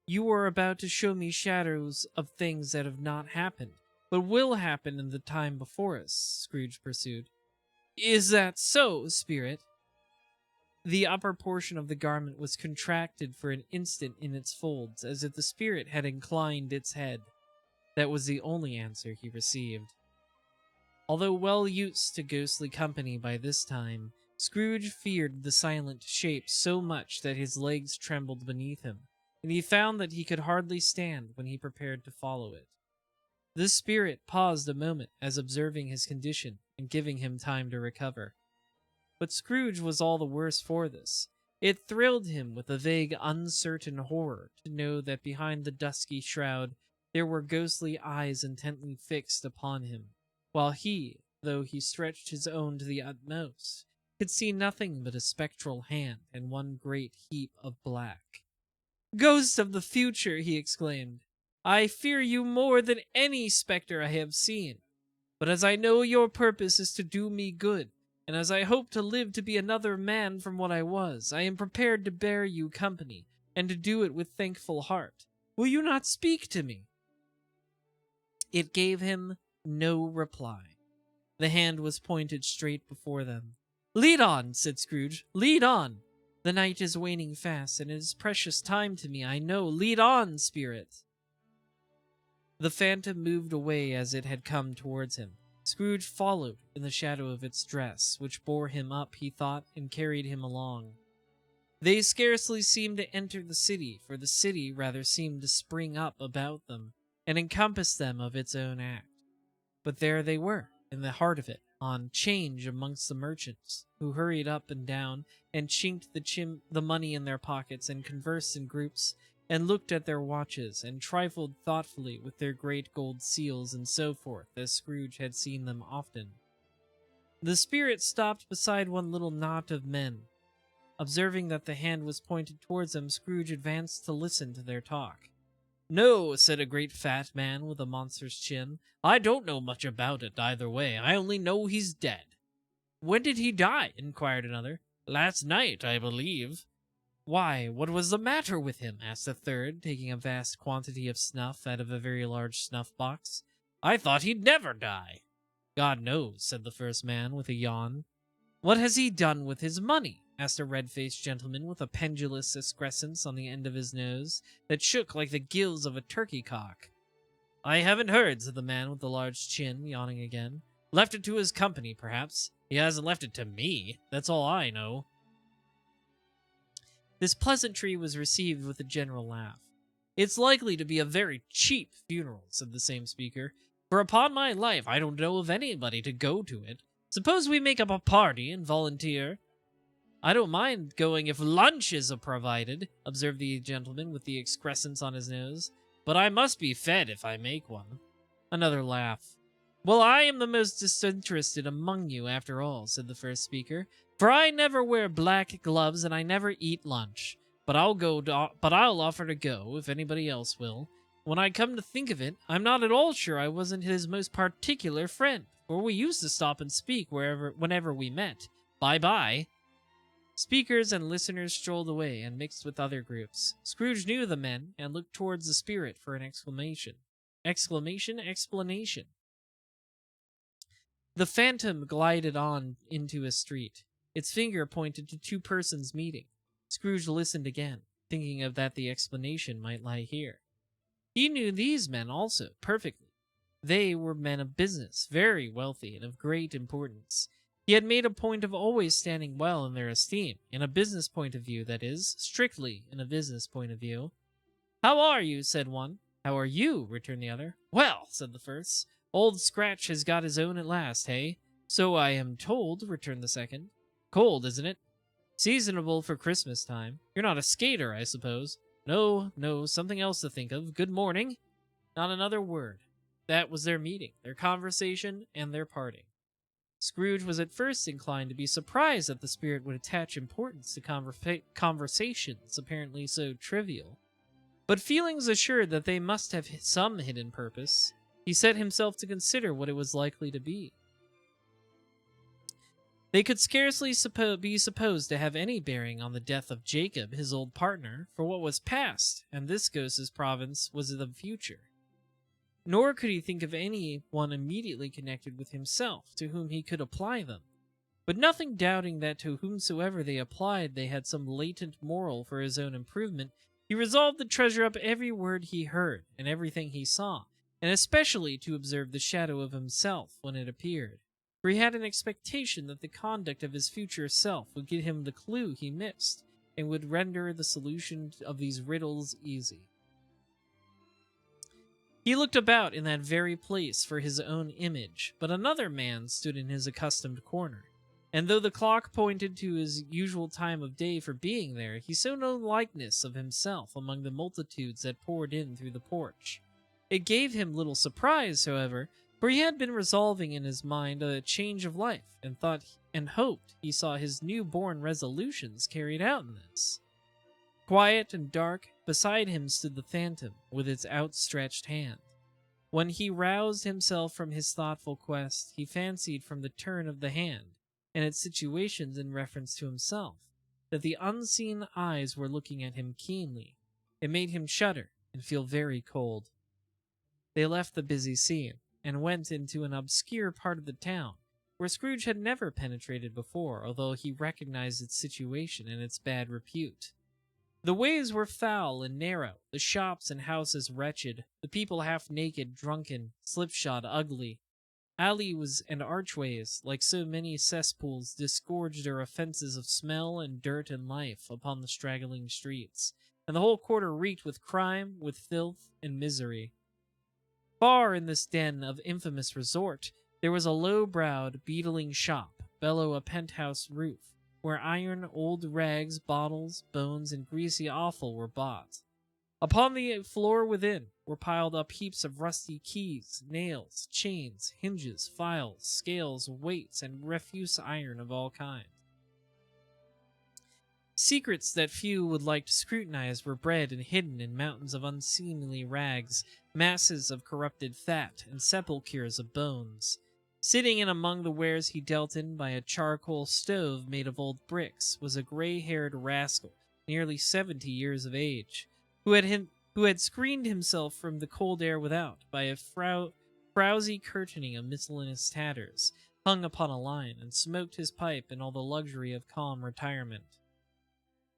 "You are about to show me shadows of things that have not happened, but will happen in the time before us," Scrooge pursued. "Is that so, spirit?" The upper portion of the garment was contracted for an instant in its folds, as if the spirit had inclined its head. That was the only answer he received. Although well used to ghostly company by this time, Scrooge feared the silent shape so much that his legs trembled beneath him, and he found that he could hardly stand when he prepared to follow it. The spirit paused a moment as observing his condition and giving him time to recover. But Scrooge was all the worse for this. It thrilled him with a vague, uncertain horror to know that behind the dusky shroud there were ghostly eyes intently fixed upon him, while he, though he stretched his own to the utmost, could see nothing but a spectral hand and one great heap of black. "Ghost of the future!" he exclaimed. "I fear you more than any specter I have seen. But as I know your purpose is to do me good, and as I hope to live to be another man from what I was, I am prepared to bear you company, and to do it with thankful heart. Will you not speak to me?" It gave him no reply. The hand was pointed straight before them. "Lead on," said Scrooge. "Lead on. The night is waning fast, and it is precious time to me, I know. Lead on, spirit." The phantom moved away as it had come towards him. Scrooge followed in the shadow of its dress, which bore him up, he thought, and carried him along. They scarcely seemed to enter the city, for the city rather seemed to spring up about them, and encompass them of its own act. But there they were, in the heart of it, on 'change amongst the merchants, who hurried up and down, and chinked the money in their pockets, and conversed in groups, and looked at their watches, and trifled thoughtfully with their great gold seals, and so forth, as Scrooge had seen them often. The spirit stopped beside one little knot of men. Observing that the hand was pointed towards them, Scrooge advanced to listen to their talk. "No," said a great fat man with a monstrous chin. "I don't know much about it either way. I only know he's dead." "When did he die?" inquired another. Last night, I believe. Why, what was the matter with him? Asked a third, taking a vast quantity of snuff out of a very large snuff box. I thought he'd never die. God knows, said the first man with a yawn. What has he done with his money? Asked a red-faced gentleman with a pendulous excrescence on the end of his nose that shook like the gills of a turkey cock. I haven't heard, said the man with the large chin, yawning again. Left it to his company, perhaps. He hasn't left it to me. That's all I know. This pleasantry was received with a general laugh. It's likely to be a very cheap funeral, said the same speaker, for upon my life I don't know of anybody to go to it. Suppose we make up a party and volunteer? I don't mind going if lunch is provided, observed the gentleman with the excrescence on his nose, but I must be fed if I make one. Another laugh. Well, I am the most disinterested among you, after all, said the first speaker, for I never wear black gloves and I never eat lunch. But I'll offer to go, if anybody else will. When I come to think of it, I'm not at all sure I wasn't his most particular friend, for we used to stop and speak whenever we met. Bye-bye. Speakers and listeners strolled away and mixed with other groups. Scrooge knew the men and looked towards the spirit for an exclamation. Explanation. The phantom glided on into a street. Its finger pointed to two persons meeting. Scrooge listened again, thinking of that the explanation might lie here. He knew these men also perfectly. They were men of business, very wealthy and of great importance. He had made a point of always standing well in their esteem, in a business point of view, that is, strictly in a business point of view. How are you? Said one. How are you? Returned the other. Well, said the first. Old Scratch has got his own at last, hey? So I am told, returned the second. Cold, isn't it? Seasonable for Christmas time. You're not a skater, I suppose. No, something else to think of. Good morning. Not another word. That was their meeting, their conversation, and their parting. Scrooge was at first inclined to be surprised that the spirit would attach importance to conversations apparently so trivial. But feelings assured that they must have some hidden purpose, he set himself to consider what it was likely to be. They could scarcely be supposed to have any bearing on the death of Jacob, his old partner, for what was past, and this ghost's province was the future. Nor could he think of any one immediately connected with himself, to whom he could apply them. But nothing doubting that to whomsoever they applied they had some latent moral for his own improvement, he resolved to treasure up every word he heard, and everything he saw, and especially to observe the shadow of himself when it appeared, for he had an expectation that the conduct of his future self would give him the clue he missed, and would render the solution of these riddles easy. He looked about in that very place for his own image, but another man stood in his accustomed corner, and though the clock pointed to his usual time of day for being there, he saw no likeness of himself among the multitudes that poured in through the porch. It gave him little surprise, however, for he had been resolving in his mind a change of life, and thought and hoped he saw his new-born resolutions carried out in this. Quiet and dark, beside him stood the phantom, with its outstretched hand. When he roused himself from his thoughtful quest, he fancied from the turn of the hand, and its situations in reference to himself, that the unseen eyes were looking at him keenly. It made him shudder and feel very cold. They left the busy scene, and went into an obscure part of the town, where Scrooge had never penetrated before, although he recognized its situation and its bad repute. The ways were foul and narrow, the shops and houses wretched, the people half naked, drunken, slipshod, ugly. Alleys and archways, like so many cesspools, disgorged their offenses of smell and dirt and life upon the straggling streets, and the whole quarter reeked with crime, with filth, and misery. Far in this den of infamous resort, there was a low-browed, beetling shop, below a penthouse roof, where iron, old rags, bottles, bones, and greasy offal were bought. Upon the floor within were piled up heaps of rusty keys, nails, chains, hinges, files, scales, weights, and refuse iron of all kinds. Secrets that few would like to scrutinize were bred and hidden in mountains of unseemly rags, masses of corrupted fat, and sepulchres of bones. Sitting in among the wares he dealt in by a charcoal stove made of old bricks was a gray-haired rascal, nearly 70 years of age, who had screened himself from the cold air without by a frowsy curtaining of miscellaneous tatters hung upon a line, and smoked his pipe in all the luxury of calm retirement.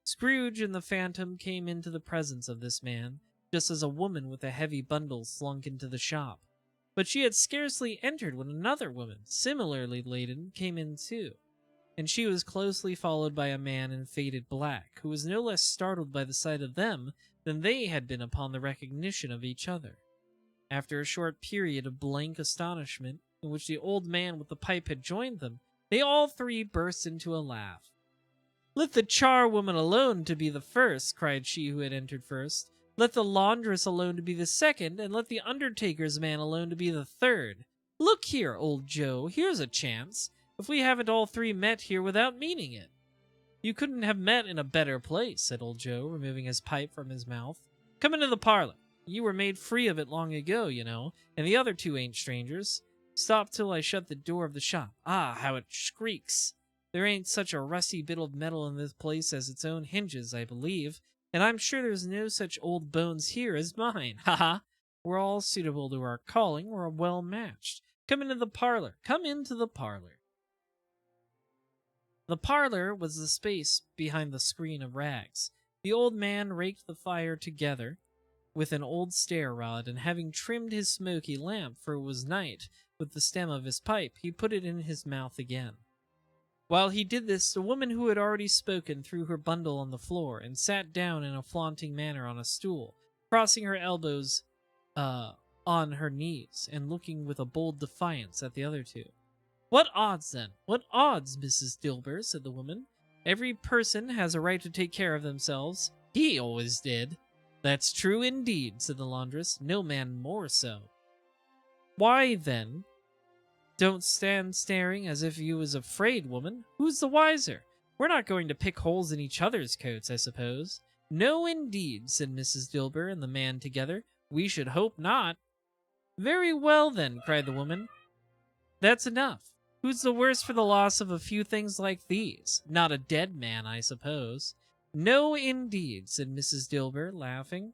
Scrooge and the Phantom came into the presence of this man, just as a woman with a heavy bundle slunk into the shop. But she had scarcely entered when another woman, similarly laden, came in too, and she was closely followed by a man in faded black, who was no less startled by the sight of them than they had been upon the recognition of each other. After a short period of blank astonishment, in which the old man with the pipe had joined them, they all three burst into a laugh. "Let the charwoman alone to be the first," cried she who had entered first. "Let the laundress alone to be the second, and let the undertaker's man alone to be the third. Look here, old Joe, here's a chance, if we haven't all three met here without meaning it." "You couldn't have met in a better place," said old Joe, removing his pipe from his mouth. "Come into the parlor. You were made free of it long ago, you know, and the other two ain't strangers. Stop till I shut the door of the shop. Ah, how it squeaks! There ain't such a rusty bit of metal in this place as its own hinges, I believe, and I'm sure there's no such old bones here as mine. Ha ha! We're all suitable to our calling. We're well matched. Come into the parlor. Come into the parlor." The parlor was the space behind the screen of rags. The old man raked the fire together with an old stair rod, and having trimmed his smoky lamp, for it was night, with the stem of his pipe, he put it in his mouth again. While he did this, the woman who had already spoken threw her bundle on the floor and sat down in a flaunting manner on a stool, crossing her elbows on her knees and looking with a bold defiance at the other two. "What odds, then? What odds, Mrs. Dilber?" said the woman. "Every person has a right to take care of themselves. He always did." "That's true indeed," said the laundress. "No man more so." "Why, then, don't stand staring as if you was afraid, woman. Who's the wiser? We're not going to pick holes in each other's coats, I suppose." "No, indeed," said Mrs. Dilber and the man together. "We should hope not." "Very well, then," cried the woman. "That's enough. Who's the worse for the loss of a few things like these? Not a dead man, I suppose." "No, indeed," said Mrs. Dilber, laughing.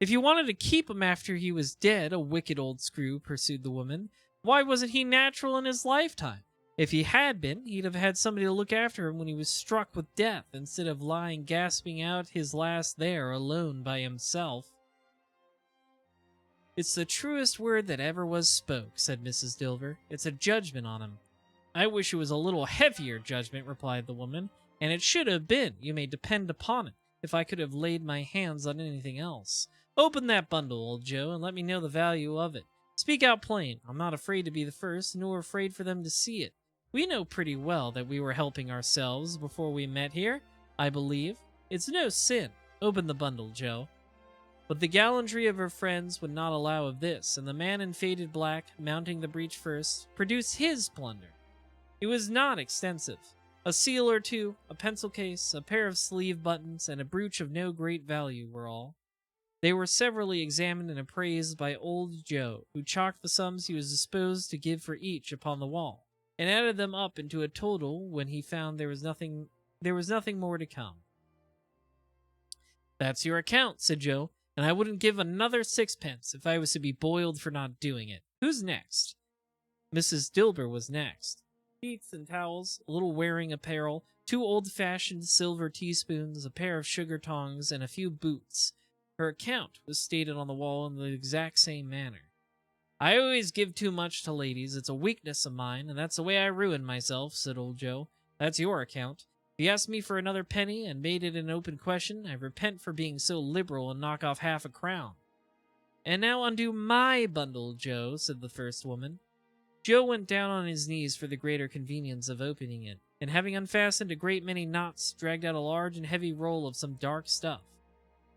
"If you wanted to keep him after he was dead, a wicked old screw," pursued the woman, "why wasn't he natural in his lifetime? If he had been, he'd have had somebody to look after him when he was struck with death, instead of lying gasping out his last there alone by himself." "It's the truest word that ever was spoke," said Mrs. Dilber. "It's a judgment on him." "I wish it was a little heavier judgment," replied the woman. "And it should have been, you may depend upon it, if I could have laid my hands on anything else. Open that bundle, old Joe, and let me know the value of it. Speak out plain. I'm not afraid to be the first, nor afraid for them to see it. We know pretty well that we were helping ourselves before we met here, I believe. It's no sin. Open the bundle, Joe." But the gallantry of her friends would not allow of this, and the man in faded black, mounting the breech first, produced his plunder. It was not extensive. A seal or two, a pencil case, a pair of sleeve buttons, and a brooch of no great value were all. They were severally examined and appraised by old Joe, who chalked the sums he was disposed to give for each upon the wall, and added them up into a total when he found there was nothing more to come. "That's your account," said Joe, "and I wouldn't give another sixpence if I was to be boiled for not doing it. Who's next?" Mrs. Dilber was next. Sheets and towels, a little wearing apparel, 2 old-fashioned silver teaspoons, a pair of sugar tongs, and a few boots. Her account was stated on the wall in the exact same manner. "I always give too much to ladies. It's a weakness of mine, and that's the way I ruin myself," said old Joe. "That's your account. If you asked me for another penny and made it an open question, I repent for being so liberal and knock off half a crown." "And now undo my bundle, Joe," said the first woman. Joe went down on his knees for the greater convenience of opening it, and having unfastened a great many knots, dragged out a large and heavy roll of some dark stuff.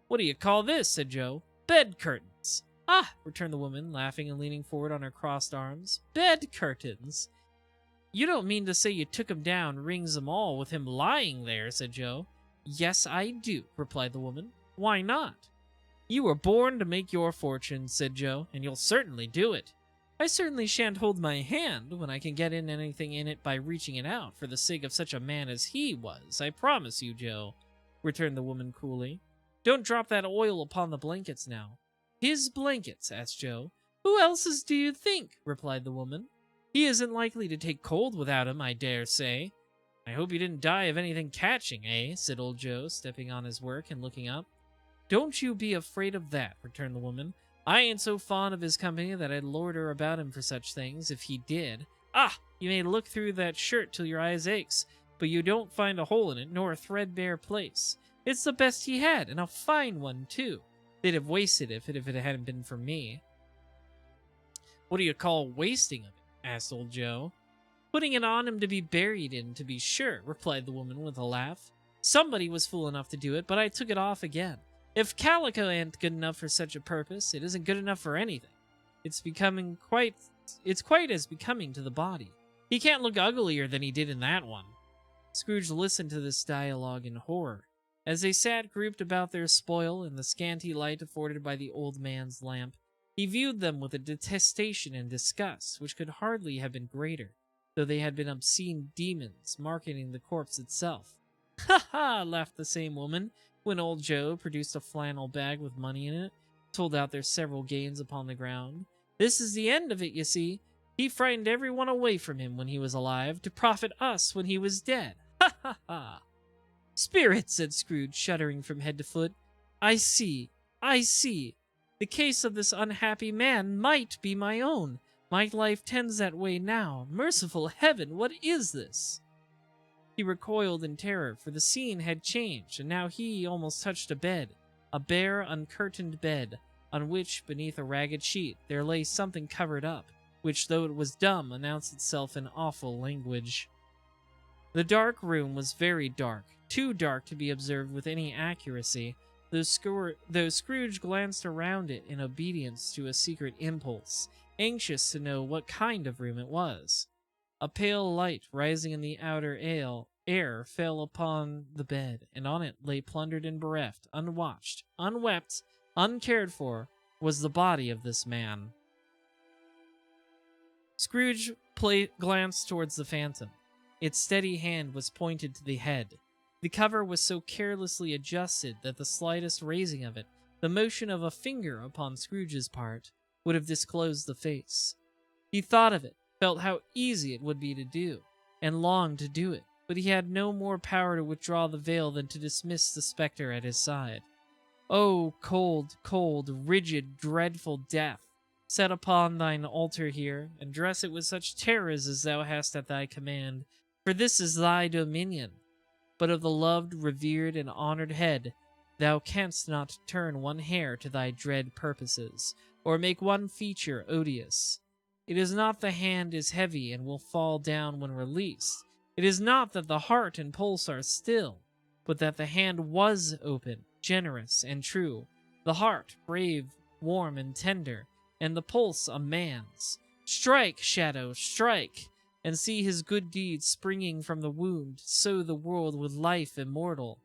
"What do you call this?" said Joe. "Bed curtains." "Ah!" returned the woman, laughing and leaning forward on her crossed arms. "Bed curtains! You don't mean to say you took him down, rings and all, with him lying there," said Joe. "Yes, I do," replied the woman. "Why not?" "You were born to make your fortune," said Joe, "and you'll certainly do it." I certainly shan't hold my hand when I can get in anything in it by reaching it out for the sake of such a man as he was. I promise you, Joe, returned the woman coolly. Don't drop that oil upon the blankets now. His blankets? Asked Joe. Who else's do you think? Replied the woman. He isn't likely to take cold without him, I dare say. I hope you didn't die of anything catching, eh? Said old Joe, stepping on his work and looking up. Don't you be afraid of that, returned the woman. I ain't so fond of his company that I'd loiter about him for such things, if he did. Ah, you may look through that shirt till your eyes aches, but you don't find a hole in it, nor a threadbare place. It's the best he had, and a fine one, too. They'd have wasted it if it hadn't been for me. What do you call wasting of it? Asked old Joe. Putting it on him to be buried in, to be sure, replied the woman with a laugh. Somebody was fool enough to do it, but I took it off again. If calico ain't good enough for such a purpose, it isn't good enough for anything. It's quite as becoming to the body. He can't look uglier than he did in that one. Scrooge listened to this dialogue in horror. As they sat grouped about their spoil in the scanty light afforded by the old man's lamp, he viewed them with a detestation and disgust which could hardly have been greater, though they had been obscene demons marketing the corpse itself. Ha ha! Laughed the same woman, when old Joe produced a flannel bag with money in it, told out their several gains upon the ground. This is the end of it, you see. He frightened everyone away from him when he was alive, to profit us when he was dead. Ha ha ha! Spirit, said Scrooge, shuddering from head to foot. I see. The case of this unhappy man might be my own. My life tends that way now. Merciful heaven, what is this? He recoiled in terror, for the scene had changed, and now he almost touched a bed, a bare, uncurtained bed, on which, beneath a ragged sheet, there lay something covered up, which, though it was dumb, announced itself in awful language. The dark room was very dark, too dark to be observed with any accuracy, though Scrooge glanced around it in obedience to a secret impulse, anxious to know what kind of room it was. A pale light rising in the outer air fell upon the bed, and on it lay plundered and bereft, unwatched, unwept, uncared for, was the body of this man. Scrooge glanced towards the phantom. Its steady hand was pointed to the head. The cover was so carelessly adjusted that the slightest raising of it, the motion of a finger upon Scrooge's part, would have disclosed the face. He thought of it, felt how easy it would be to do, and longed to do it, but he had no more power to withdraw the veil than to dismiss the spectre at his side. O cold, cold, rigid, dreadful death, set upon thine altar here, and dress it with such terrors as thou hast at thy command, for this is thy dominion. But of the loved, revered, and honored head, thou canst not turn one hair to thy dread purposes, or make one feature odious. It is not the hand is heavy and will fall down when released. It is not that the heart and pulse are still, but that the hand was open, generous, and true, the heart brave, warm, and tender, and the pulse a man's. Strike, Shadow, strike! And see his good deeds springing from the wound, sow the world with life immortal.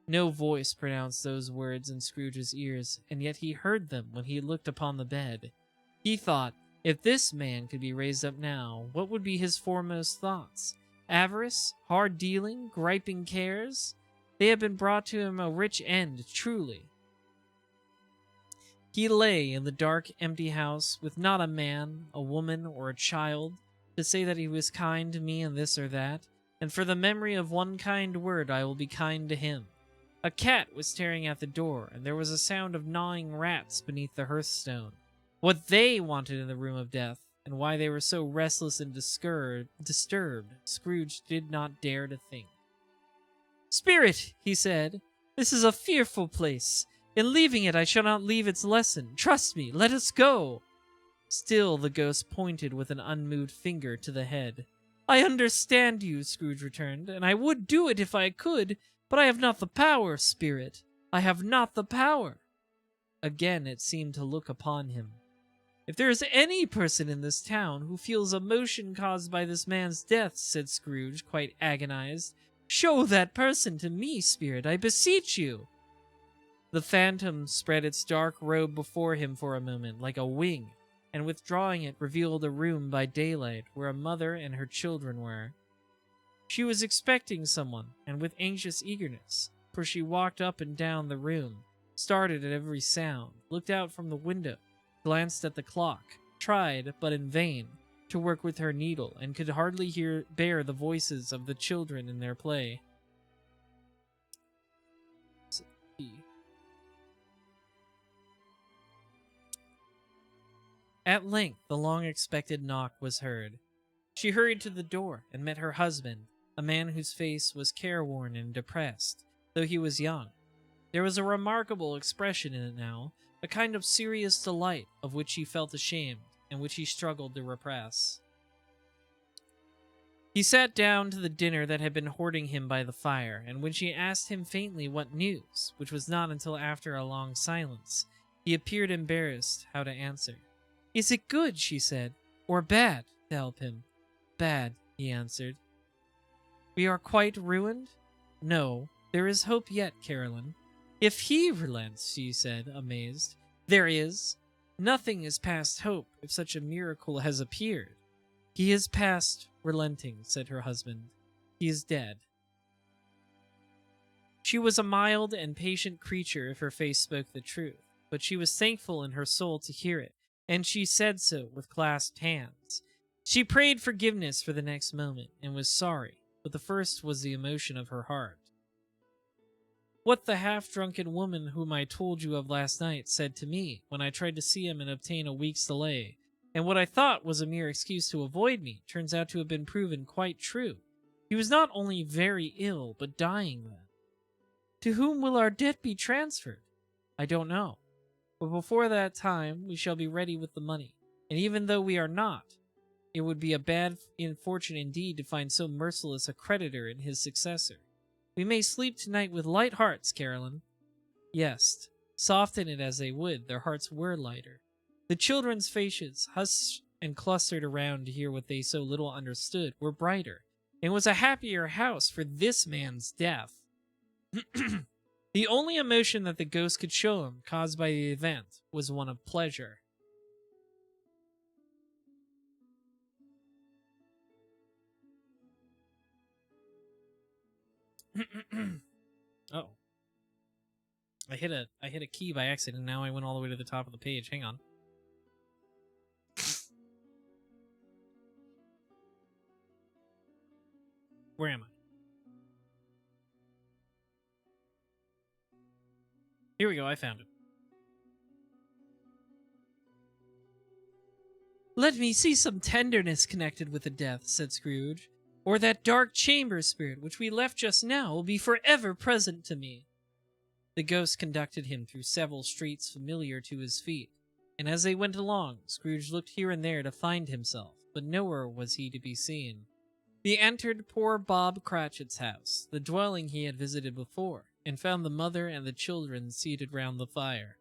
No voice pronounced those words in Scrooge's ears, and yet he heard them when he looked upon the bed. He thought, if this man could be raised up now, what would be his foremost thoughts? Avarice, hard dealing, griping cares? They had been brought to him a rich end, truly. He lay in the dark, empty house, with not a man, a woman, or a child, to say that he was kind to me in this or that, and for the memory of one kind word I will be kind to him. A cat was staring at the door, and there was a sound of gnawing rats beneath the hearthstone. What they wanted in the room of death, and why they were so restless and disturbed, Scrooge did not dare to think. "Spirit," he said, "this is a fearful place. In leaving it I shall not leave its lesson. Trust me, let us go." Still the ghost pointed with an unmoved finger to the head. "I understand you," Scrooge returned, "and I would do it if I could, but I have not the power, Spirit. I have not the power." Again it seemed to look upon him. "If there is any person in this town who feels emotion caused by this man's death," said Scrooge, quite agonized, "show that person to me, Spirit, I beseech you." The phantom spread its dark robe before him for a moment, like a wing, and withdrawing it revealed a room by daylight where a mother and her children were. She was expecting someone, and with anxious eagerness, for she walked up and down the room, started at every sound, looked out from the window, glanced at the clock, tried, but in vain, to work with her needle, and could hardly bear the voices of the children in their play. At length the long-expected knock was heard. She hurried to the door and met her husband, a man whose face was careworn and depressed, though he was young. There was a remarkable expression in it now, a kind of serious delight of which he felt ashamed, and which he struggled to repress. He sat down to the dinner that had been hoarding him by the fire, and when she asked him faintly what news, which was not until after a long silence, he appeared embarrassed how to answer. "Is it good," she said, "or bad?" to help him. "Bad," he answered. "We are quite ruined?" "No, there is hope yet, Caroline." "If he relents," she said, amazed. "There is. Nothing is past hope if such a miracle has appeared." "He is past relenting," said her husband. "He is dead." She was a mild and patient creature if her face spoke the truth, but she was thankful in her soul to hear it, and she said so with clasped hands. She prayed forgiveness for the next moment, and was sorry, but the first was the emotion of her heart. "What the half-drunken woman whom I told you of last night said to me when I tried to see him and obtain a week's delay, and what I thought was a mere excuse to avoid me, turns out to have been proven quite true. He was not only very ill, but dying then. To whom will our debt be transferred? I don't know. But before that time we shall be ready with the money, and even though we are not, it would be a bad fortune indeed to find so merciless a creditor in his successor. We may sleep tonight with light hearts, Caroline." Yes, soften it as they would, their hearts were lighter. The children's faces, hushed and clustered around to hear what they so little understood, were brighter, and it was a happier house for this man's death. The only emotion that the ghost could show him, caused by the event, was one of pleasure. Oh. I hit a key by accident, and now I went all the way to the top of the page. Hang on. Where am I? Here we go, I found it. "Let me see some tenderness connected with the death," said Scrooge, "or that dark chamber spirit which we left just now will be forever present to me." The ghost conducted him through several streets familiar to his feet, and as they went along, Scrooge looked here and there to find himself, but nowhere was he to be seen. He entered poor Bob Cratchit's house, the dwelling he had visited before, and found the mother and the children seated round the fire.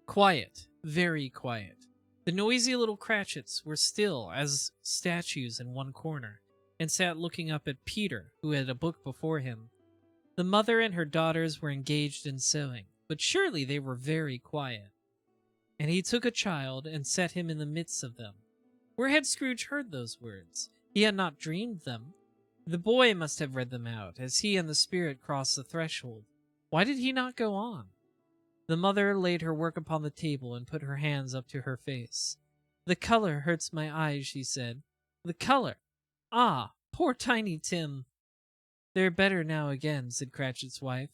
Quiet, very quiet. The noisy little Cratchits were still as statues in one corner, and sat looking up at Peter, who had a book before him. The mother and her daughters were engaged in sewing, but surely they were very quiet. And he took a child and set him in the midst of them. Where had Scrooge heard those words? He had not dreamed them. The boy must have read them out as he and the spirit crossed the threshold. Why did he not go on? The mother laid her work upon the table and put her hands up to her face. "The color hurts my eyes," she said. "The color! Ah, poor Tiny Tim!" "They're better now again," said Cratchit's wife.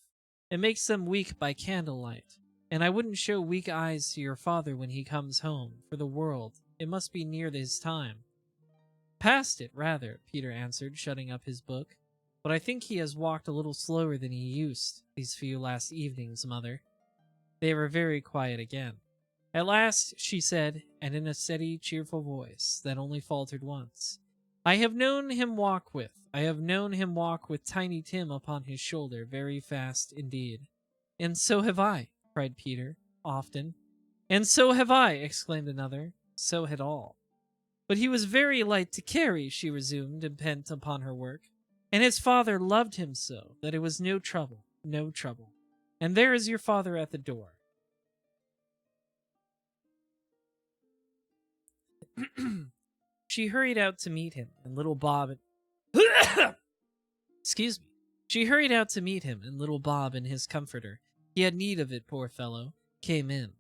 "It makes them weak by candlelight, and I wouldn't show weak eyes to your father when he comes home, for the world. It must be near his time." "Past it, rather," Peter answered, shutting up his book. "But I think he has walked a little slower than he used these few last evenings, Mother." They were very quiet again. At last she said, and in a steady, cheerful voice that only faltered once, I have known him walk with Tiny Tim upon his shoulder very fast indeed." "And so have I," cried Peter, "often." "And so have I," exclaimed another. So had all. "But he was very light to carry," she resumed, intent upon her work. "And his father loved him so that it was no trouble, no trouble. And there is your father at the door." She hurried out to meet him, and little Bob. Excuse me. She hurried out to meet him, and little Bob and his comforter, he had need of it, poor fellow, came in.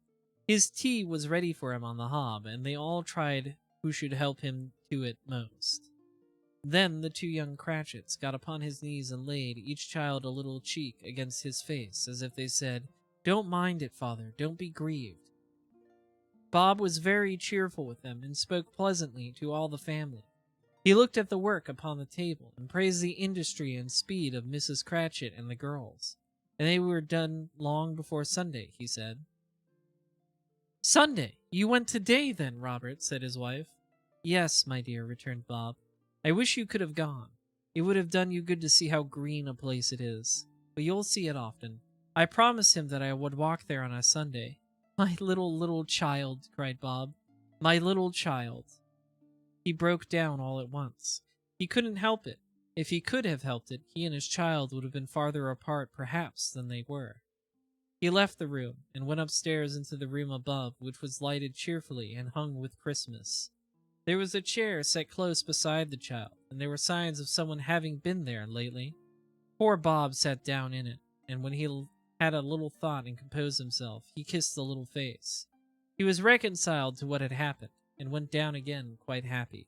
His tea was ready for him on the hob, and they all tried who should help him to it most. Then the two young Cratchits got upon his knees and laid each child a little cheek against his face, as if they said, "Don't mind it, father, don't be grieved." Bob was very cheerful with them, and spoke pleasantly to all the family. He looked at the work upon the table, and praised the industry and speed of Mrs. Cratchit and the girls, and they were done long before Sunday, he said. "Sunday! You went today, then, Robert," said his wife. "Yes, my dear," returned Bob. "I wish you could have gone. It would have done you good to see how green a place it is. But you'll see it often. I promised him that I would walk there on a Sunday." "My little child," cried Bob. "My little child." He broke down all at once. He couldn't help it. If he could have helped it, he and his child would have been farther apart, perhaps, than they were. He left the room, and went upstairs into the room above, which was lighted cheerfully and hung with Christmas. There was a chair set close beside the child, and there were signs of someone having been there lately. Poor Bob sat down in it, and when he had a little thought and composed himself, he kissed the little face. He was reconciled to what had happened, and went down again quite happy.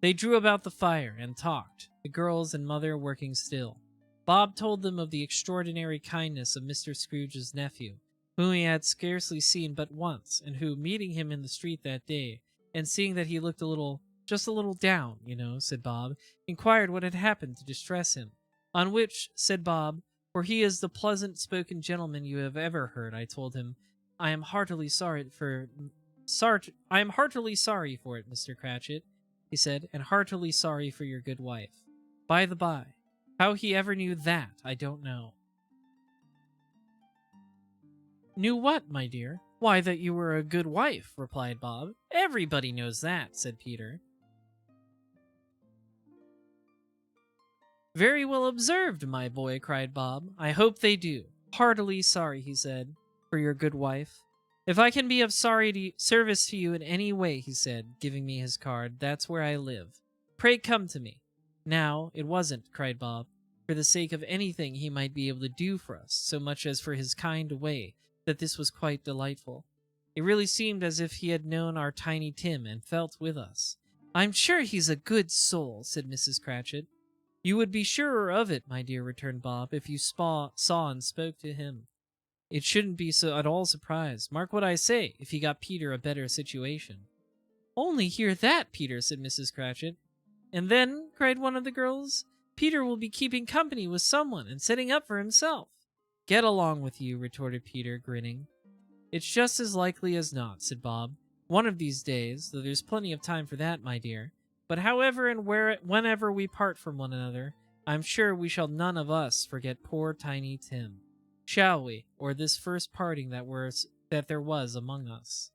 They drew about the fire and talked, the girls and mother working still. Bob told them of the extraordinary kindness of Mr. Scrooge's nephew, whom he had scarcely seen but once, and who, meeting him in the street that day, and seeing that he looked just a little down, said Bob, inquired what had happened to distress him. On which, said Bob, for he is the pleasant-spoken gentleman you have ever heard, I told him, I am heartily sorry for it, Mr. Cratchit, he said, and heartily sorry for your good wife. By the by, how he ever knew that, I don't know. Knew what, my dear? Why, that you were a good wife, replied Bob. Everybody knows that, said Peter. Very well observed, my boy, cried Bob. I hope they do. Heartily sorry, he said, for your good wife. If I can be of service to you in any way, he said, giving me his card, that's where I live. Pray come to me. Now, it wasn't, cried Bob, for the sake of anything he might be able to do for us, so much as for his kind way, that this was quite delightful. It really seemed as if he had known our Tiny Tim and felt with us. I'm sure he's a good soul, said Mrs. Cratchit. You would be surer of it, my dear, returned Bob, if you saw and spoke to him. It shouldn't be so at all surprised. Mark what I say, if he got Peter a better situation. Only hear that, Peter, said Mrs. Cratchit. And then, cried one of the girls, Peter will be keeping company with someone and setting up for himself. Get along with you, retorted Peter, grinning. It's just as likely as not, said Bob. One of these days, though there's plenty of time for that, my dear. But however and whenever we part from one another, I'm sure we shall none of us forget poor Tiny Tim. Shall we, or this first parting that there was among us?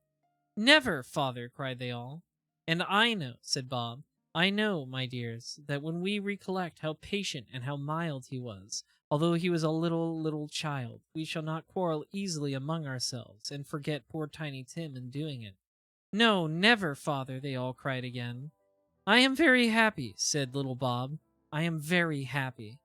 Never, father, cried they all. And I know, said Bob, I know, my dears, that when we recollect how patient and how mild he was, although he was a little child, we shall not quarrel easily among ourselves, and forget poor Tiny Tim in doing it. No, never, father, they all cried again. I am very happy, said little Bob. I am very happy.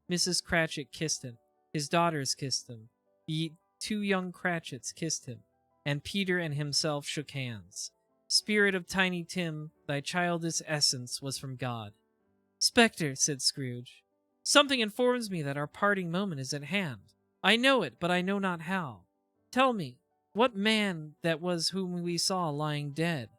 Mrs. Cratchit kissed him. His daughters kissed him. The two young Cratchits kissed him, and Peter and himself shook hands. Spirit of Tiny Tim, thy childish essence was from God. Spectre, said Scrooge, something informs me that our parting moment is at hand. I know it, but I know not how. Tell me, what man that was whom we saw lying dead?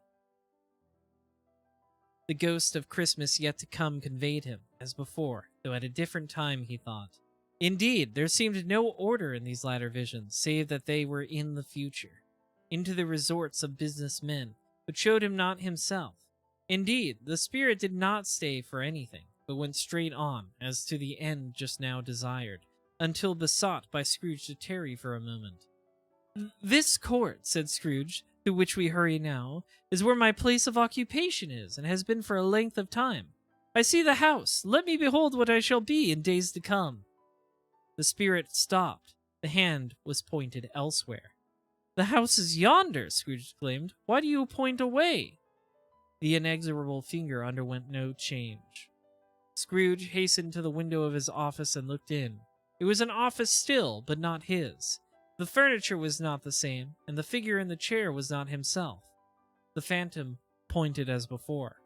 The ghost of Christmas yet to come conveyed him, as before, though at a different time, he thought. Indeed, there seemed no order in these latter visions, save that they were in the future, into the resorts of business men, but showed him not himself. Indeed, the spirit did not stay for anything, but went straight on, as to the end just now desired, until besought by Scrooge to tarry for a moment. This court, said Scrooge, through which we hurry now, is where my place of occupation is, and has been for a length of time. I see the house. Let me behold what I shall be in days to come. The spirit stopped. The hand was pointed elsewhere. "The house is yonder," Scrooge exclaimed. "Why do you point away?" The inexorable finger underwent no change. Scrooge hastened to the window of his office and looked in. It was an office still, but not his. The furniture was not the same, and the figure in the chair was not himself. The phantom pointed as before.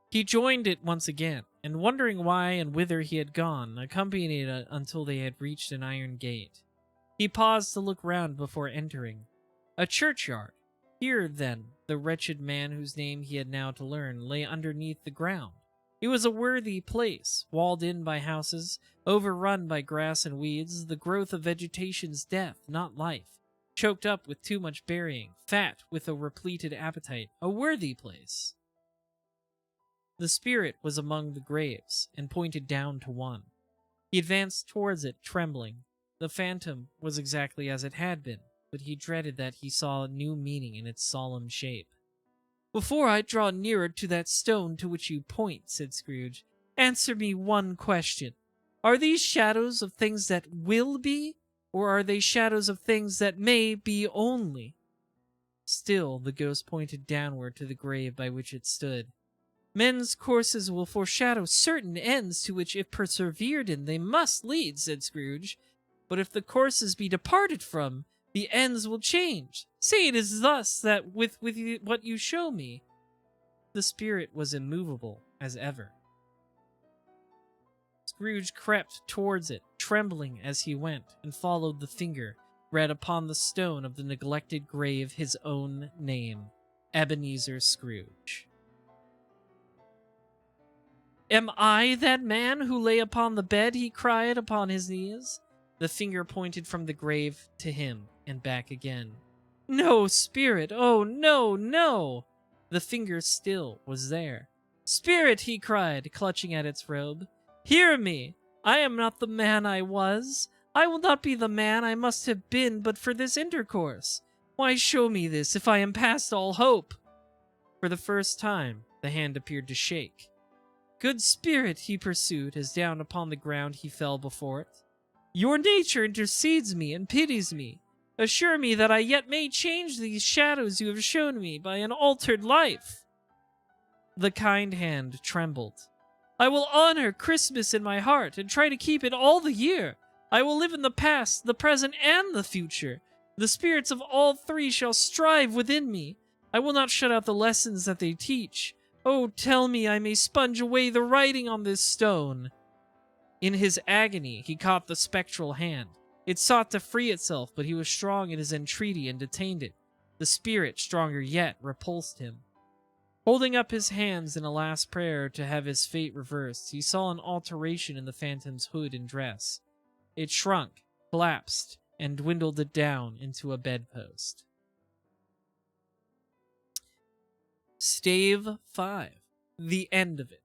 He joined it once again, and wondering why and whither he had gone, accompanied it until they had reached an iron gate. He paused to look round before entering. A churchyard. Here, then, the wretched man whose name he had now to learn lay underneath the ground. It was a worthy place, walled in by houses, overrun by grass and weeds, the growth of vegetation's death, not life, choked up with too much burying, fat with a repleted appetite, a worthy place. The spirit was among the graves, and pointed down to one. He advanced towards it, trembling. The phantom was exactly as it had been, but he dreaded that he saw a new meaning in its solemn shape. "Before I draw nearer to that stone to which you point," said Scrooge, "answer me one question. Are these shadows of things that will be, or are they shadows of things that may be only?" Still the ghost pointed downward to the grave by which it stood. "Men's courses will foreshadow certain ends to which, if persevered in, they must lead," said Scrooge. "But if the courses be departed from, the ends will change. Say it is thus that with what you show me." The spirit was immovable as ever. Scrooge crept towards it, trembling as he went, and followed the finger, read upon the stone of the neglected grave his own name, Ebenezer Scrooge. "Am I that man who lay upon the bed?" he cried upon his knees. The finger pointed from the grave to him and back again. "No, spirit! Oh, no, no!" The finger still was there. "Spirit!" he cried, clutching at its robe. "Hear me! I am not the man I was. I will not be the man I must have been but for this intercourse. Why show me this, if I am past all hope?" For the first time, the hand appeared to shake. "Good spirit," he pursued, as down upon the ground he fell before it, "your nature intercedes me and pities me. Assure me that I yet may change these shadows you have shown me by an altered life." The kind hand trembled. "I will honor Christmas in my heart and try to keep it all the year. I will live in the past, the present, and the future. The spirits of all three shall strive within me. I will not shut out the lessons that they teach. Oh, tell me I may sponge away the writing on this stone." In his agony, he caught the spectral hand. It sought to free itself, but he was strong in his entreaty and detained it. The spirit, stronger yet, repulsed him. Holding up his hands in a last prayer to have his fate reversed, he saw an alteration in the phantom's hood and dress. It shrunk, collapsed, and dwindled it down into a bedpost. Stave 5. The end of it.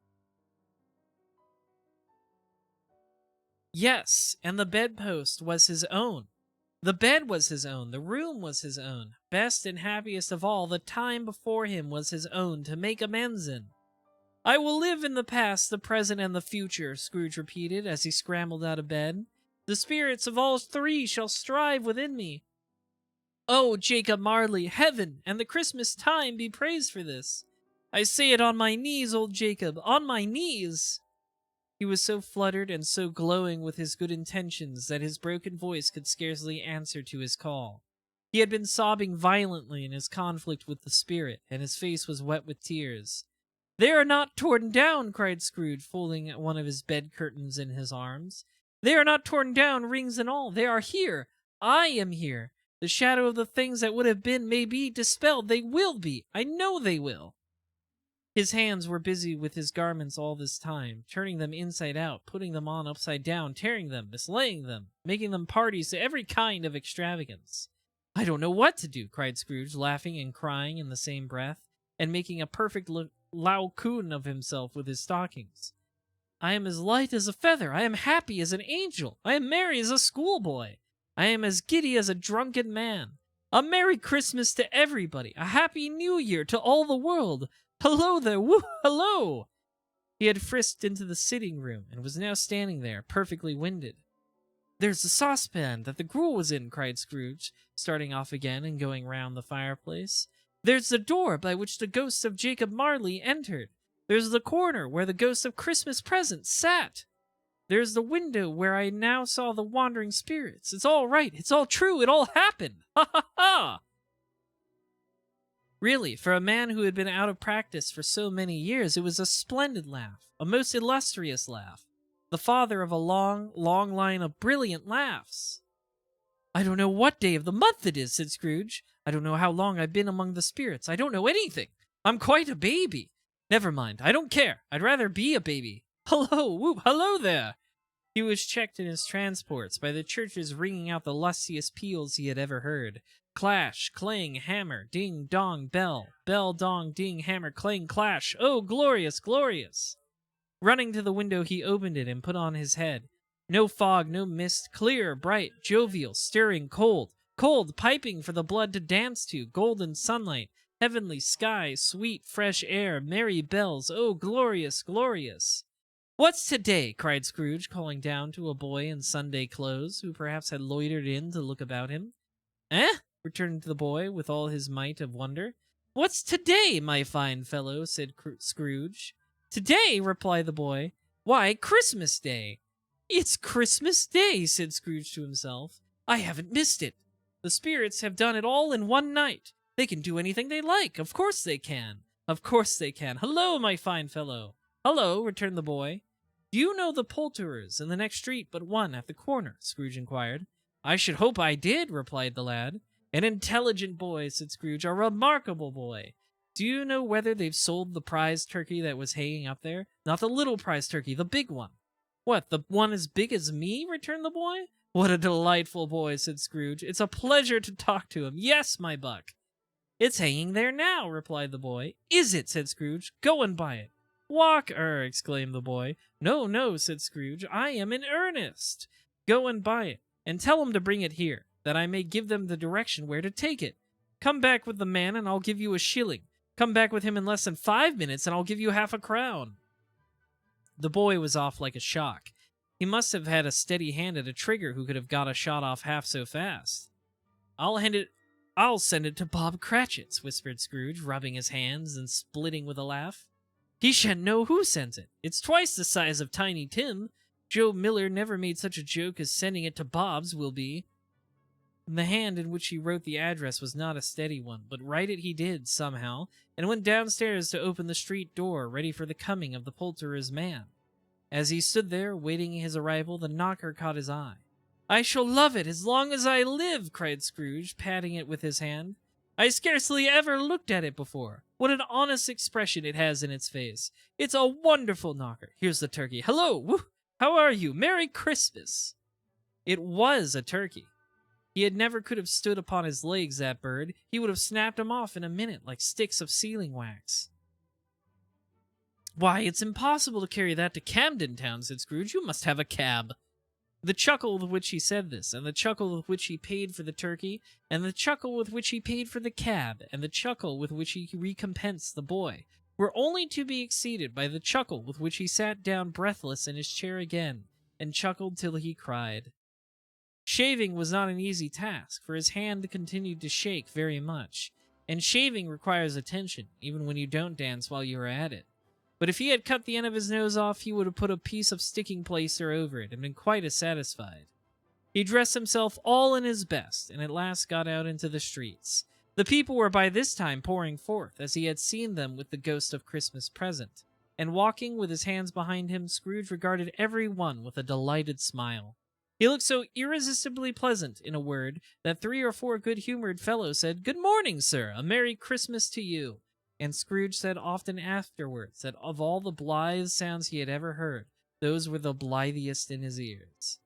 Yes, and the bedpost was his own. The bed was his own. The room was his own. Best and happiest of all, the time before him was his own to make amends in. "I will live in the past, the present, and the future," Scrooge repeated as he scrambled out of bed. "The spirits of all three shall strive within me. Oh, Jacob Marley, heaven and the Christmas time be praised for this. I say it on my knees, old Jacob, on my knees." He was so fluttered and so glowing with his good intentions that his broken voice could scarcely answer to his call. He had been sobbing violently in his conflict with the spirit, and his face was wet with tears. "They are not torn down," cried Scrooge, folding one of his bed curtains in his arms. "They are not torn down, rings and all. They are here. I am here. The shadow of the things that would have been may be dispelled. They will be. I know they will." His hands were busy with his garments all this time, turning them inside out, putting them on upside down, tearing them, mislaying them, making them parties to every kind of extravagance. "I don't know what to do," cried Scrooge, laughing and crying in the same breath, and making a perfect Laocoon of himself with his stockings. "I am as light as a feather. I am happy as an angel. I am merry as a schoolboy. I am as giddy as a drunken man. A Merry Christmas to everybody. A Happy New Year to all the world. Hello there, woo, hello!" He had frisked into the sitting room and was now standing there, perfectly winded. There's the saucepan that the gruel was in, cried Scrooge, starting off again and going round the fireplace. There's the door by which the ghost of Jacob Marley entered. There's the corner where the ghost of Christmas Present sat. There's the window where I now saw the wandering spirits. It's all right. It's all true. It all happened. Ha ha ha! Really, for a man who had been out of practice for so many years, it was a splendid laugh, a most illustrious laugh, the father of a long, long line of brilliant laughs. I don't know what day of the month it is, said Scrooge. I don't know how long I've been among the spirits. I don't know anything. I'm quite a baby. Never mind. I don't care. I'd rather be a baby. Hello, whoop, hello there. He was checked in his transports by the churches ringing out the lustiest peals he had ever heard. Clash, clang, hammer, ding, dong, bell. Bell, dong, ding, hammer, clang, clash. Oh, glorious, glorious! Running to the window, he opened it and put on his head. No fog, no mist, clear, bright, jovial, stirring, cold. Cold, piping for the blood to dance to, golden sunlight, heavenly sky, sweet, fresh air, merry bells. Oh, glorious, glorious! What's today? Cried Scrooge, calling down to a boy in Sunday clothes, who perhaps had loitered in to look about him. Eh? Returned the boy with all his might of wonder. What's today, my fine fellow? Said Scrooge. Today, replied the boy. Why, Christmas Day. It's Christmas Day, said Scrooge to himself. I haven't missed it. The spirits have done it all in one night. They can do anything they like. Of course they can. Of course they can. Hello, my fine fellow. Hello, returned the boy. Do you know the poulterers in the next street but one at the corner? Scrooge inquired. I should hope I did, replied the lad. An intelligent boy, said Scrooge, a remarkable boy. Do you know whether they've sold the prize turkey that was hanging up there? Not the little prize turkey, the big one. What, the one as big as me? Returned the boy. What a delightful boy, said Scrooge. It's a pleasure to talk to him. Yes, my buck. It's hanging there now, replied the boy. Is it? Said Scrooge. Go and buy it. Walk-er, exclaimed the boy. No, no, said Scrooge. I am in earnest. Go and buy it, and tell him to bring it here, that I may give them the direction where to take it. Come back with the man, and I'll give you a shilling. Come back with him in less than 5 minutes, and I'll give you half a crown. The boy was off like a shock. He must have had a steady hand at a trigger who could have got a shot off half so fast. I'll send it to Bob Cratchit's, whispered Scrooge, rubbing his hands and splitting with a laugh. He shan't know who sends it. It's twice the size of Tiny Tim. Joe Miller never made such a joke as sending it to Bob's will be. The hand in which he wrote the address was not a steady one, but write it he did, somehow, and went downstairs to open the street door, ready for the coming of the poulterer's man. As he stood there, waiting his arrival, the knocker caught his eye. I shall love it as long as I live, cried Scrooge, patting it with his hand. I scarcely ever looked at it before. What an honest expression it has in its face. It's a wonderful knocker. Here's the turkey. Hello! Woo! How are you? Merry Christmas! It was a turkey. He had never could have stood upon his legs, that bird. He would have snapped them off in a minute like sticks of sealing wax. Why, it's impossible to carry that to Camden Town, said Scrooge. You must have a cab. The chuckle with which he said this, and the chuckle with which he paid for the turkey, and the chuckle with which he paid for the cab, and the chuckle with which he recompensed the boy, were only to be exceeded by the chuckle with which he sat down breathless in his chair again, and chuckled till he cried. Shaving was not an easy task, for his hand continued to shake very much, and shaving requires attention, even when you don't dance while you are at it. But if he had cut the end of his nose off, he would have put a piece of sticking plaster over it and been quite as satisfied. He dressed himself all in his best, and at last got out into the streets. The people were by this time pouring forth, as he had seen them with the ghost of Christmas Present, and walking with his hands behind him, Scrooge regarded every one with a delighted smile. He looked so irresistibly pleasant, in a word, that 3 or 4 good-humored fellows said, Good morning, sir, a Merry Christmas to you. And Scrooge said often afterwards that of all the blithe sounds he had ever heard, those were the blithiest in his ears.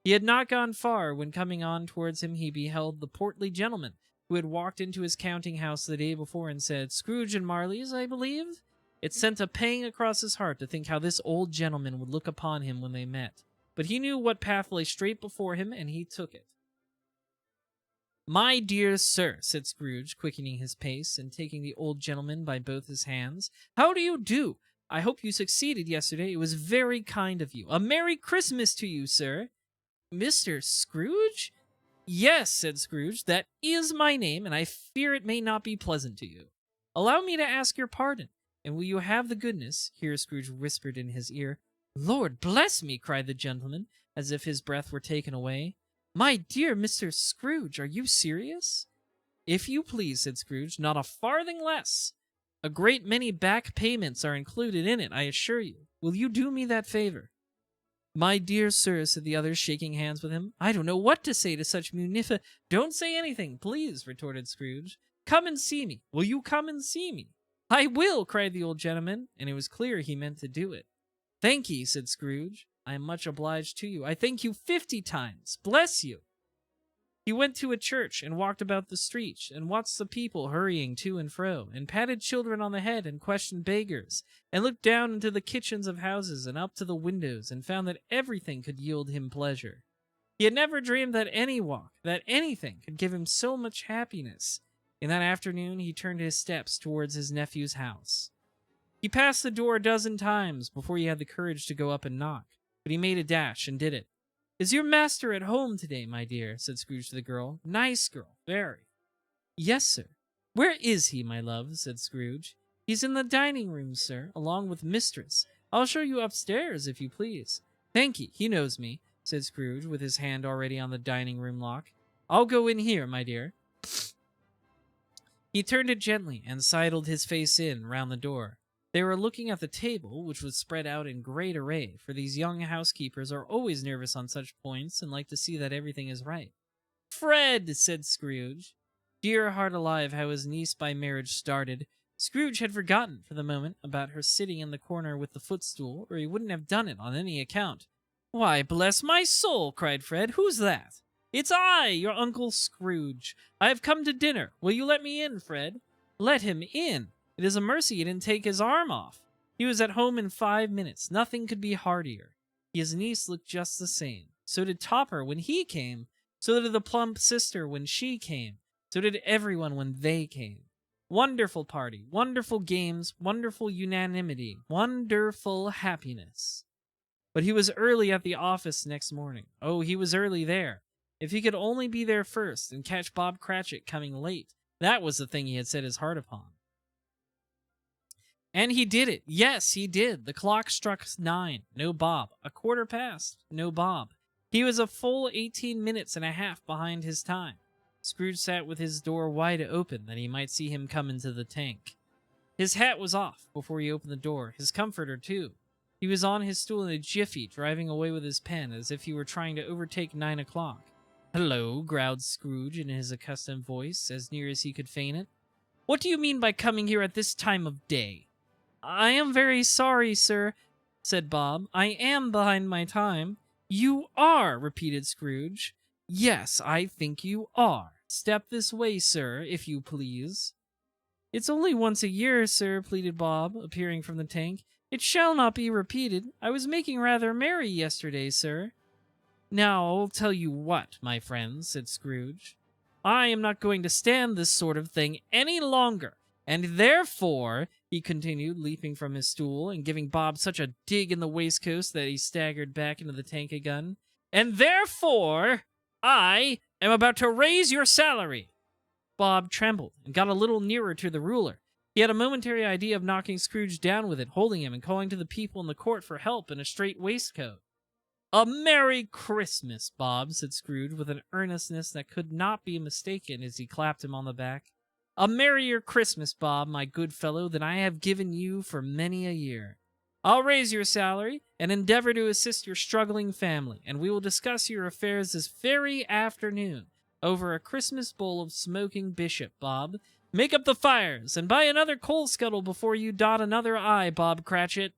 He had not gone far when coming on towards him he beheld the portly gentleman who had walked into his counting-house the day before and said, Scrooge and Marley's, I believe? It sent a pang across his heart to think how this old gentleman would look upon him when they met. But he knew what path lay straight before him, and he took it. My dear sir, said Scrooge, quickening his pace and taking the old gentleman by both his hands, how do you do? I hope you succeeded yesterday. It was very kind of you. A Merry Christmas to you, sir. Mr. Scrooge? Yes, said Scrooge, that is my name, and I fear it may not be pleasant to you. Allow me to ask your pardon, and will you have the goodness, here Scrooge whispered in his ear. Lord bless me, cried the gentleman, as if his breath were taken away. My dear Mr. Scrooge, are you serious? If you please, said Scrooge, not a farthing less. A great many back payments are included in it, I assure you. Will you do me that favor? My dear sir, said the other, shaking hands with him, I don't know what to say to such Don't say anything, please, retorted Scrooge. Come and see me. Will you come and see me? I will, cried the old gentleman, and it was clear he meant to do it. Thank ye, said Scrooge. I am much obliged to you. I thank you 50 times. Bless you. He went to a church and walked about the streets and watched the people hurrying to and fro, and patted children on the head and questioned beggars, and looked down into the kitchens of houses and up to the windows and found that everything could yield him pleasure. He had never dreamed that any walk, that anything could give him so much happiness. In that afternoon he turned his steps towards his nephew's house. He passed the door a dozen times before he had the courage to go up and knock, but he made a dash and did it. Is your master at home today, my dear? Said Scrooge to the girl. Nice girl, very. Yes, sir. Where is he, my love? Said Scrooge. He's in the dining room, sir, along with mistress. I'll show you upstairs, if you please. Thank ye, he knows me, said Scrooge, with his hand already on the dining room lock. I'll go in here, my dear. He turned it gently and sidled his face in round the door. They were looking at the table, which was spread out in great array, for these young housekeepers are always nervous on such points and like to see that everything is right. Fred, said Scrooge. Dear heart alive, how his niece by marriage started. Scrooge had forgotten for the moment about her sitting in the corner with the footstool, or he wouldn't have done it on any account. Why, bless my soul, cried Fred. Who's that? It's I, your Uncle Scrooge. I have come to dinner. Will you let me in, Fred? Let him in? It is a mercy he didn't take his arm off. He was at home in 5 minutes. Nothing could be heartier. His niece looked just the same. So did Topper when he came. So did the plump sister when she came. So did everyone when they came. Wonderful party, wonderful games, wonderful unanimity, wonderful happiness. But he was early at the office next morning. Oh, he was early there. If he could only be there first and catch Bob Cratchit coming late, that was the thing he had set his heart upon. And he did it. Yes, he did. The clock struck 9. No Bob. 1/4 past. No Bob. He was a full 18 minutes and a half behind his time. Scrooge sat with his door wide open that he might see him come into the tank. His hat was off before he opened the door, his comforter too. He was on his stool in a jiffy, driving away with his pen as if he were trying to overtake 9 o'clock. Hello, growled Scrooge in his accustomed voice, as near as he could feign it. What do you mean by coming here at this time of day? I am very sorry, sir, said Bob. I am behind my time. You are, repeated Scrooge. Yes, I think you are. Step this way, sir, if you please. It's only once a year, sir, pleaded Bob, appearing from the tank. It shall not be repeated. I was making rather merry yesterday, sir. Now, I'll tell you what, my friends, said Scrooge. I am not going to stand this sort of thing any longer, and therefore, he continued, leaping from his stool and giving Bob such a dig in the waistcoat that he staggered back into the tank again, and therefore, I am about to raise your salary. Bob trembled and got a little nearer to the ruler. He had a momentary idea of knocking Scrooge down with it, holding him and calling to the people in the court for help in a straight waistcoat. A Merry Christmas, Bob, said Scrooge with an earnestness that could not be mistaken as he clapped him on the back. A merrier Christmas, Bob, my good fellow, than I have given you for many a year. I'll raise your salary and endeavor to assist your struggling family, and we will discuss your affairs this very afternoon over a Christmas bowl of smoking bishop, Bob. Make up the fires and buy another coal scuttle before you dot another I, Bob Cratchit.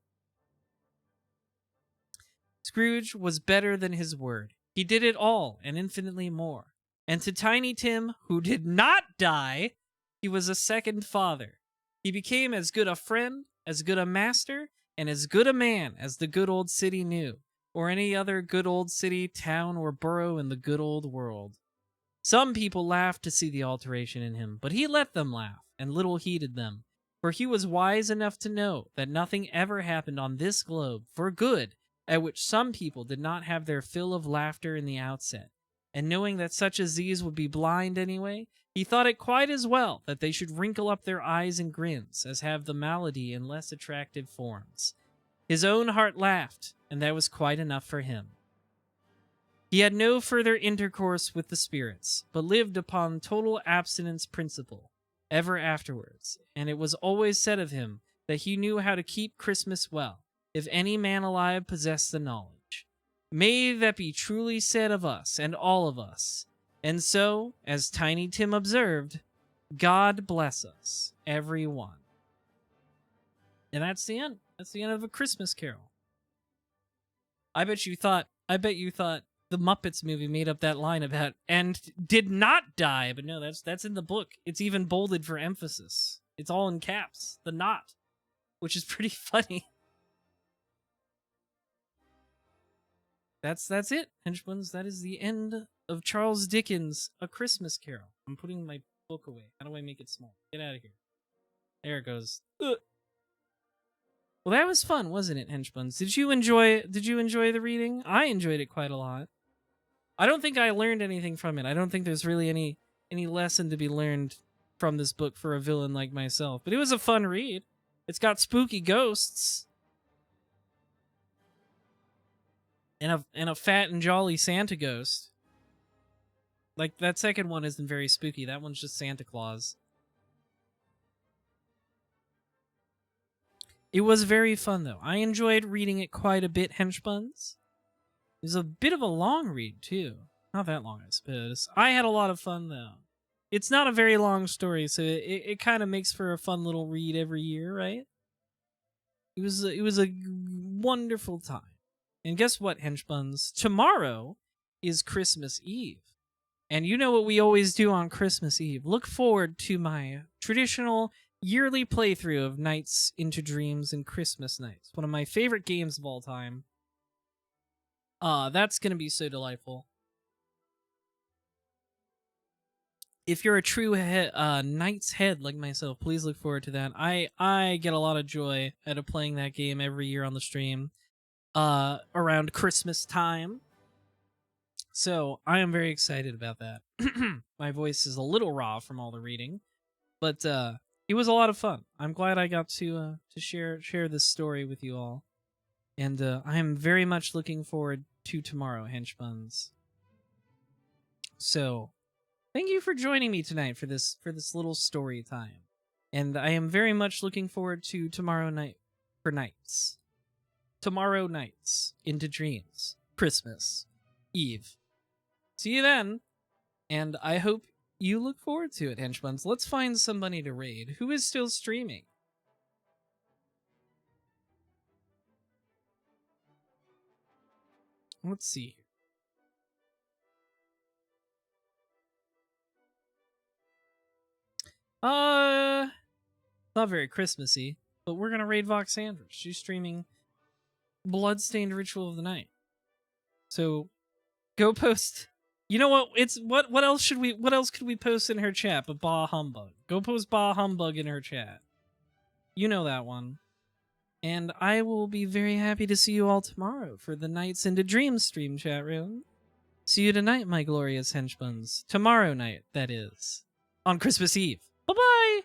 Scrooge was better than his word. He did it all and infinitely more. And to Tiny Tim, who did not die, he was a second father. He became as good a friend, as good a master, and as good a man as the good old city knew, or any other good old city, town, or borough in the good old world. Some people laughed to see the alteration in him, but he let them laugh, and little heeded them, for he was wise enough to know that nothing ever happened on this globe for good at which some people did not have their fill of laughter in the outset, and knowing that such as these would be blind anyway, he thought it quite as well that they should wrinkle up their eyes in grins as have the malady in less attractive forms. His own heart laughed, and that was quite enough for him. He had no further intercourse with the spirits, but lived upon total abstinence principle ever afterwards, and it was always said of him that he knew how to keep Christmas well, if any man alive possessed the knowledge. May that be truly said of us and all of us. And so, as Tiny Tim observed, God bless us, every one. And that's the end. That's the end of A Christmas Carol. I bet you thought the Muppets movie made up that line about and did not die, but no, that's in the book. It's even bolded for emphasis. It's all in caps. The not, which is pretty funny. That's it, henchmans. That is the end of Charles Dickens' A Christmas Carol. I'm putting my book away. How do I make it small? Get out of here. There it goes. Ugh. Well, that was fun, wasn't it, henchmans? Did you enjoy the reading? I enjoyed it quite a lot. I don't think I learned anything from it. I don't think there's really any lesson to be learned from this book for a villain like myself. But it was a fun read. It's got spooky ghosts. And a fat and jolly Santa ghost. Like, that second one isn't very spooky. That one's just Santa Claus. It was very fun, though. I enjoyed reading it quite a bit, henchbuns. It was a bit of a long read, too. Not that long, I suppose. I had a lot of fun, though. It's not a very long story, so it kind of makes for a fun little read every year, right? It was a wonderful time. And guess what, henchbuns? Tomorrow is Christmas Eve. And you know what we always do on Christmas Eve. Look forward to my traditional yearly playthrough of Nights into Dreams and Christmas Nights. One of my favorite games of all time. That's going to be so delightful. If you're a true Knight's Head like myself, please look forward to that. I get a lot of joy out of playing that game every year on the stream. Around Christmas time. So I am very excited about that. My voice is a little raw from all the reading, but it was a lot of fun. I'm glad I got to share this story with you all, and I am very much looking forward to tomorrow, henchbuns. So thank you for joining me tonight for this little story time, and I am very much looking forward to tomorrow night for Nights. Tomorrow Nights into Dreams, Christmas Eve. See you then, and I hope you look forward to it, henchbuns. Let's find somebody to raid. Who is still streaming? Let's see. Not very Christmassy, but we're gonna raid Voxandra. She's streaming Bloodstained Ritual of the Night. So go post. You know what? What else could we post in her chat but Bah Humbug? Go post Bah Humbug in her chat. You know that one. And I will be very happy to see you all tomorrow for the Nights into Dreams stream chat room. See you tonight, my glorious henchbuns. Tomorrow night, that is. On Christmas Eve. Bye-bye!